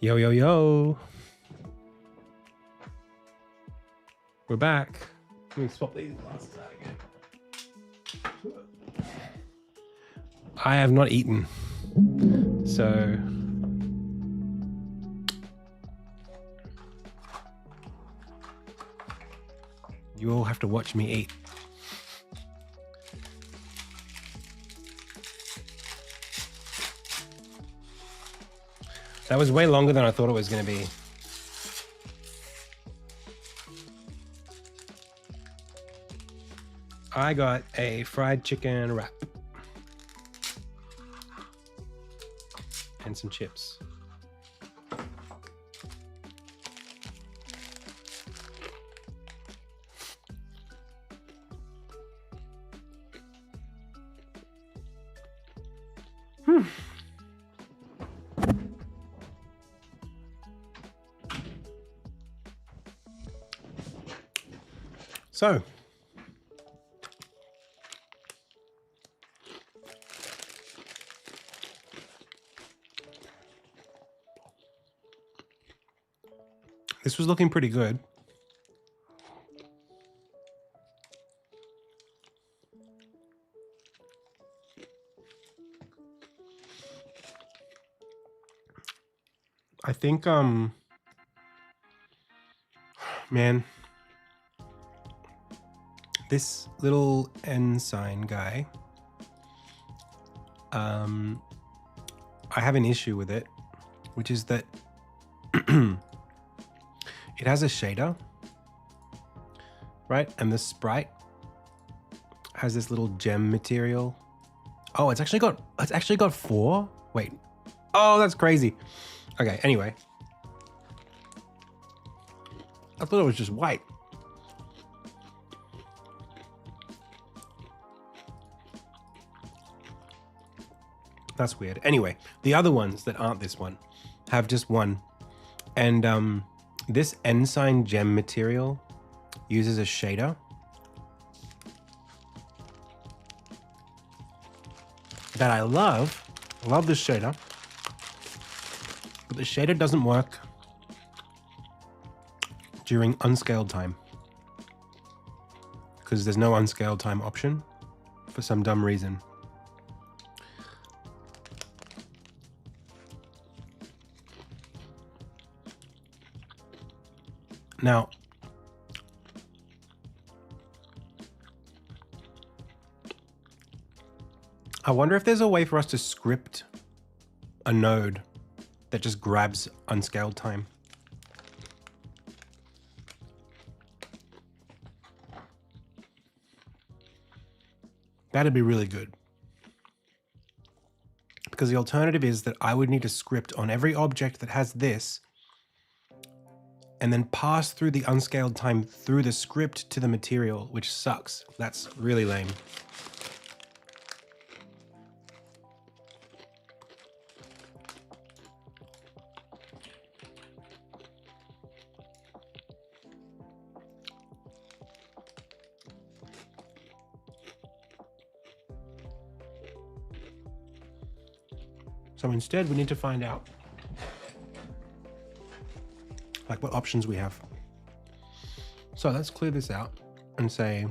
Yo, yo, yo. We're back. Let me swap these glasses out again. I have not eaten. So you all have to watch me eat. That was way longer than I thought it was going to be. I got a fried chicken wrap and some chips. So, this was looking pretty good. I think, man, this little ensign guy, I have an issue with it, which is that it has a shader, right? And the sprite has this little gem material. Oh, it's actually got 4. Wait. Oh, that's crazy. Okay, anyway. I thought it was just white. That's weird. Anyway, the other ones that aren't this one have just one. And this ensign gem material uses a shader that I love. I love this shader. But the shader doesn't work during unscaled time because there's no unscaled time option for some dumb reason. Now, I wonder if there's a way for us to script a node that just grabs unscaled time. That'd be really good. Because the alternative is that I would need a script on every object that has this and then pass through the unscaled time through the script to the material, which sucks. That's really lame. So instead, we need to find out like what options we have. So let's clear this out and say,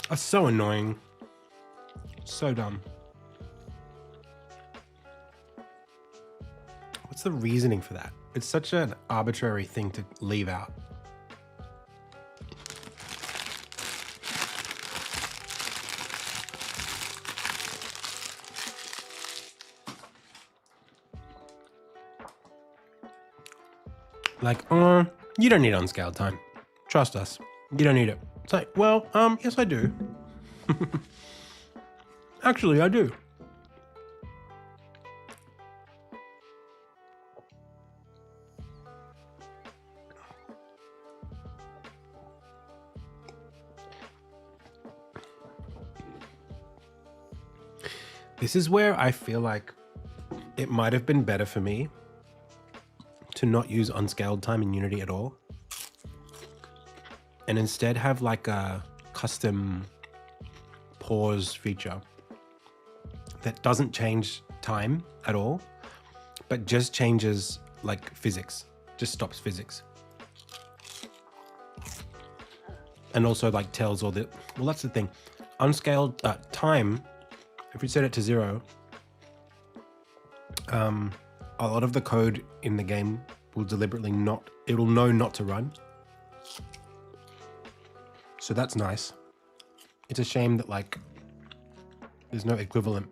that's so annoying. So dumb. What's the reasoning for that? It's such an arbitrary thing to leave out. Like, you don't need unscaled time. Trust us. You don't need it. It's like, well, yes I do. Actually, I do. This is where I feel like it might have been better for me to not use unscaled time in Unity at all, and instead have like a custom pause feature that doesn't change time at all, but just changes like physics, just stops physics. And also like tells all the, well, that's the thing. Unscaled time, if we set it to 0, a lot of the code in the game will deliberately not, it'll know not to run. So that's nice. It's a shame that like there's no equivalent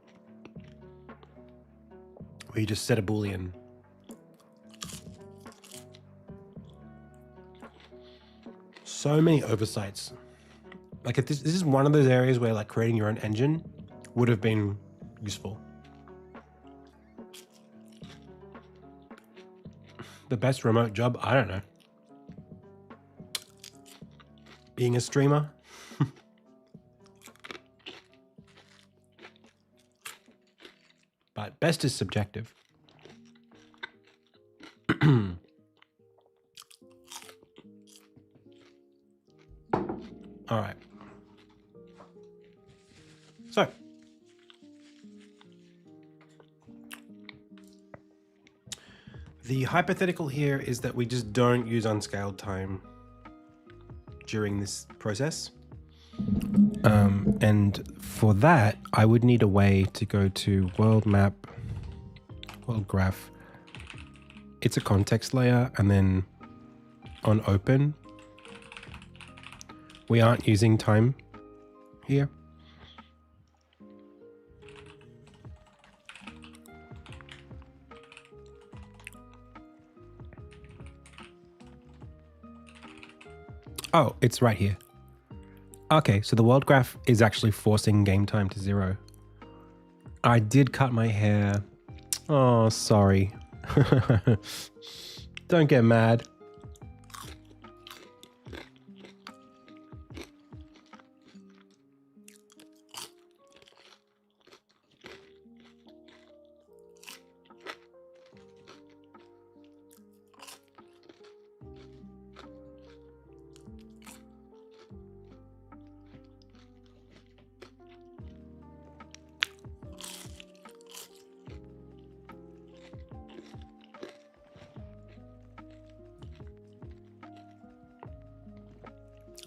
where you just set a Boolean. So many oversights. Like if this is one of those areas where like creating your own engine would have been useful. The best remote job? I don't know. Being a streamer? But best is subjective. All right. So, the hypothetical here is that we just don't use unscaled time during this process. And for that, I would need a way to go to world map, world graph. It's a context layer, and then on open, we aren't using time here. Oh, it's right here. Okay, so the world graph is actually forcing game time to 0. I did cut my hair. Oh, sorry. Don't get mad.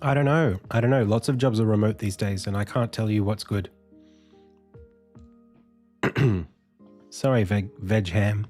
I don't know. Lots of jobs are remote these days, and I can't tell you what's good. Sorry, veg ham.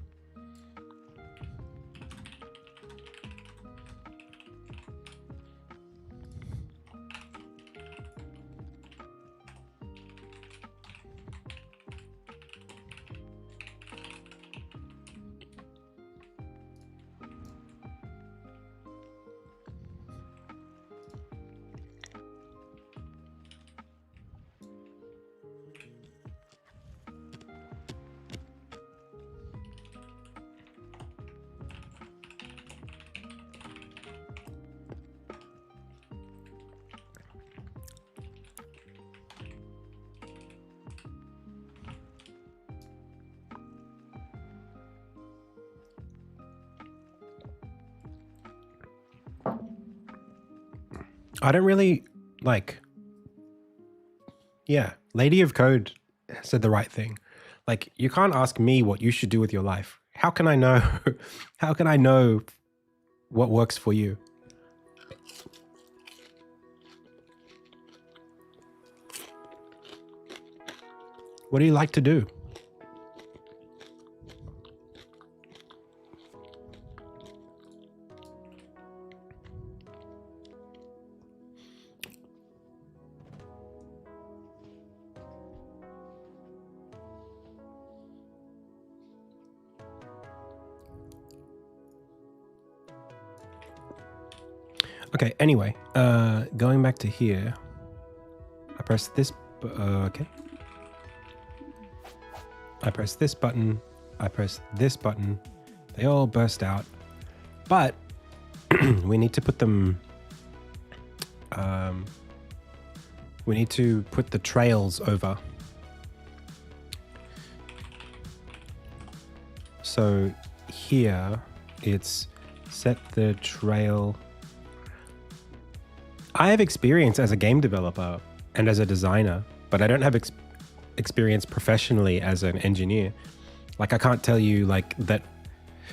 I don't really like. Yeah, Lady of Code said the right thing. Like, you can't ask me what you should do with your life. How can I know? How can I know what works for you? What do you like to do? Okay, anyway, going back to here, I press this, okay. I press this button, I press this button, they all burst out, but we need to put them, we need to put the trails over. So here, it's set the trail. I have experience as a game developer and as a designer, but I don't have experience professionally as an engineer. Like, I can't tell you like that,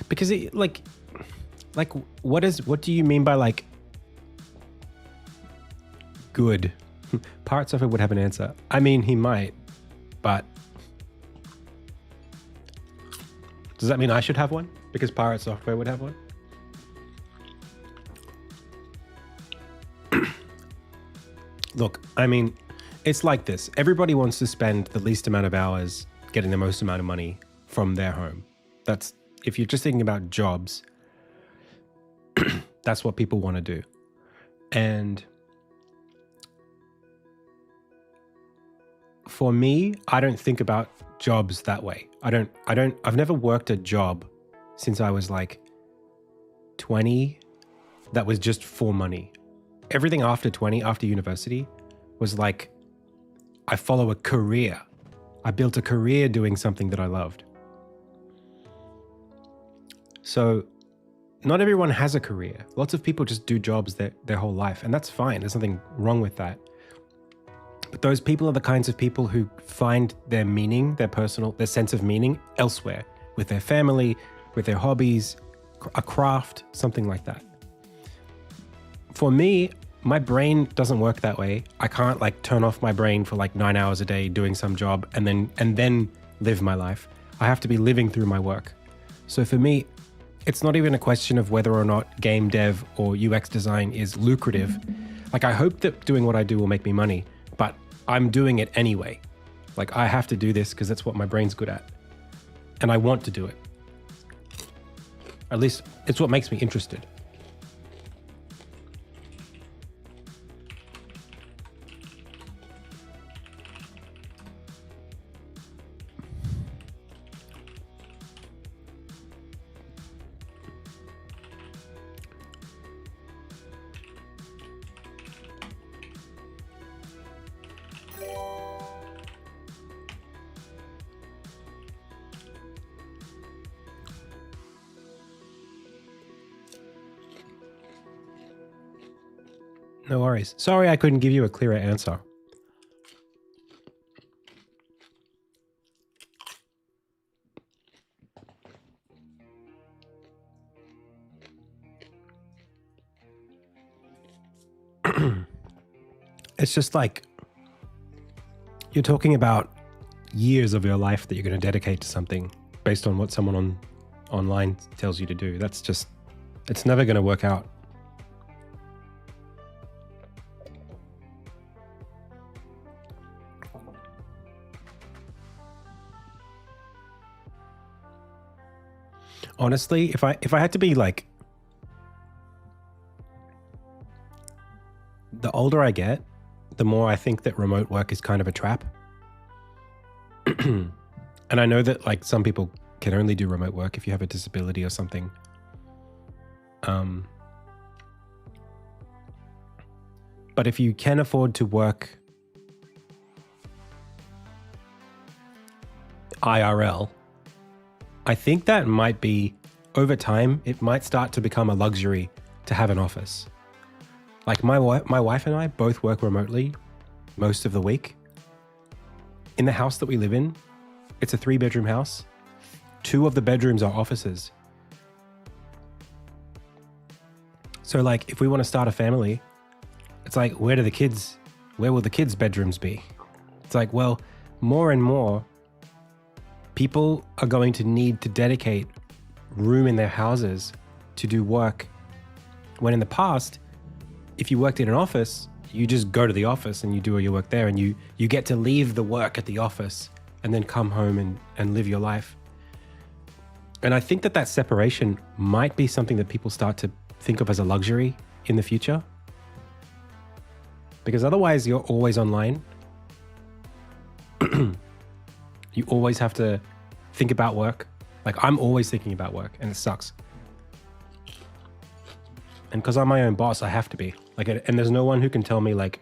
because it, like what do you mean by like good? Pirate Software would have an answer. I mean, he might, but does that mean I should have one? Because Pirate Software would have one? Look, I mean, it's like this. Everybody wants to spend the least amount of hours getting the most amount of money from their home. That's, if you're just thinking about jobs, that's what people want to do. And for me, I don't think about jobs that way. I've never worked a job since I was like 20 that was just for money. Everything after 20, after university, was like, I follow a career. I built a career doing something that I loved. So not everyone has a career. Lots of people just do jobs their whole life, and that's fine. There's nothing wrong with that. But those people are the kinds of people who find their meaning, their sense of meaning elsewhere, with their family, with their hobbies, a craft, something like that. For me, my brain doesn't work that way. I can't like turn off my brain for like 9 hours a day doing some job and then live my life. I have to be living through my work. So for me, it's not even a question of whether or not game dev or UX design is lucrative. Like, I hope that doing what I do will make me money, but I'm doing it anyway. Like, I have to do this because that's what my brain's good at. And I want to do it. At least it's what makes me interested. No worries. Sorry I couldn't give you a clearer answer. It's just like you're talking about years of your life that you're going to dedicate to something based on what someone online tells you to do. That's just, it's never going to work out. Honestly, if I had to be like, the older I get, the more I think that remote work is kind of a trap. And I know that like some people can only do remote work if you have a disability or something. But if you can afford to work IRL, I think that might be, over time, it might start to become a luxury to have an office. Like my wife and I both work remotely most of the week. In the house that we live in, it's a 3-bedroom house. 2 of the bedrooms are offices. So like if we want to start a family, it's like, where will the kids' bedrooms be? It's like, well, more and more people are going to need to dedicate room in their houses to do work. When in the past, if you worked in an office, you just go to the office and you do all your work there, and you get to leave the work at the office and then come home and live your life. And I think that separation might be something that people start to think of as a luxury in the future. Because otherwise you're always online. You always have to think about work. Like I'm always thinking about work and it sucks. And because I'm my own boss, I have to be. Like, and there's no one who can tell me like,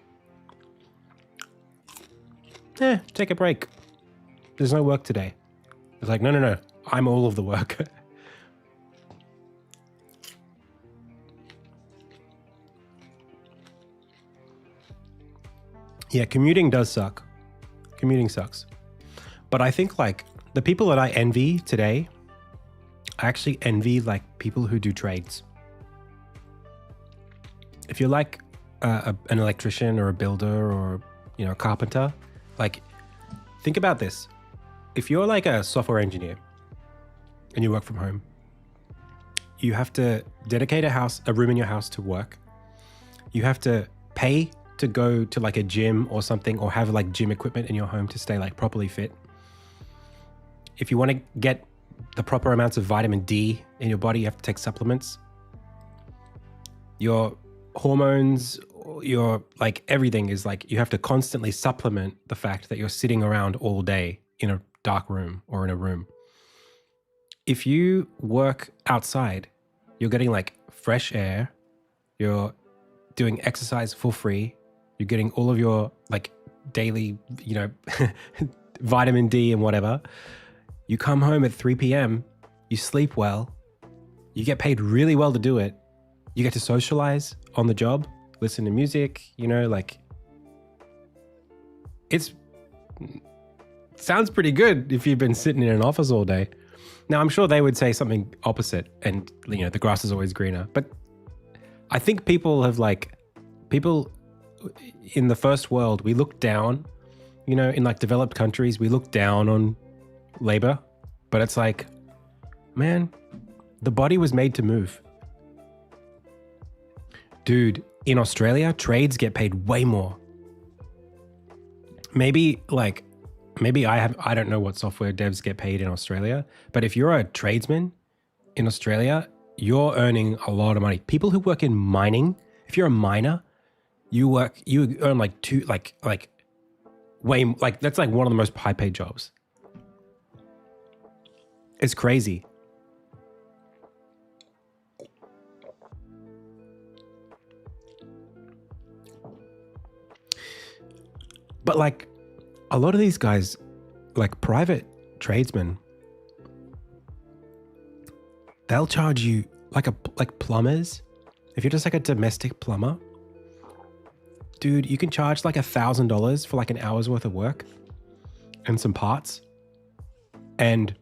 take a break. There's no work today. It's like, no. I'm all of the work. Yeah, commuting does suck. Commuting sucks. But I think like the people that I envy today, I actually envy like people who do trades. If you're like an electrician or a builder or, a carpenter, like think about this. If you're like a software engineer and you work from home, you have to dedicate a room in your house to work. You have to pay to go to like a gym or something, or have like gym equipment in your home to stay like properly fit. If you want to get the proper amounts of vitamin D in your body, you have to take supplements. Your hormones, your like everything is like, you have to constantly supplement the fact that you're sitting around all day in a dark room or in a room. If you work outside, you're getting like fresh air, you're doing exercise for free, you're getting all of your like daily, vitamin D and whatever. You come home at 3 p.m., you sleep well, you get paid really well to do it. You get to socialize on the job, listen to music, it sounds pretty good if you've been sitting in an office all day. Now, I'm sure they would say something opposite and, the grass is always greener. But I think people in the first world, we look down, in like developed countries, we look down on labor. But it's like, man, the body was made to move. Dude, in Australia, trades get paid way more. Maybe I don't know what software devs get paid in Australia, but if you're a tradesman in Australia, you're earning a lot of money. People who work in mining, if you're a miner, you earn that's like one of the most high paid jobs. It's crazy. But like a lot of these guys, like private tradesmen, they'll charge you like plumbers. If you're just like a domestic plumber, dude, you can charge like $1,000 for like an hour's worth of work and some parts. And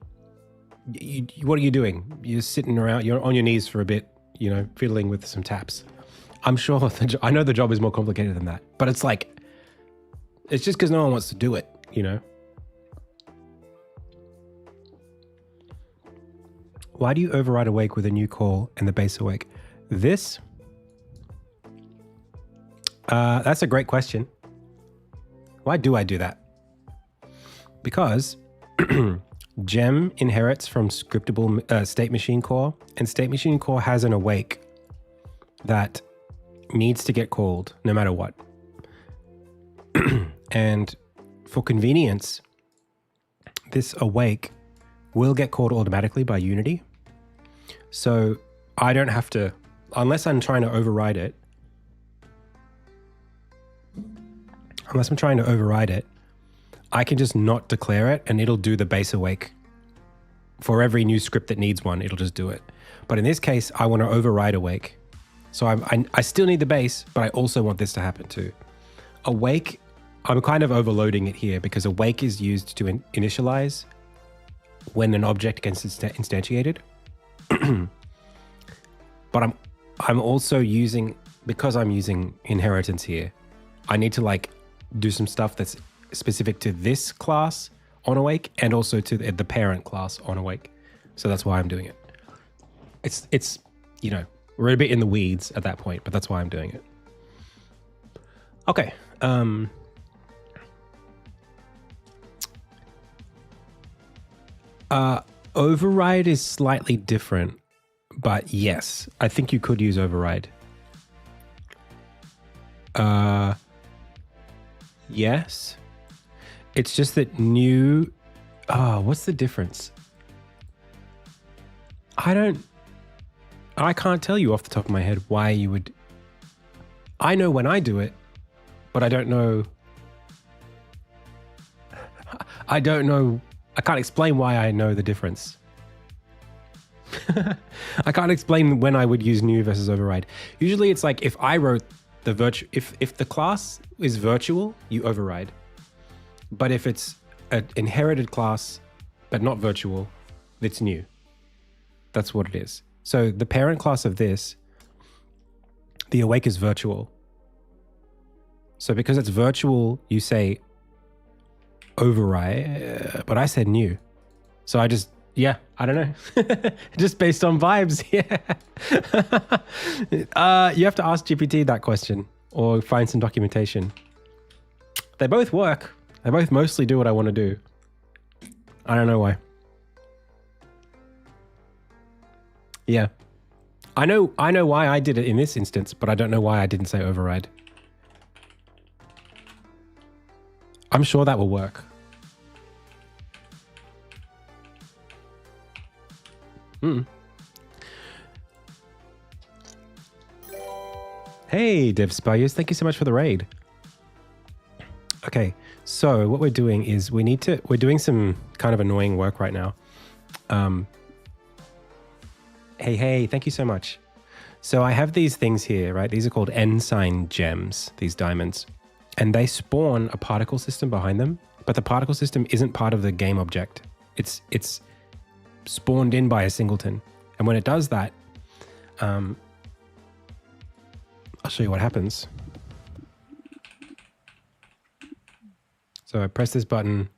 what are you doing? You're sitting around, you're on your knees for a bit, you know, fiddling with some taps. I'm sure, I know the job is more complicated than that, but it's like, it's just because no one wants to do it, you know? Why do you override awake with a new call and the base awake? This? That's a great question. Why do I do that? Because Gem inherits from scriptable state machine core, and state machine core has an awake that needs to get called no matter what. And for convenience, this awake will get called automatically by Unity. So I don't have to, unless I'm trying to override it, I can just not declare it and it'll do the base awake. For every new script that needs one, it'll just do it. But in this case, I want to override awake. So I still need the base, but I also want this to happen too. Awake, I'm kind of overloading it here because awake is used to initialize when an object gets instantiated. But I'm also using, because I'm using inheritance here, I need to like do some stuff that's specific to this class on awake and also to the parent class on awake. So that's why I'm doing it. It's you know, we're a bit in the weeds at that point, but that's why I'm doing it. Okay. Override is slightly different, but yes, I think you could use override. Yes. It's just that new... what's the difference? I can't tell you off the top of my head why you would... I know when I do it, but I don't know... I can't explain why I know the difference. I can't explain when I would use new versus override. Usually it's like if I wrote the if the class is virtual, you override. But if it's an inherited class, but not virtual, it's new. That's what it is. So the parent class of this, the awake is virtual. So because it's virtual, you say override, but I said new. So I just, yeah, I don't know. Just based on vibes, yeah. You have to ask GPT that question or find some documentation. They both work. They both mostly do what I want to do. I don't know why. Yeah. I know why I did it in this instance, but I don't know why I didn't say override. I'm sure that will work. Hey, Dev Spyers, thank you so much for the raid. Okay, so what we're doing is we're doing some kind of annoying work right now. Hey, thank you so much. So I have these things here, right? These are called ensign gems, these diamonds. And they spawn a particle system behind them, but the particle system isn't part of the game object. It's spawned in by a singleton. And when it does that, I'll show you what happens. So I press this button,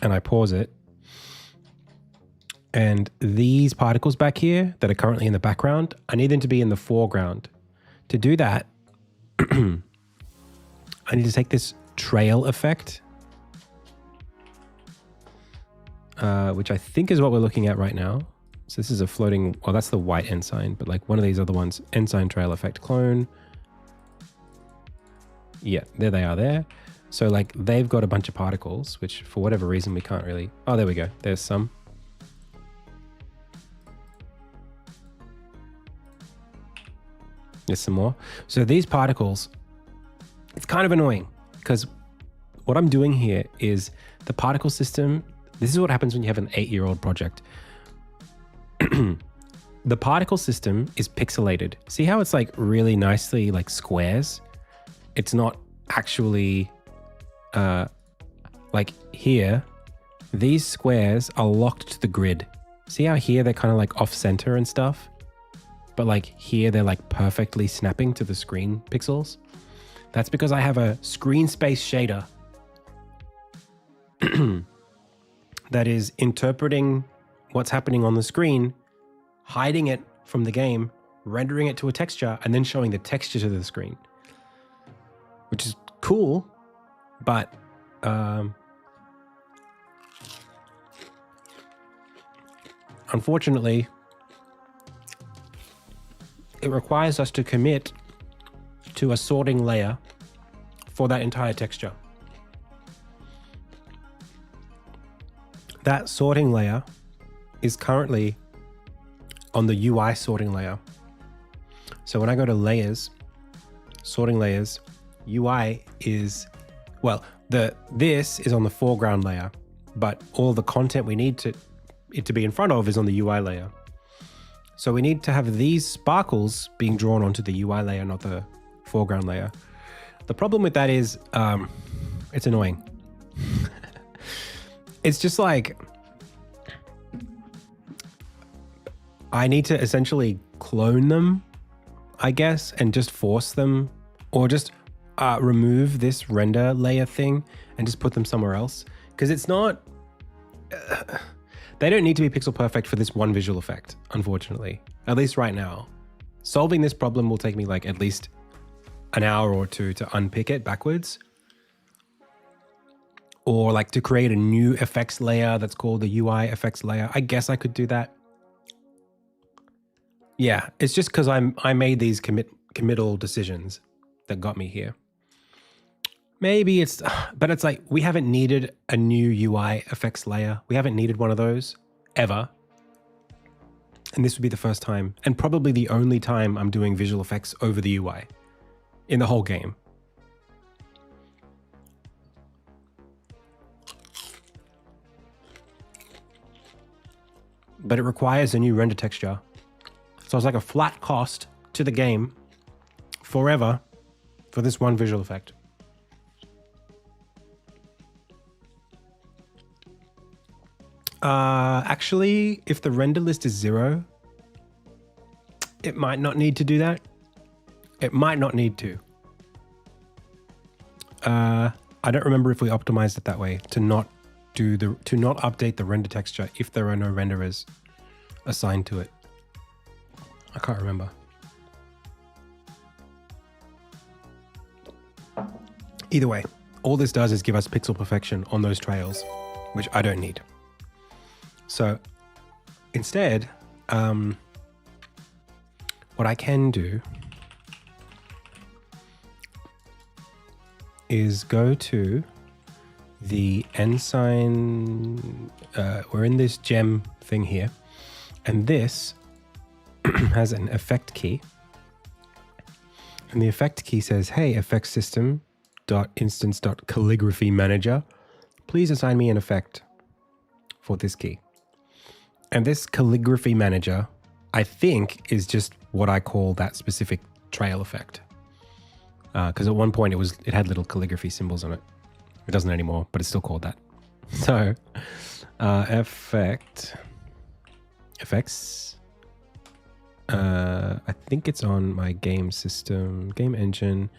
and I pause it. And these particles back here that are currently in the background, I need them to be in the foreground. To do that, I need to take this trail effect, which I think is what we're looking at right now. So this is a floating, well, that's the white ensign, but like one of these other ones, ensign trail effect clone. Yeah, there they are there. So like they've got a bunch of particles, which for whatever reason we can't really, oh, there we go. There's some. There's some more. So these particles, it's kind of annoying because what I'm doing here is the particle system. This is what happens when you have an 8-year-old project. The particle system is pixelated. See how it's like really nicely like squares? it's not actually like here, these squares are locked to the grid. See how here they're kind of like off center and stuff? But like here they're like perfectly snapping to the screen pixels. That's because I have a screen space shader that is interpreting what's happening on the screen, hiding it from the game, rendering it to a texture, and then showing the texture to the screen, which is cool, but unfortunately, it requires us to commit to a sorting layer for that entire texture. That sorting layer is currently on the UI sorting layer. So when I go to layers, sorting layers, UI is, well, this is on the foreground layer, but all the content we need it to be in front of is on the UI layer. So we need to have these sparkles being drawn onto the UI layer, not the foreground layer. The problem with that is it's annoying. It's just like I need to essentially clone them, I guess, and just force them, or just remove this render layer thing and just put them somewhere else. Because it's not, they don't need to be pixel perfect for this one visual effect, unfortunately, at least right now. Solving this problem will take me like at least an hour or two to unpick it backwards. Or like to create a new effects layer that's called the UI effects layer. I guess I could do that. Yeah, it's just because I made these committal decisions that got me here. Maybe it's, but it's like we haven't needed a new UI effects layer. We haven't needed one of those ever. And this would be the first time, and probably the only time I'm doing visual effects over the UI in the whole game. But it requires a new render texture. So it's like a flat cost to the game forever for this one visual effect. Actually, if the render list is 0, it might not need to do that. It might not need to. I don't remember if we optimized it that way to not update the render texture if there are no renderers assigned to it. I can't remember. Either way, all this does is give us pixel perfection on those trails, which I don't need. So instead, what I can do is go to the ensign, we're in this gem thing here, and this has an effect key. And the effect key says, hey, effect system .instance.calligraphy manager, please assign me an effect for this key. And this calligraphy manager, I think, is just what I call that specific trail effect. Because at one point it had little calligraphy symbols on it. It doesn't anymore, but it's still called that. So, effects. I think it's on my game system, game engine.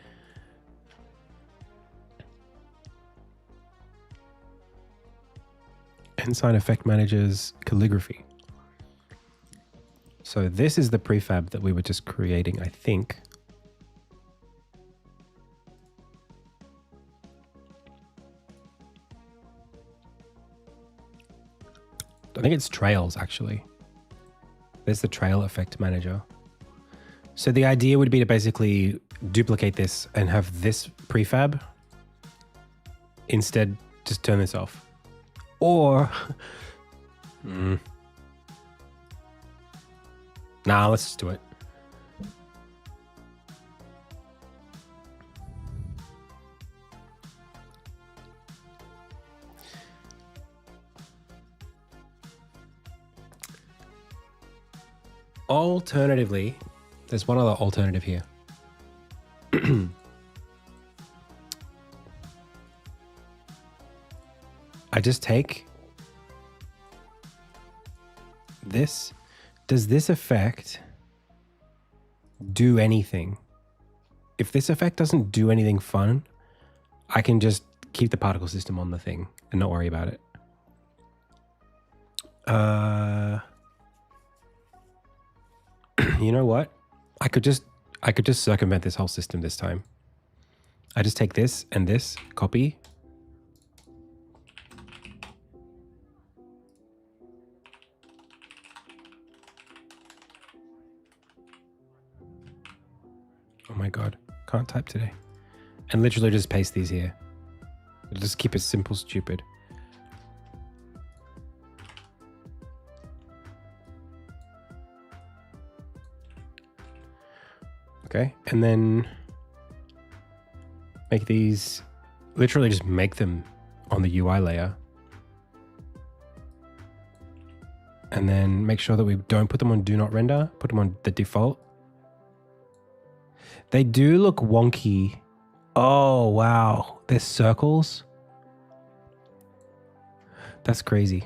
Ensign effect managers calligraphy. So this is the prefab that we were just creating, I think. I think it's trails, actually. There's the trail effect manager. So the idea would be to basically duplicate this and have this prefab. Instead, just turn this off. Or, nah, let's just do it. Alternatively, there's one other alternative here. just take this. Does this effect do anything? If this effect doesn't do anything fun, I can just keep the particle system on the thing and not worry about it. You know what? I could just circumvent this whole system this time. I just take this and this, copy. Oh my God, can't type today. And literally just paste these here. Just keep it simple, stupid. Okay, and then make these, literally just make them on the UI layer. And then make sure that we don't put them on do not render, put them on the default. They do look wonky. Oh, wow. There's circles. That's crazy.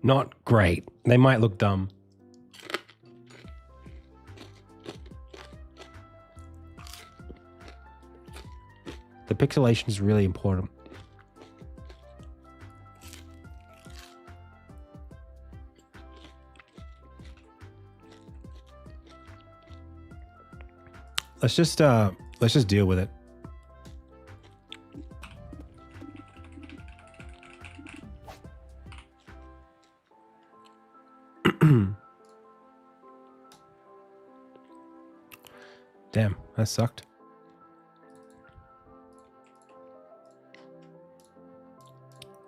Not great. They might look dumb. The pixelation is really important. Let's just deal with it. Damn, that sucked.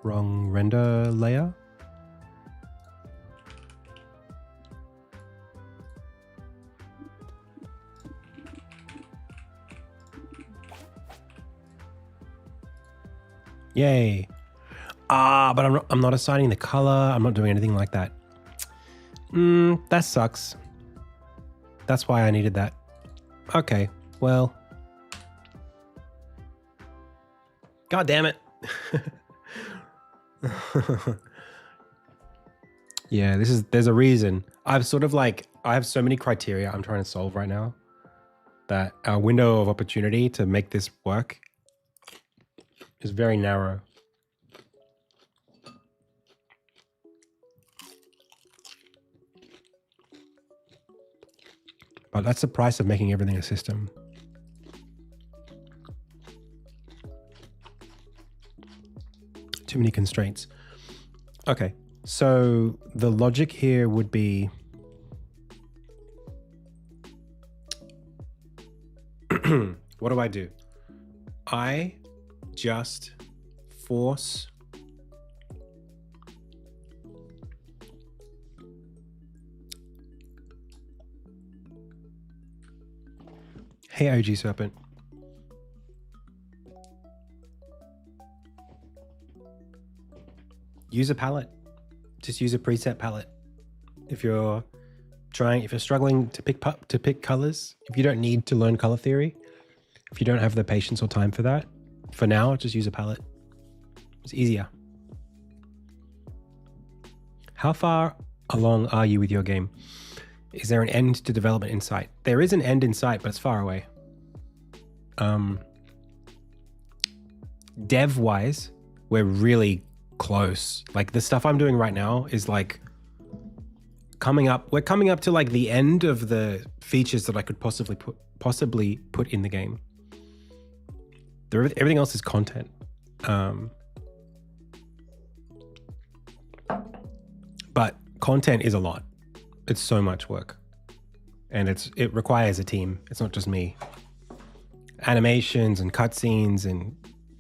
Wrong render layer. Yay. But I'm not assigning the color. I'm not doing anything like that. That sucks. That's why I needed that. Okay, well. God damn it. Yeah, there's a reason. I have so many criteria I'm trying to solve right now that our window of opportunity to make this work is very narrow. But that's the price of making everything a system. Too many constraints. Okay, so the logic here would be what do I do? I just force Hey OG Serpent. Use a palette. Just use a preset palette. If you're struggling to pick colors, if you don't need to learn color theory, if you don't have the patience or time for that, for now, just use a palette. It's easier. How far along are you with your game? Is there an end to development in sight? There is an end in sight, but it's far away. Dev-wise, we're really close. Like the stuff I'm doing right now is like we're coming up to like the end of the features that I could possibly put in the game. Everything else is content. But content is a lot. It's so much work, and it requires a team. It's not just me. Animations and cutscenes and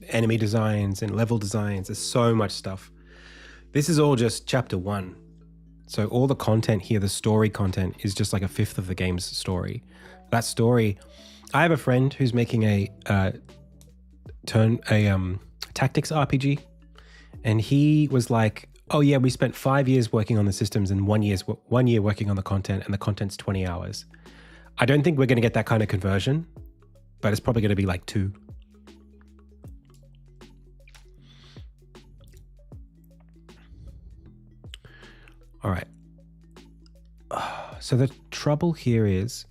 enemy designs and level designs. There's so much stuff. This is all just chapter 1. So all the content here, the story content, is just like a fifth of the game's story. That story, I have a friend who's making a tactics RPG, and he was like, oh yeah, we spent 5 years working on the systems and 1 year working on the content, and the content's 20 hours. I don't think we're going to get that kind of conversion but it's probably going to be like 2. All right. So the trouble here is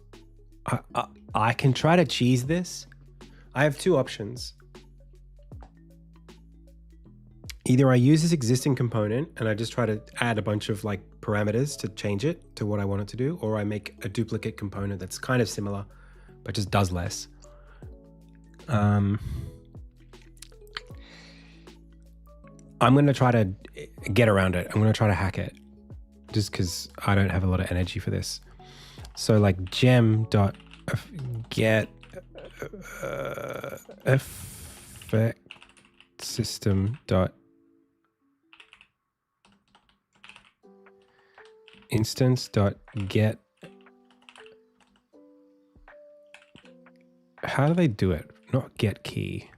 I can try to cheese this. I have 2 options. Either I use this existing component and I just try to add a bunch of like parameters to change it to what I want it to do, or I make a duplicate component that's kind of similar but just does less. I'm going to try to get around it. I'm going to try to hack it just because I don't have a lot of energy for this. So like gem.get effect system dot instance dot get. How do they do it? Not get key.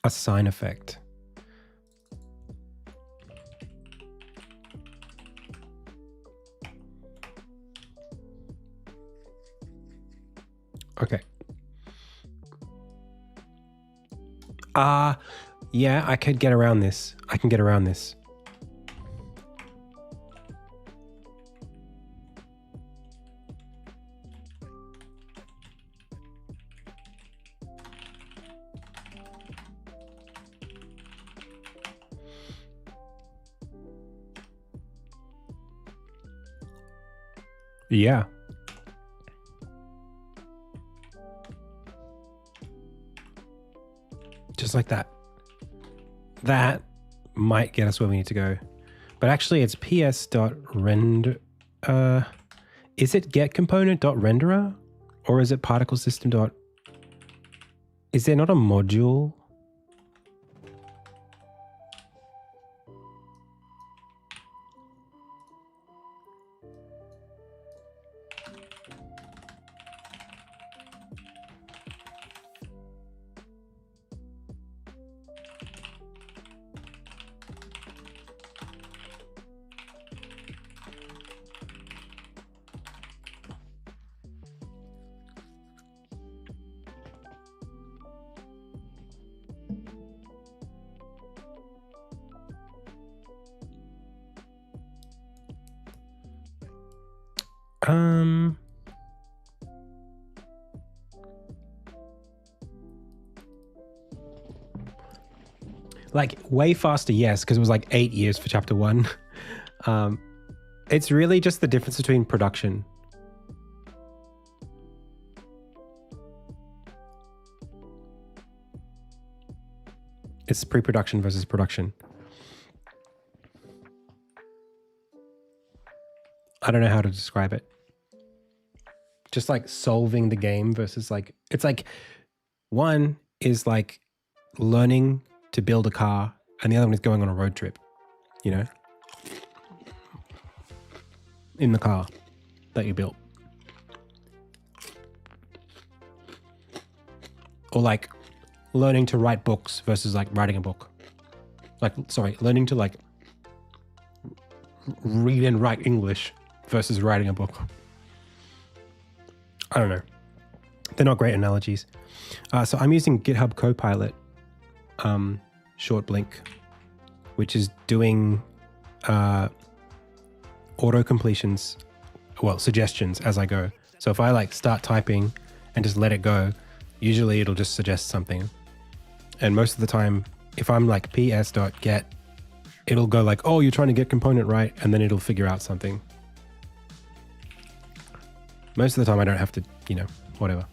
Assign effect. Okay. Yeah, I could get around this. I can get around this. Yeah. Just like that. That might get us where we need to go. But actually it's ps.render. Is it getComponent.renderer? Or is it particle system. Is there not a module? Like way faster, yes, because it was like 8 years for chapter 1. It's really just the difference between production. It's pre-production versus production. I don't know how to describe it. Just like solving the game versus like, it's like one is like learning to build a car and the other one is going on a road trip, you know, in the car that you built. Or like learning to write books versus like writing a book. Like, sorry, learning to like read and write English versus writing a book. I don't know. They're not great analogies. So I'm using GitHub Copilot short blink, which is doing auto completions, well, suggestions as I go. So if I like start typing and just let it go, usually it'll just suggest something. And most of the time, if I'm like ps.get, it'll go like, oh, you're trying to get component right, and then it'll figure out something. Most of the time I don't have to, you know, whatever.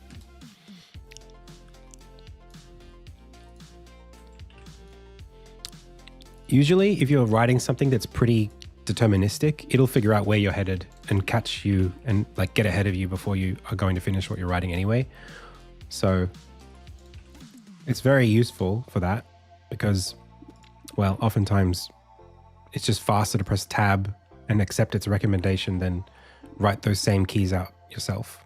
Usually, if you're writing something that's pretty deterministic, it'll figure out where you're headed and catch you and like get ahead of you before you are going to finish what you're writing anyway. So it's very useful for that because, well, oftentimes it's just faster to press tab and accept its recommendation than write those same keys out yourself.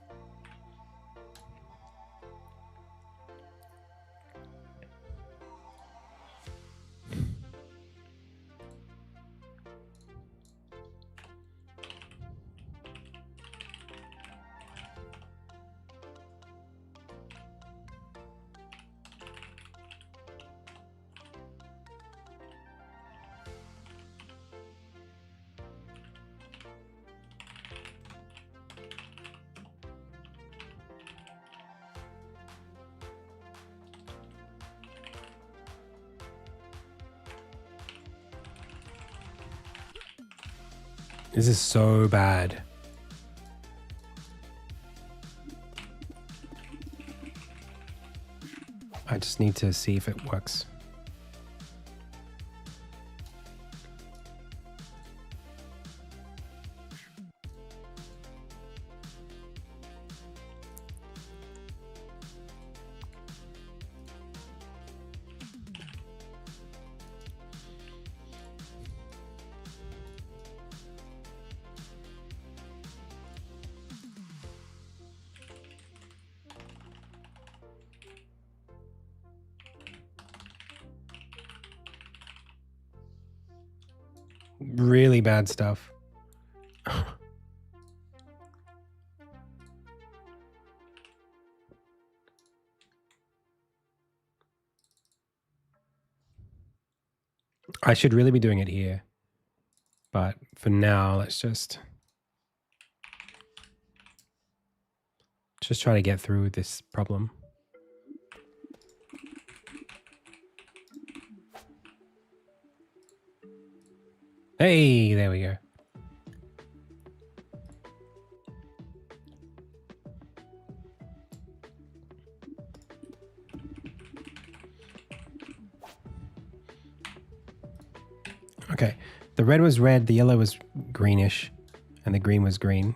This is so bad. I just need to see if it works. Really bad stuff. I should really be doing it here. But for now, let's just try to get through this problem. Hey, there we go. Okay, the red was red, the yellow was greenish, and the green was green.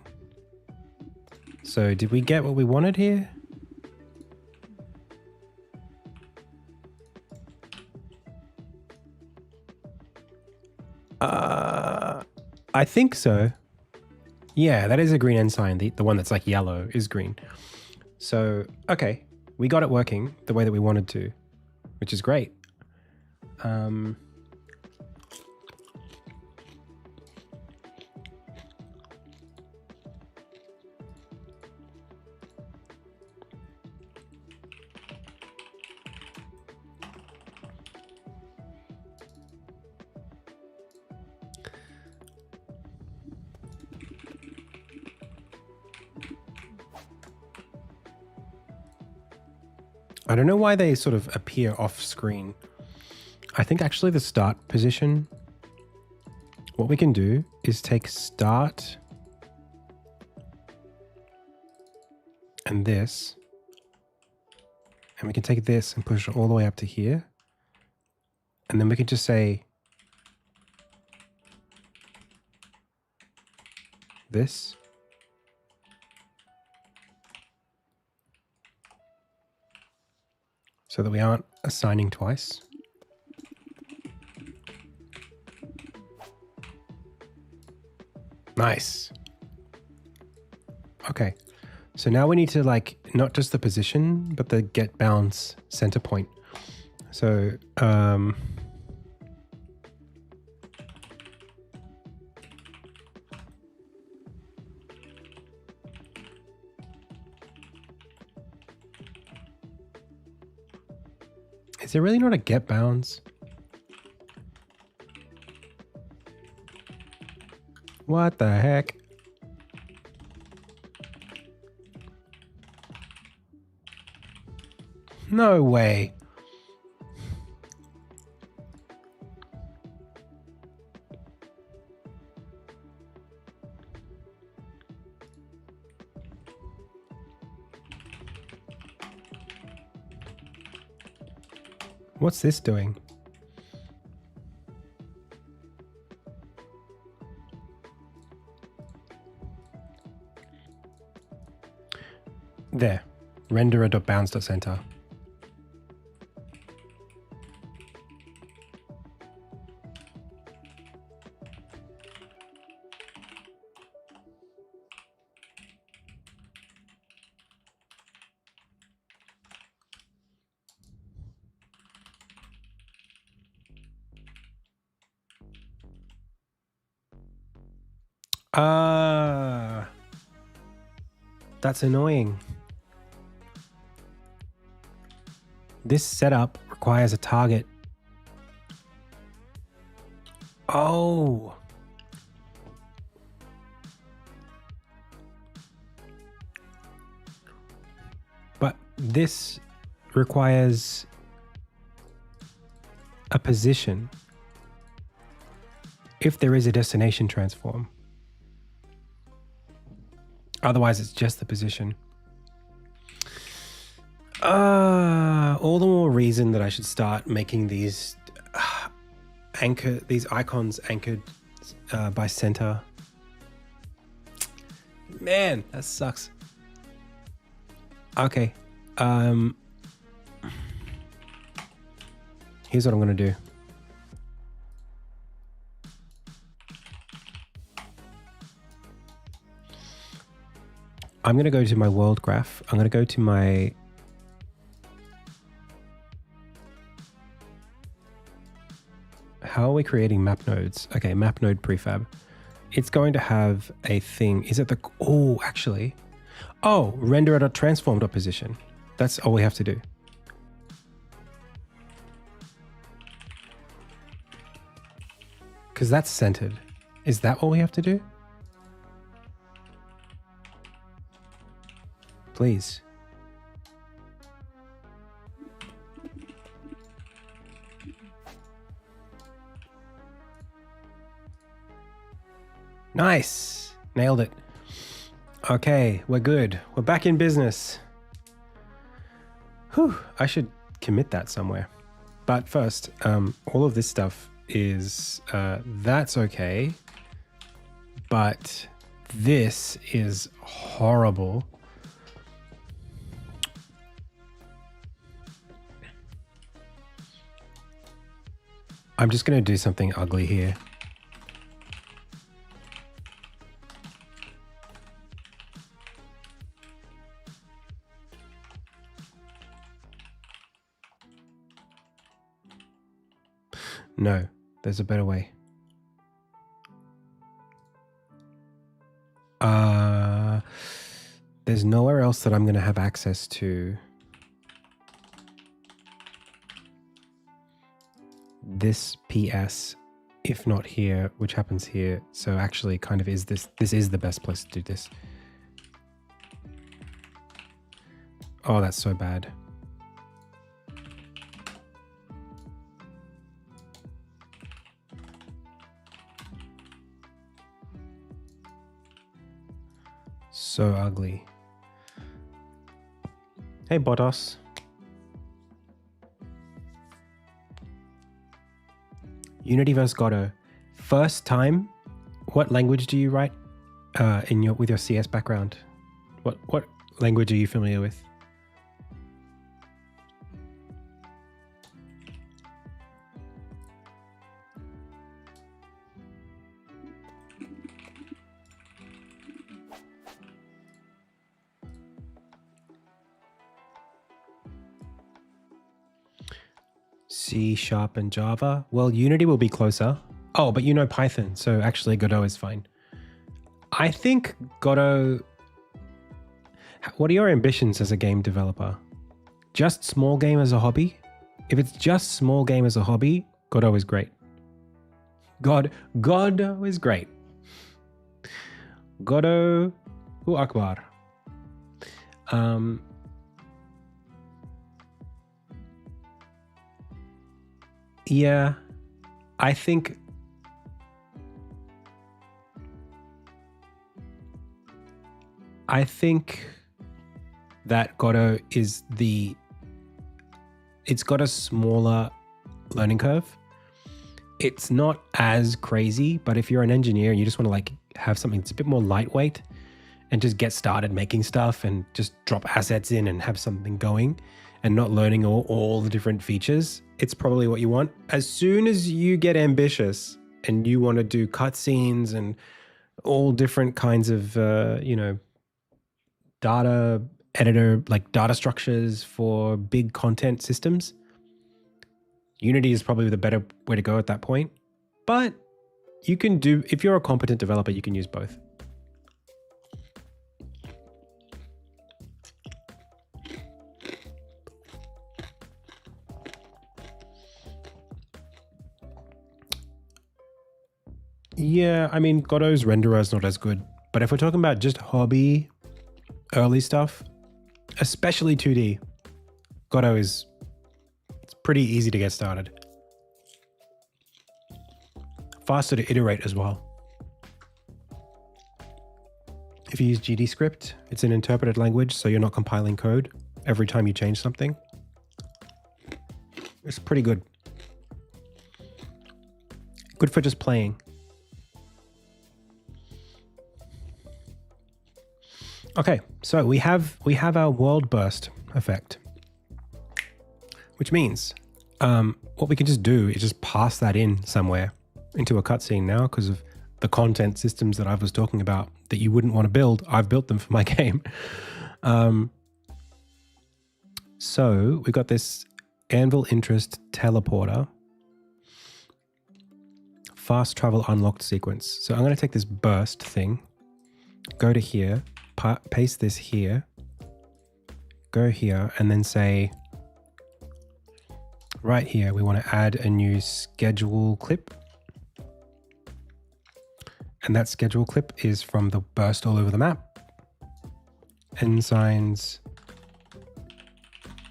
So did we get what we wanted here? I think so. Yeah, that is a green ensign. The one that's like yellow is green. So, okay, we got it working the way that we wanted to, which is great. I don't know why they sort of appear off screen. I think actually the start position, what we can do is take start and this, and we can take this and push it all the way up to here. And then we can just say this. So that we aren't assigning twice. Nice. Okay. So now we need to like, not just the position, but the get bounce center point. So, is there really not a get bounds? What the heck? No way. What's this doing? There. Renderer.bounds.center. That's annoying. This setup requires a target. Oh. But this requires a position if there is a destination transform. Otherwise, it's just the position. All the more reason that I should start making these these icons anchored by center. Man, that sucks. Okay. Here's what I'm gonna do. I'm going to go to my world graph. I'm going to go to my... How are we creating map nodes? Okay, map node prefab. It's going to have a thing. Is it the... Oh, actually. Oh, render.transform.position. That's all we have to do. Because that's centered. Is that all we have to do? Please. Nice. Nailed it. Okay, we're good. We're back in business. Whew, I should commit that somewhere. But first, all of this stuff is, that's okay. But this is horrible. I'm just going to do something ugly here. No, there's a better way. There's nowhere else that I'm going to have access to this PS, if not here, which happens here. So actually kind of is this is the best place to do this. Oh, that's so bad. So ugly. Hey, Botos. Unity vs Godot. First time. What language do you write with your CS background? What language are you familiar with? C# and Java. Well, Unity will be closer. Oh, but you know Python, so actually Godot is fine. I think Godot... What are your ambitions as a game developer? Just small game as a hobby? If it's just small game as a hobby, Godot is great. Godot is great. Godot Hu Akbar. Yeah, I think that Godot is it's got a smaller learning curve. It's not as crazy, but if you're an engineer and you just want to like have something that's a bit more lightweight and just get started making stuff and just drop assets in and have something going and not learning all the different features, it's probably what you want. As soon as you get ambitious and you want to do cutscenes and all different kinds of, data editor, like data structures for big content systems, Unity is probably the better way to go at that point. But you can do, if you're a competent developer, you can use both. Yeah, I mean, Godot's renderer is not as good. But if we're talking about just hobby, early stuff, especially 2D, Godot it's pretty easy to get started. Faster to iterate as well. if you use GDScript, it's an interpreted language, so you're not compiling code every time you change something. It's pretty good. Good for just playing. Okay, so we have our world burst effect, which means what we can just do is just pass that in somewhere into a cutscene now, because of the content systems that I was talking about that you wouldn't want to build. I've built them for my game. So we got this Anvil Interest teleporter, fast travel unlocked sequence. So I'm going to take this burst thing, go to here, paste this here, go here, and then say right here, we want to add a new schedule clip. And that schedule clip is from the burst all over the map. Ensigns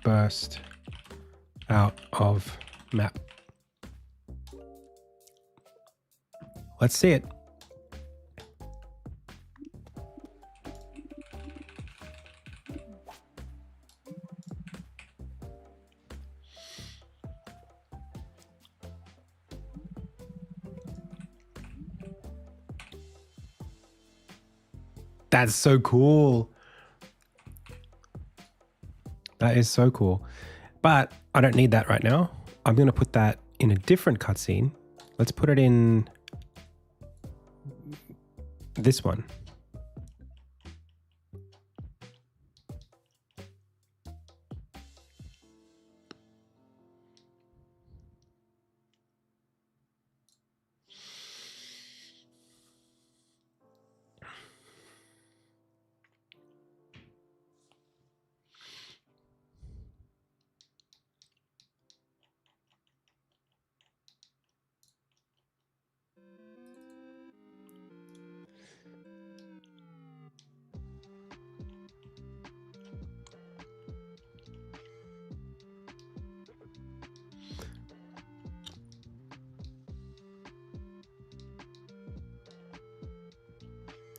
burst out of map. Let's see it. That's so cool. That is so cool. But I don't need that right now. I'm going to put that in a different cutscene. Let's put it in this one.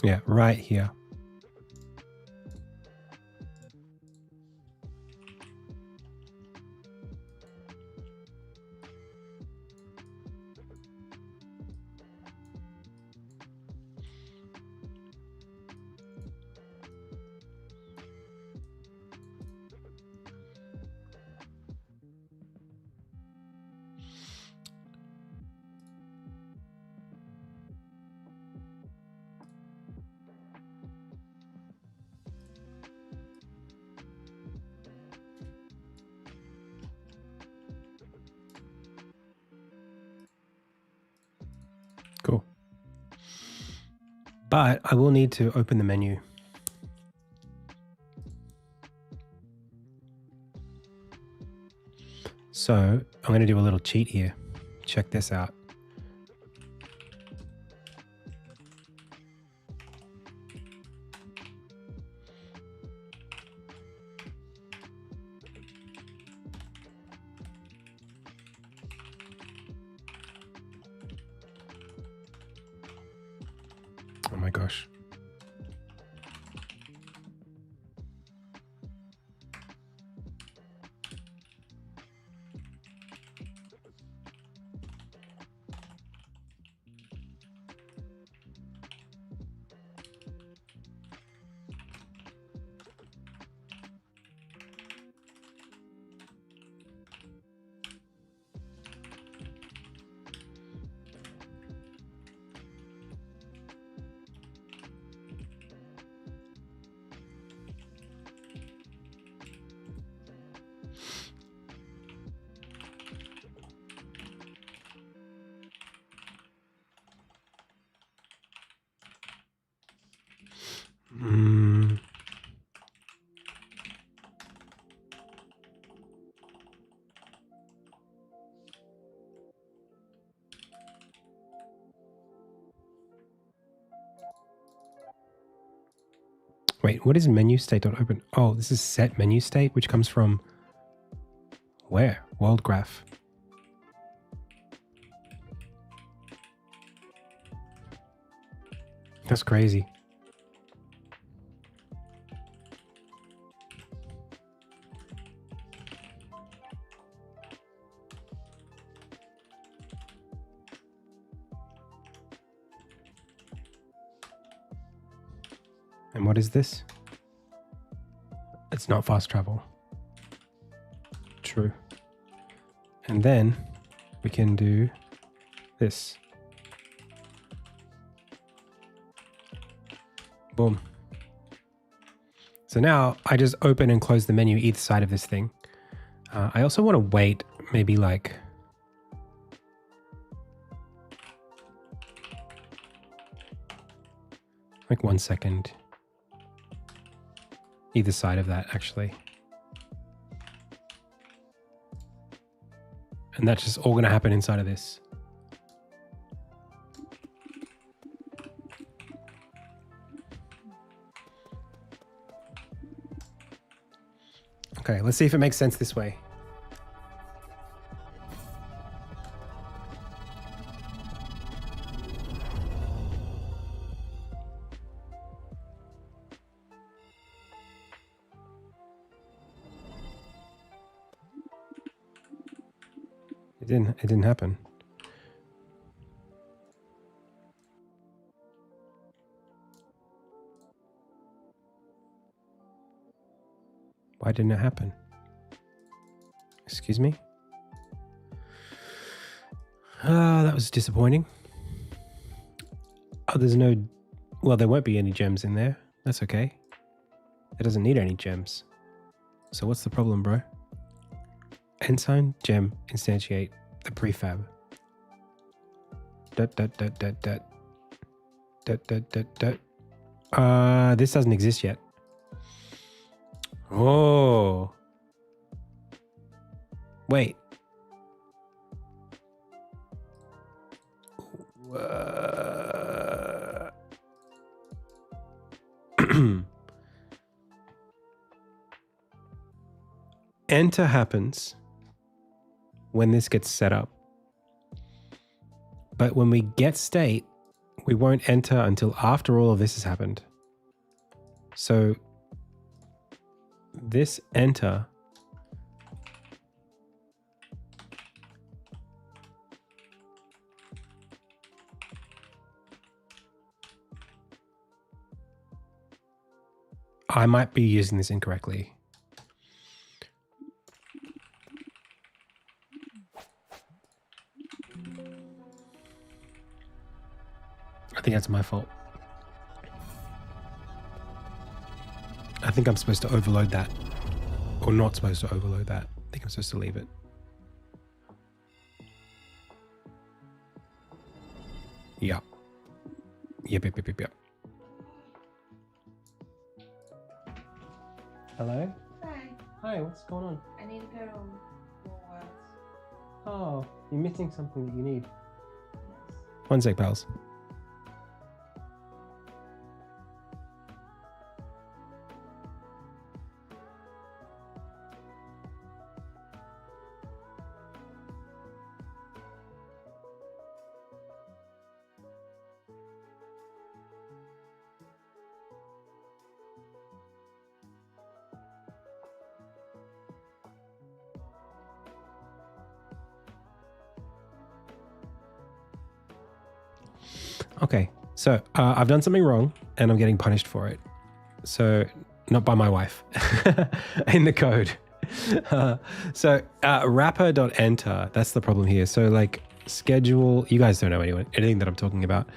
Yeah, right here. Cool. But I will need to open the menu. So I'm going to do a little cheat here. Check this out. Oh my gosh. Wait, what is menu state.open? Oh, this is set menu state, which comes from where? World graph. That's crazy. And what is this? It's not fast travel. True. And then we can do this. Boom. So now I just open and close the menu either side of this thing. I also want to wait maybe like 1 second. Either side of that, actually. And that's just all going to happen inside of this. Okay, let's see if it makes sense this way. It didn't happen. Why didn't it happen? Excuse me? That was disappointing. Oh, there's no... Well, there won't be any gems in there. That's okay. It doesn't need any gems. So what's the problem, bro? Ensign, gem, instantiate the prefab. This doesn't exist yet. Oh. Wait. Enter happens when this gets set up. But when we get state, we won't enter until after all of this has happened. So this enter I might be using this incorrectly. I think that's my fault. I think I'm supposed to overload that. Or not supposed to overload that. I think I'm supposed to leave it. Yeah. Yep. Hello? Hi. Hi, what's going on? I need a pair of more words. Oh, you're missing something that you need. Yes. 1 sec, pals. Okay, so I've done something wrong and I'm getting punished for it. So, not by my wife, in the code. Wrapper.enter, that's the problem here. So like schedule, you guys don't know anything that I'm talking about.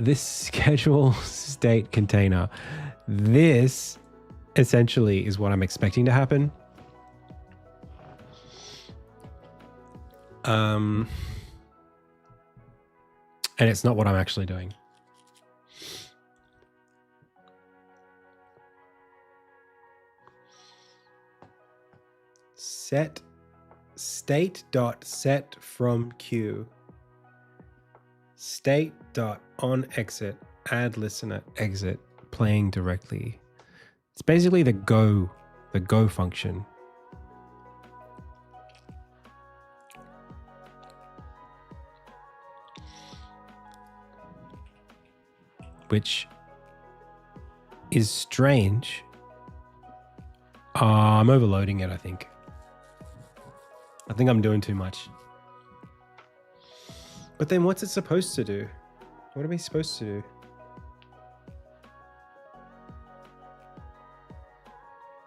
This schedule state container, this essentially is what I'm expecting to happen. And it's not what I'm actually doing. Set state.set from queue. State.onExit add listener exit playing directly. It's basically the go function. Which is strange. I'm overloading it, I think. I think I'm doing too much. But then what's it supposed to do? What are we supposed to do?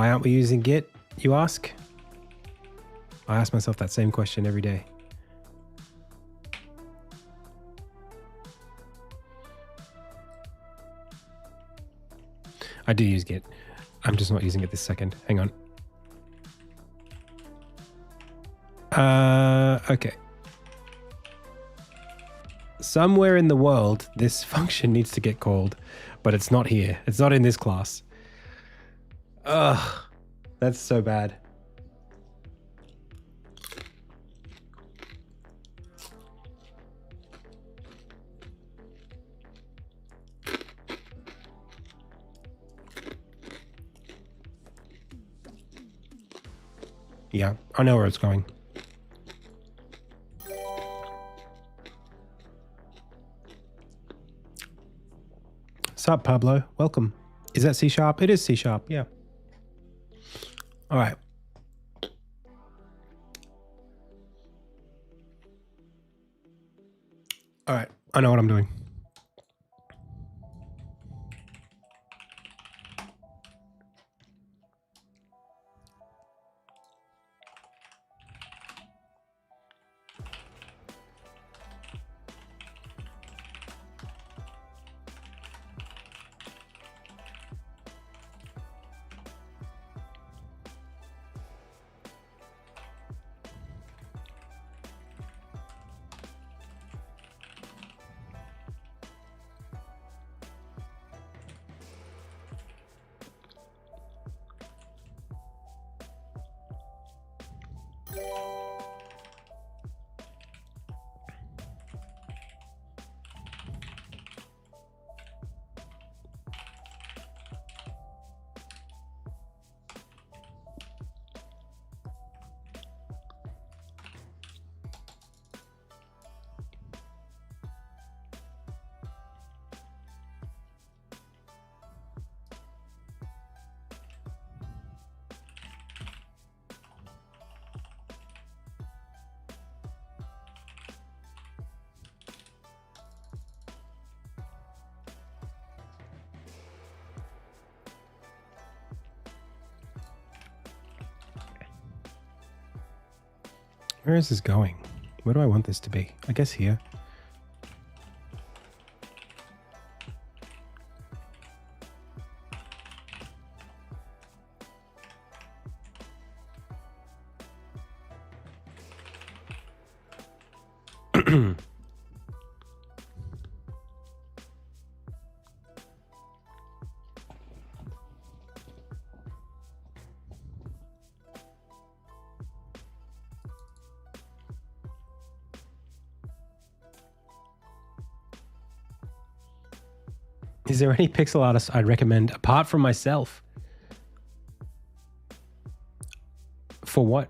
Why aren't we using Git, you ask? I ask myself that same question every day. I do use Git. I'm just not using it this second. Hang on. Okay. Somewhere in the world, this function needs to get called, but it's not here. It's not in this class. Ugh, that's so bad. Yeah, I know where it's going. Sup, Pablo? Welcome. Is that C#? It is C#, yeah. All right. All right, I know what I'm doing. Where is this going? Where do I want this to be? I guess here. Is there any pixel artist I'd recommend apart from myself? For what?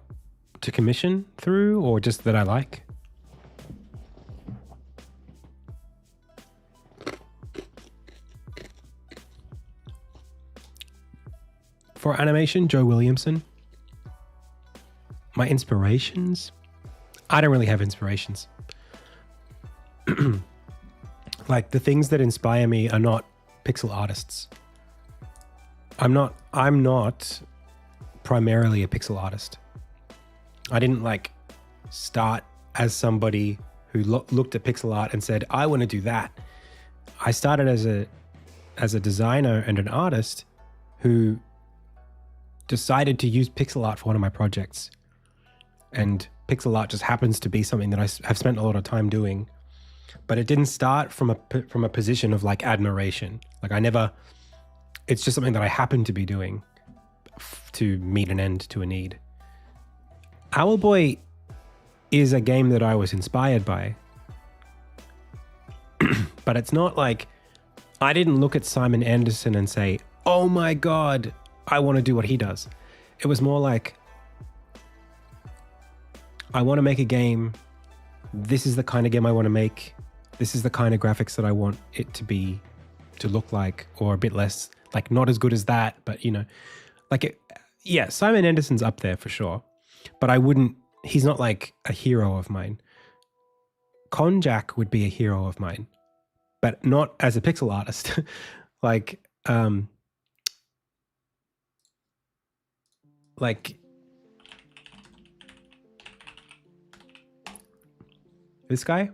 To commission through, or just that I like? For animation, Joe Williamson. My inspirations? I don't really have inspirations. Like, the things that inspire me are not pixel artists. I'm not primarily a pixel artist. I didn't like start as somebody who looked at pixel art and said, I want to do that. I started as a designer and an artist who decided to use pixel art for one of my projects. And pixel art just happens to be something that I have spent a lot of time doing. But it didn't start from a position of like admiration. Like it's just something that I happen to be doing to meet an end to a need. Owlboy is a game that I was inspired by. But it's not like, I didn't look at Simon Anderson and say, oh my God, I want to do what he does. It was more like, I want to make a game. This is the kind of game I want to make. This is the kind of graphics that I want it to look like, or a bit less, like not as good as that, but you know, yeah, Simon Anderson's up there for sure, but he's not like a hero of mine. Konjac would be a hero of mine, but not as a pixel artist. Like, like this guy,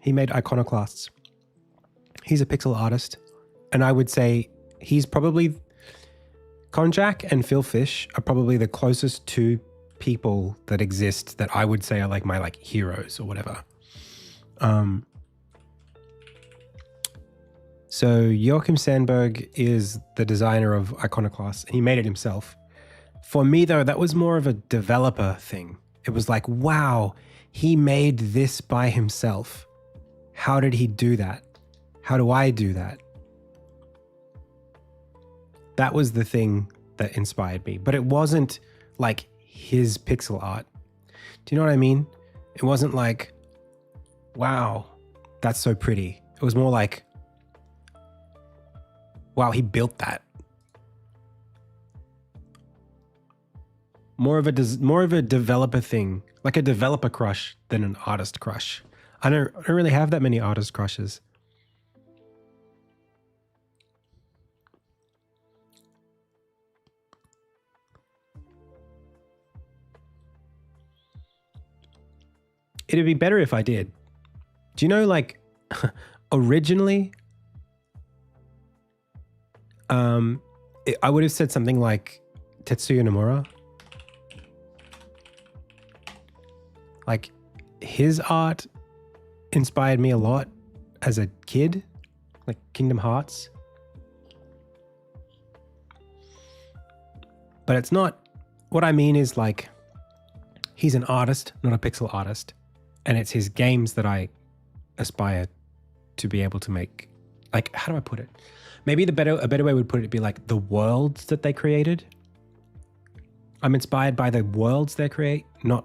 he made iconoclasts. He's a pixel artist, and I would say he's probably Konjac and Phil Fish are probably the closest two people that exist that I would say are like my like heroes or whatever. So Joachim Sandberg is the designer of Iconoclast. He made it himself. For me though, that was more of a developer thing. It was like, wow, he made this by himself. How did he do that? How do I do that? That was the thing that inspired me. But it wasn't like his pixel art. Do you know what I mean? It wasn't like, wow, that's so pretty. It was more like, wow, he built that. More of a developer thing, like a developer crush than an artist crush. I don't really have that many artist crushes. It'd be better if I did. Do you know, like, originally, I would have said something like Tetsuya Nomura. Like, his art inspired me a lot as a kid, like Kingdom Hearts. But it's not, what I mean is like, he's an artist, not a pixel artist. And it's his games that I aspire to be able to make. Like, how do I put it? Maybe a better way would put it be like the worlds that they created. I'm inspired by the worlds they create, not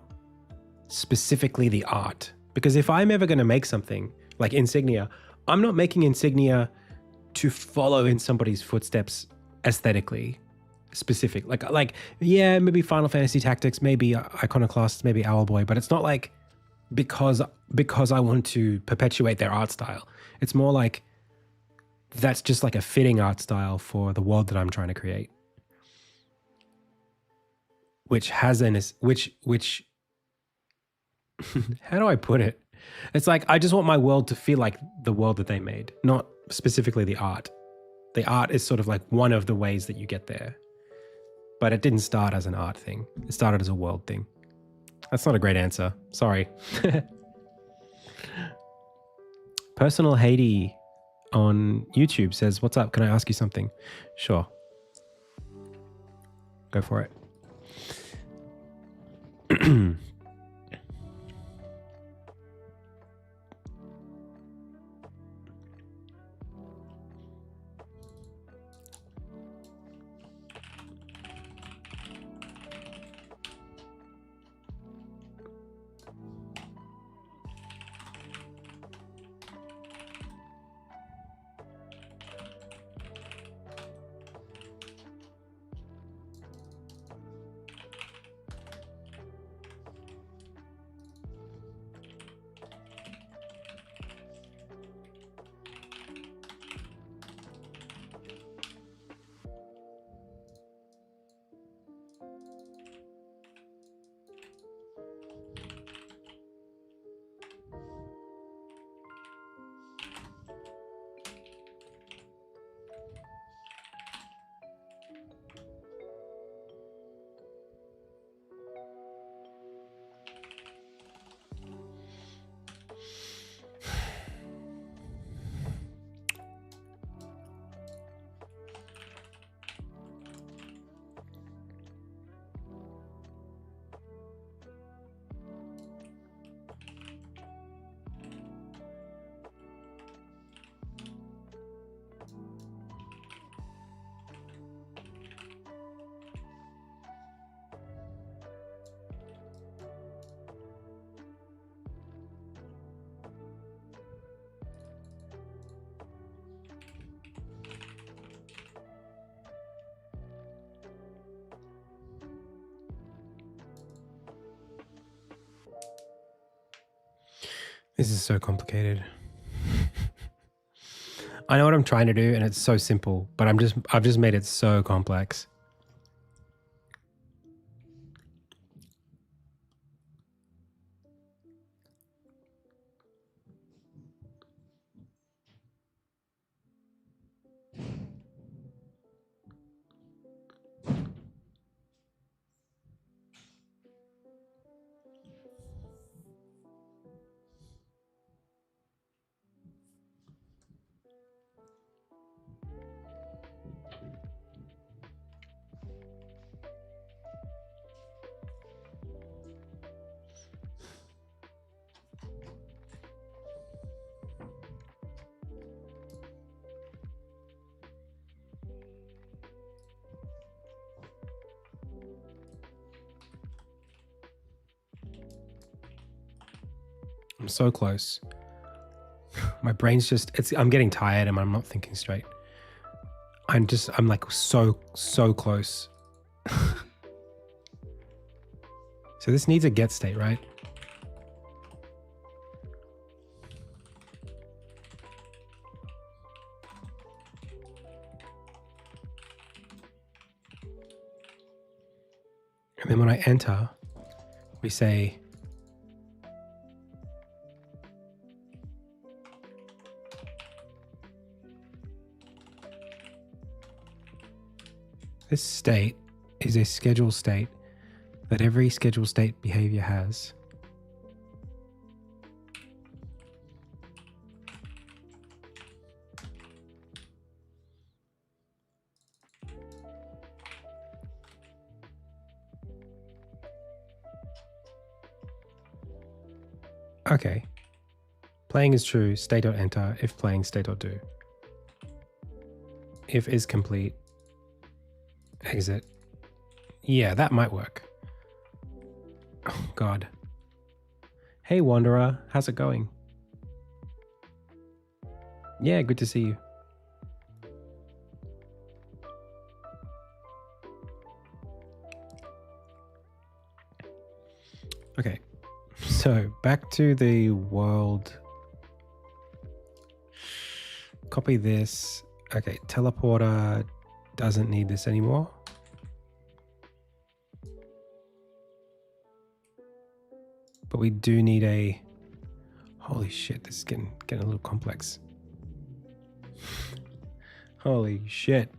specifically the art. Because if I'm ever going to make something like Insignia, I'm not making Insignia to follow in somebody's footsteps aesthetically. Specific. Like yeah, maybe Final Fantasy Tactics, maybe Iconoclasts, maybe Owlboy, but it's not like because I want to perpetuate their art style. It's more like that's just like a fitting art style for the world that I'm trying to create. Which has which how do I put it? It's like I just want my world to feel like the world that they made, not specifically the art. The art is sort of like one of the ways that you get there. But it didn't start as an art thing. It started as a world thing. That's not a great answer. Sorry. Personal Haiti on YouTube says, "What's up? Can I ask you something?" Sure. Go for it. This is so complicated. I know what I'm trying to do and it's so simple, but I've just made it so complex. I'm so close. My brain's just, I'm getting tired and I'm not thinking straight. I'm like so close. So this needs a get state, right? And then when I enter, we say, this state is a schedule state that every schedule state behavior has. Okay. Playing is true, state.enter, if playing, state.do. If is complete, exit. Yeah, that might work. Oh, God. Hey, Wanderer. How's it going? Yeah, good to see you. Okay. So, back to the world. Copy this. Okay, teleporter doesn't need this anymore. But we do need a... Holy shit, this is getting a little complex. Holy shit.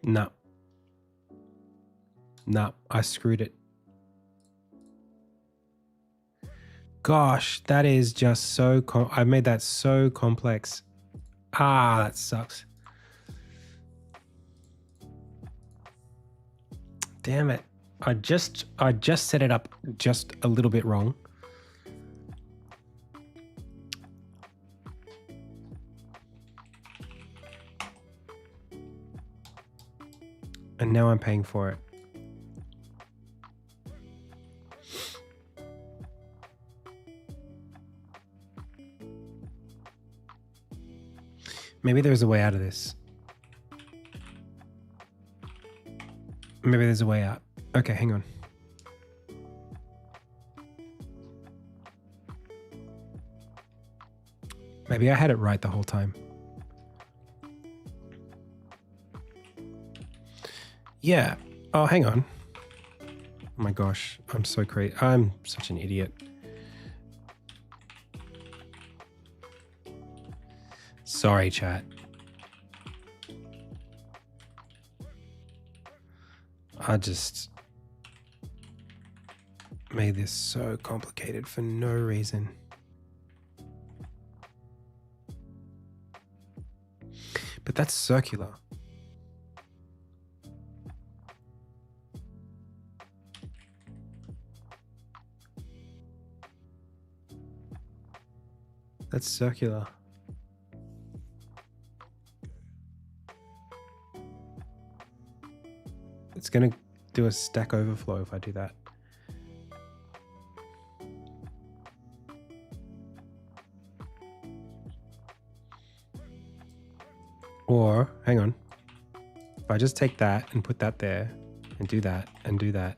No. No, I screwed it. Gosh, that is just so... I made that so complex. Ah, that sucks. Damn it. I just set it up just a little bit wrong. And now I'm paying for it. Maybe there's a way out of this. Maybe there's a way out. Okay, hang on. Maybe I had it right the whole time. Yeah. Oh, hang on. Oh my gosh. I'm so crazy. I'm such an idiot. Sorry, chat. I just made this so complicated for no reason. But that's circular. That's circular. It's going to do a Stack Overflow if I do that. Or, hang on. If I just take that and put that there and do that and do that.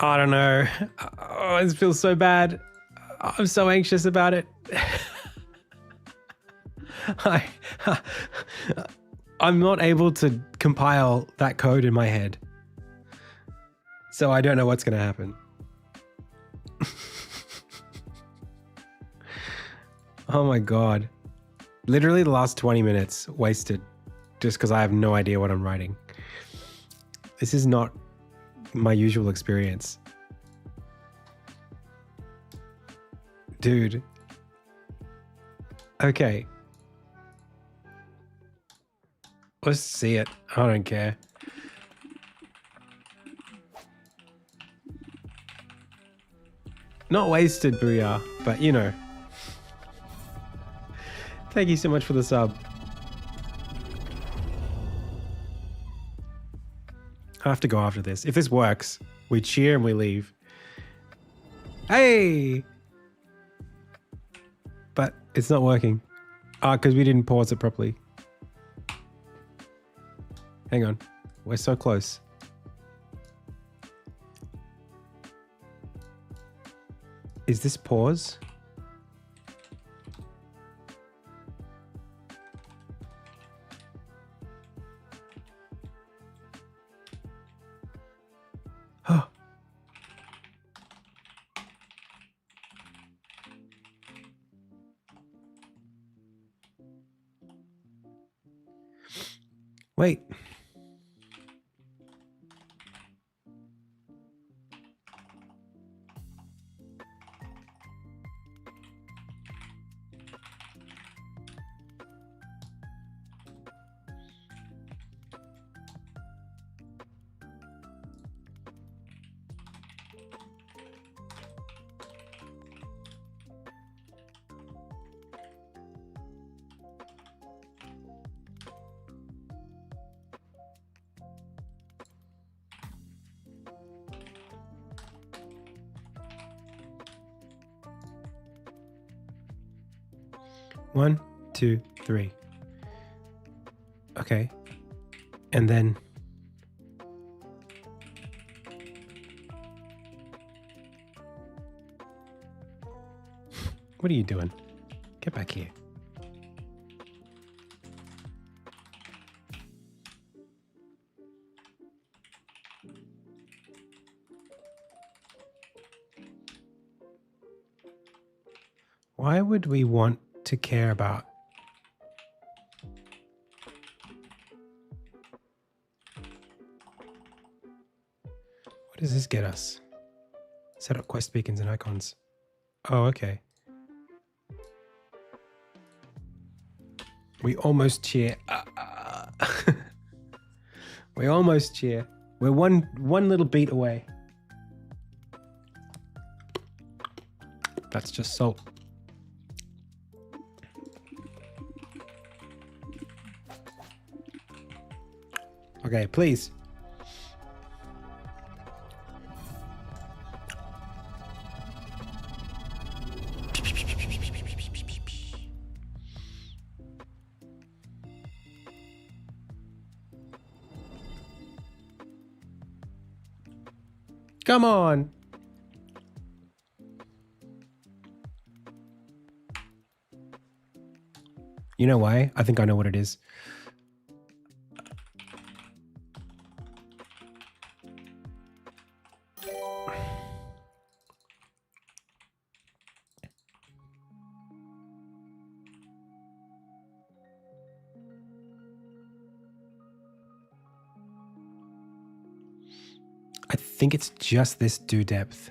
I don't know. Oh, it feels so bad. I'm so anxious about it. I'm not able to compile that code in my head. So I don't know what's going to happen. Oh my God. Literally the last 20 minutes wasted just because I have no idea what I'm writing. This is not my usual experience. Dude. Okay. Let's see it. I don't care. Not wasted, Booyah, but you know. Thank you so much for the sub. I have to go after this. If this works, we cheer and we leave. Hey! But it's not working. Because we didn't pause it properly. Hang on. We're so close. Is this pause? Oh. Wait. One, two, three. Okay. And then... What are you doing? Get back here. Why would we want to care about? What does this get us? Set up quest beacons and icons. Oh, okay. We almost cheer. We almost cheer. We're one little beat away. That's just salt. Okay, please. Come on. You know why? I think I know what it is. I think it's just this do depth.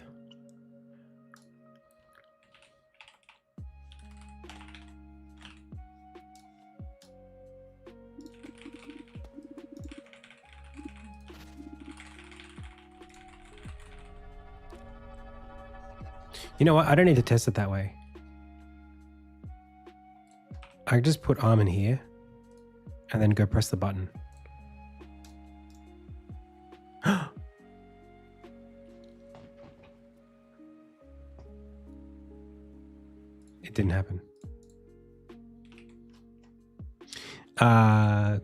You know what? I don't need to test it that way. I just put arm in here and then go press the button. It didn't happen.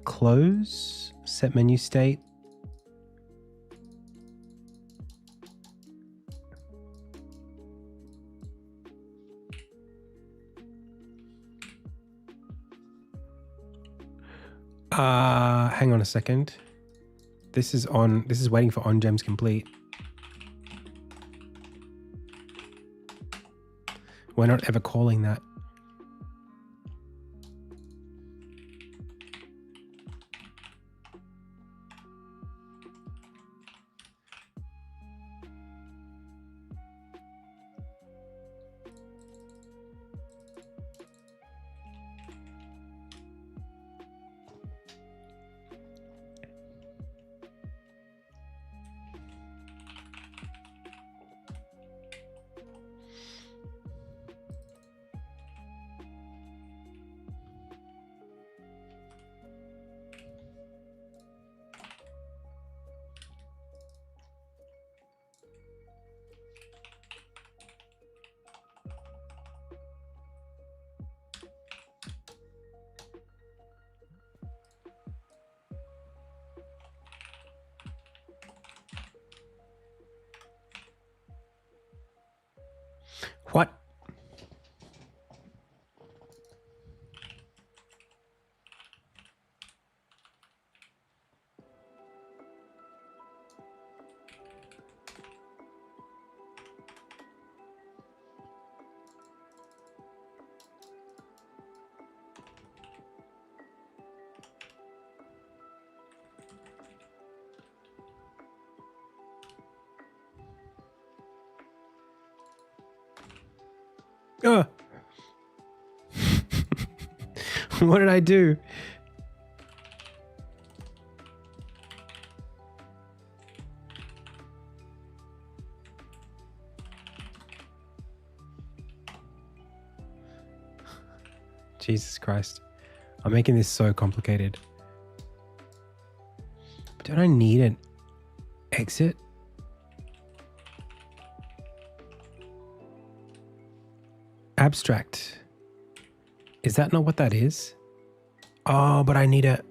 Close, set menu state. Hang on a second. This is waiting for on gems complete. We're not ever calling that. What? Oh. What did I do? Jesus Christ. I'm making this so complicated. But don't I need an exit? Abstract. Is that not what that is? Oh, but I need a...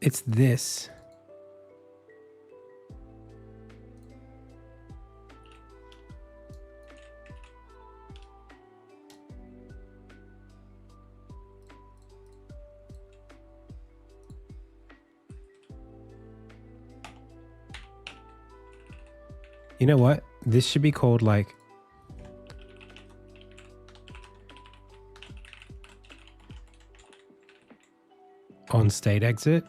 It's this. You know what? This should be called like... on state exit,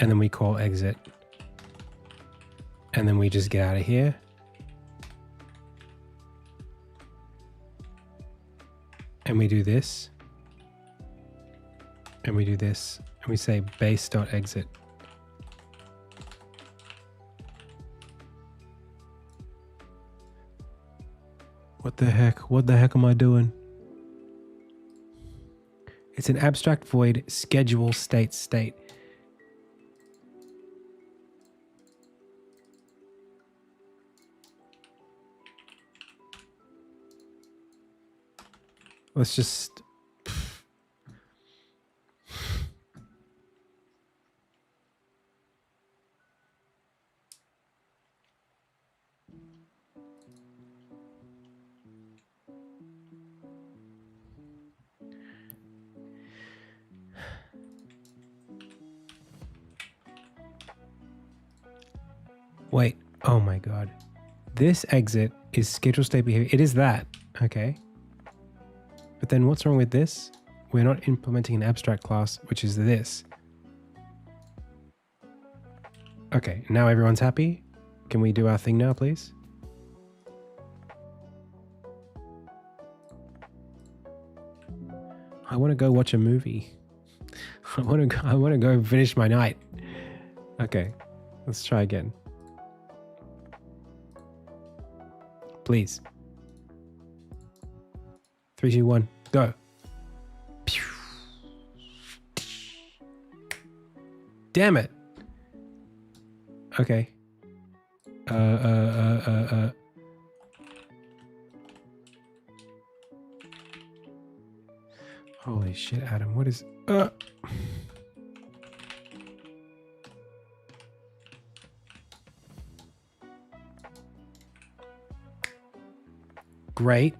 and then we call exit, and then we just get out of here. And we do this, and we do this, and we say base.exit. What the heck? What the heck am I doing? It's an abstract void schedule state. Let's just... Wait, oh my God. This exit is schedule state behavior. It is that, okay. But then what's wrong with this? We're not implementing an abstract class, which is this. Okay, now everyone's happy. Can we do our thing now, please? I want to go watch a movie. I want to go finish my night. Okay, let's try again. Please. 3, 2, 1, go. Damn it. Okay. Holy shit, Adam. What is... Great.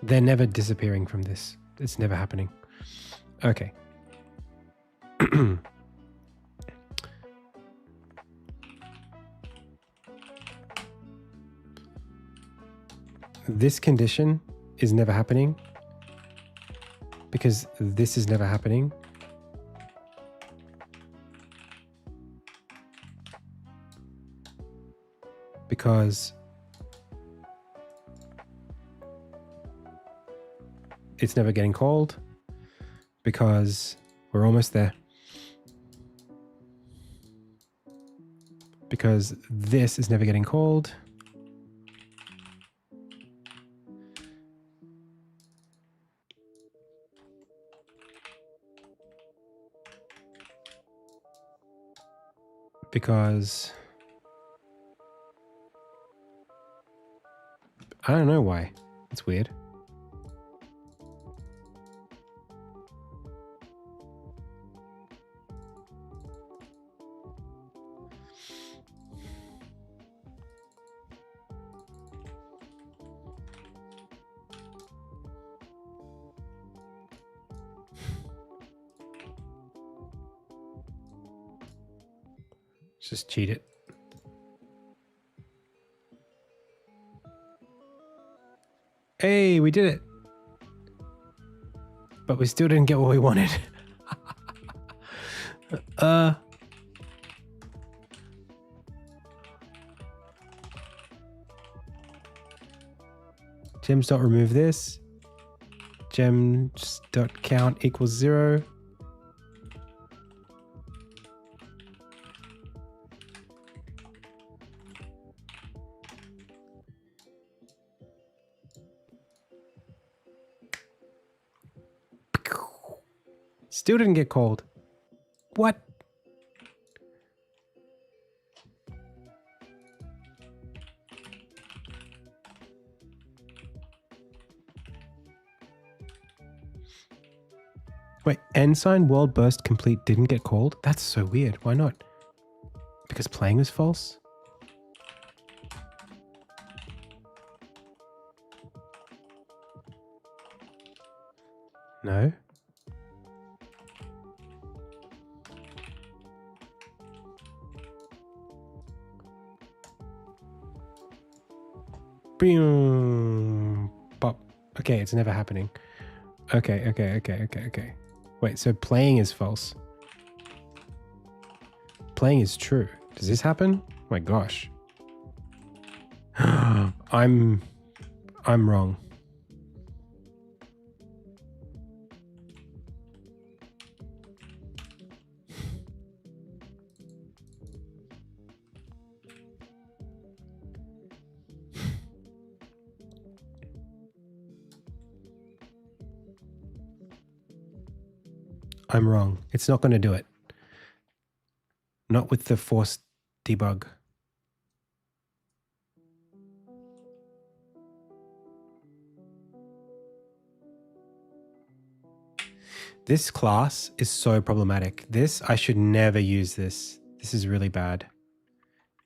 They're never disappearing from this. It's never happening. Okay. This condition is never happening because this is never happening. Because it's never getting called. Because we're almost there. Because this is never getting called. Because I don't know why. It's weird. Just cheat it. Hey, we did it. But we still didn't get what we wanted. Gems.remove this. Gems.count equals 0. Still didn't get called. What? Wait, Ensign World Burst Complete didn't get called? That's so weird. Why not? Because playing was false? No. Boom. Pop. Okay, it's never happening. Okay. Wait, so playing is false. Playing is true. Does this happen? Oh my gosh. I'm wrong. I'm wrong. It's not going to do it. Not with the forced debug. This class is so problematic. This, I should never use this. This is really bad.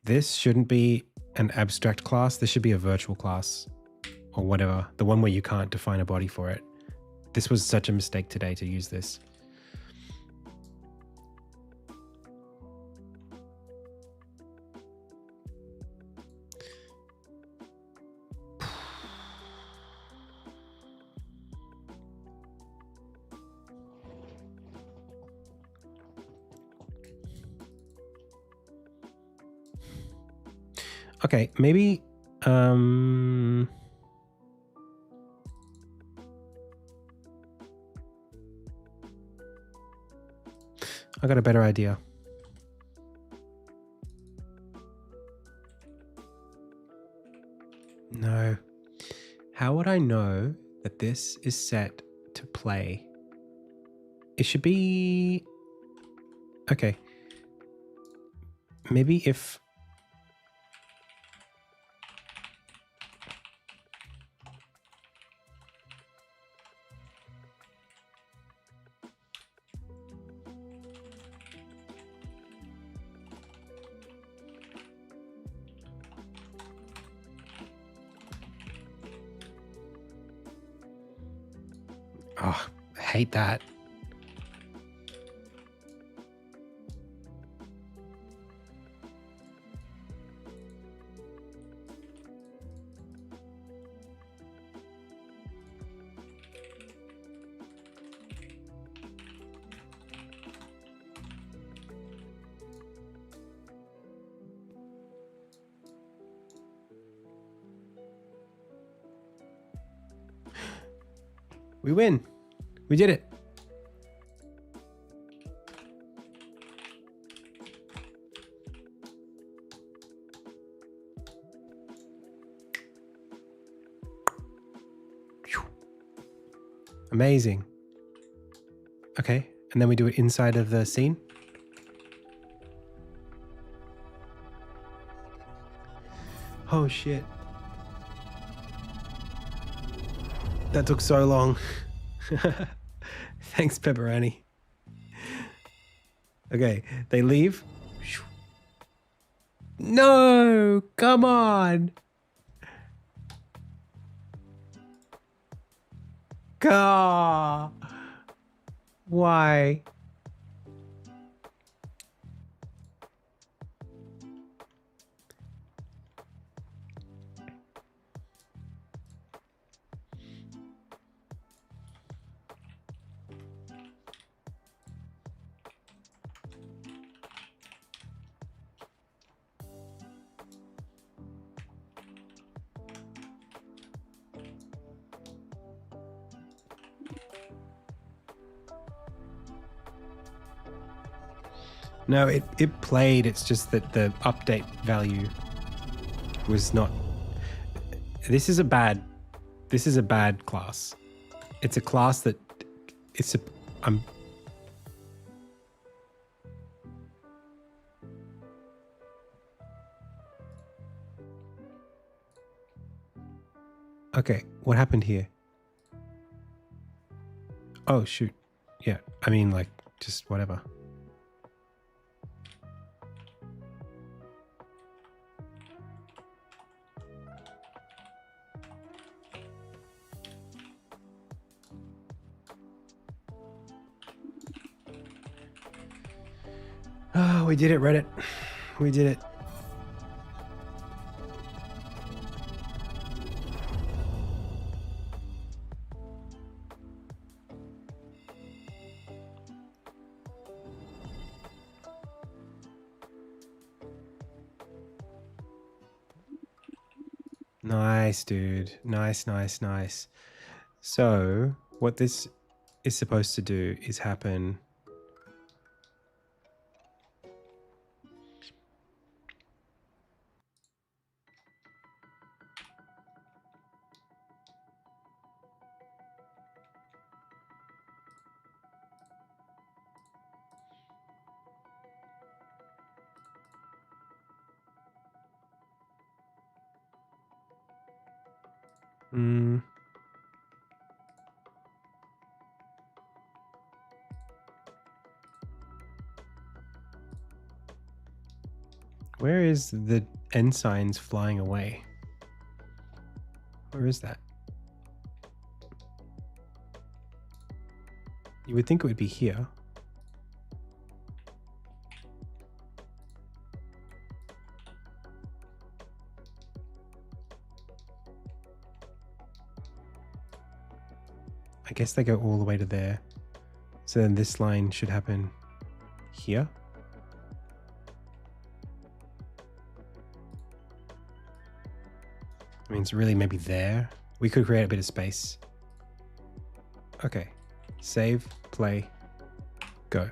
This shouldn't be an abstract class. This should be a virtual class or whatever. The one where you can't define a body for it. This was such a mistake today to use this. Okay, maybe I got a better idea. No. How would I know that this is set to play? It should be... Okay. Maybe if... Oh, I hate that. We win. We did it. Amazing. Okay, and then we do it inside of the scene. Oh shit. That took so long. Thanks, Pepperoni. Okay, they leave. No, come on. Gah. Why? No, it played. It's just that the update value was not. This is a bad class. It's a class that it's a. Okay, what happened here? Oh shoot. Yeah, I mean like just whatever. Oh, we did it, Reddit. We did it. Nice, dude. Nice, nice, nice. So, what this is supposed to do is happen. Where is the ensigns flying away? Where is that? You would think it would be here. I guess they go all the way to there. So then this line should happen here. I mean, it's really maybe there. We could create a bit of space. Okay. Save, play, go.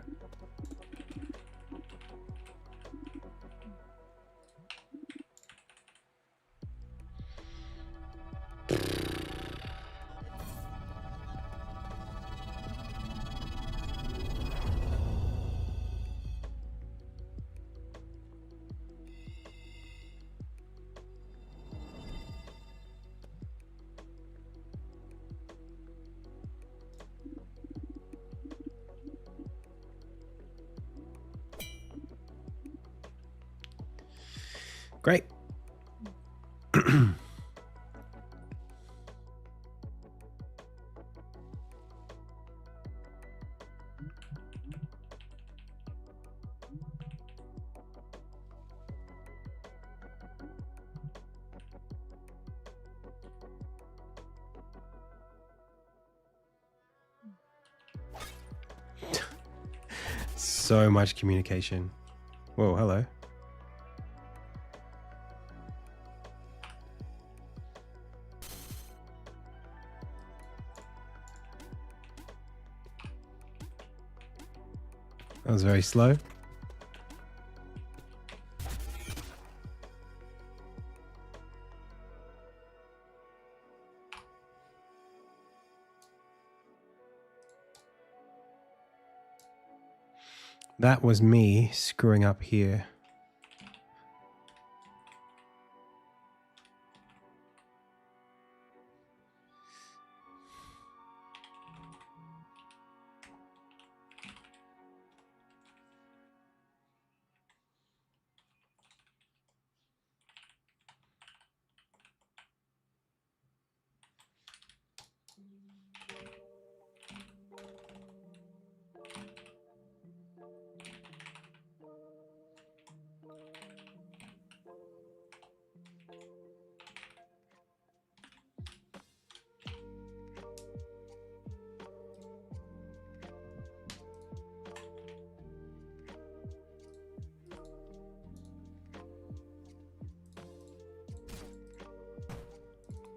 Great. So much communication. Whoa, hello. That was very slow. That was me screwing up here.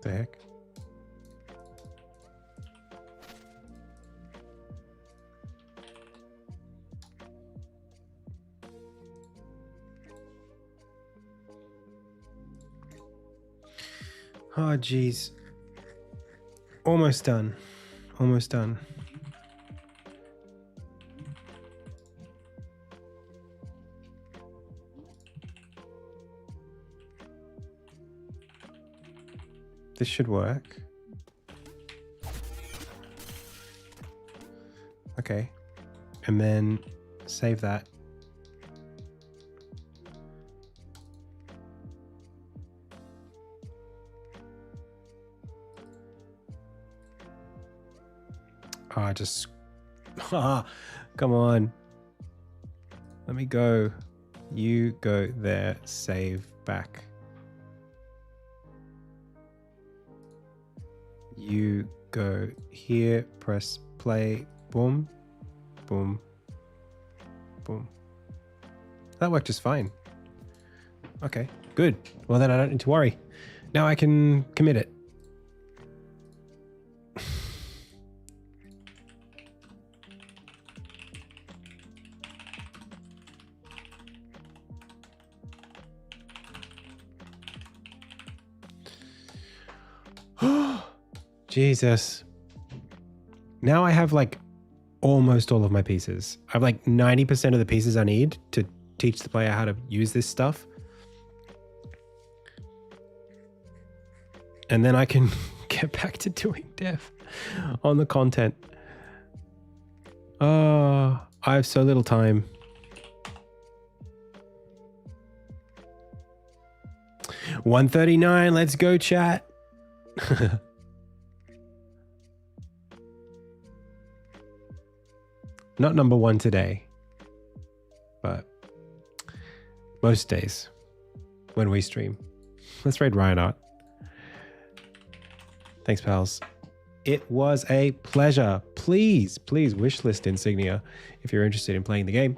The heck? Oh, geez. Almost done. Almost done. This should work. Okay. And then save that. Ah, just... Ah, come on. Let me go. You go there. Save back. You go here. Press play. Boom. Boom. Boom. That worked just fine. Okay, good. Well, then I don't need to worry. Now I can commit it. Jesus. Now I have like almost all of my pieces. I have like 90% of the pieces I need to teach the player how to use this stuff. And then I can get back to doing dev on the content. Oh, I have so little time. $139. Let's go, chat. Not number one today, but most days when we stream. Let's raid Ryanart. Thanks, pals. It was a pleasure. Please, please wishlist Insignia if you're interested in playing the game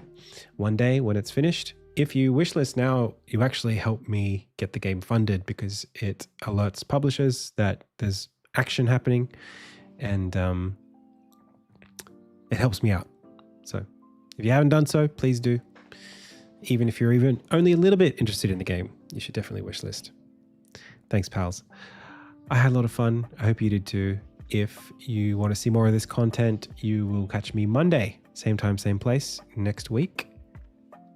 one day when it's finished. If you wishlist now, you actually help me get the game funded because it alerts publishers that there's action happening, and it helps me out. So if you haven't done so, please do. Even if you're even only a little bit interested in the game, you should definitely wishlist. Thanks, pals. I had a lot of fun. I hope you did too. If you want to see more of this content, you will catch me Monday, same time, same place next week.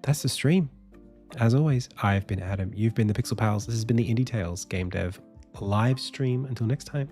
That's the stream. As always, I've been Adam. You've been the Pixel Pals. This has been the Indie Tales Game Dev live stream. Until next time.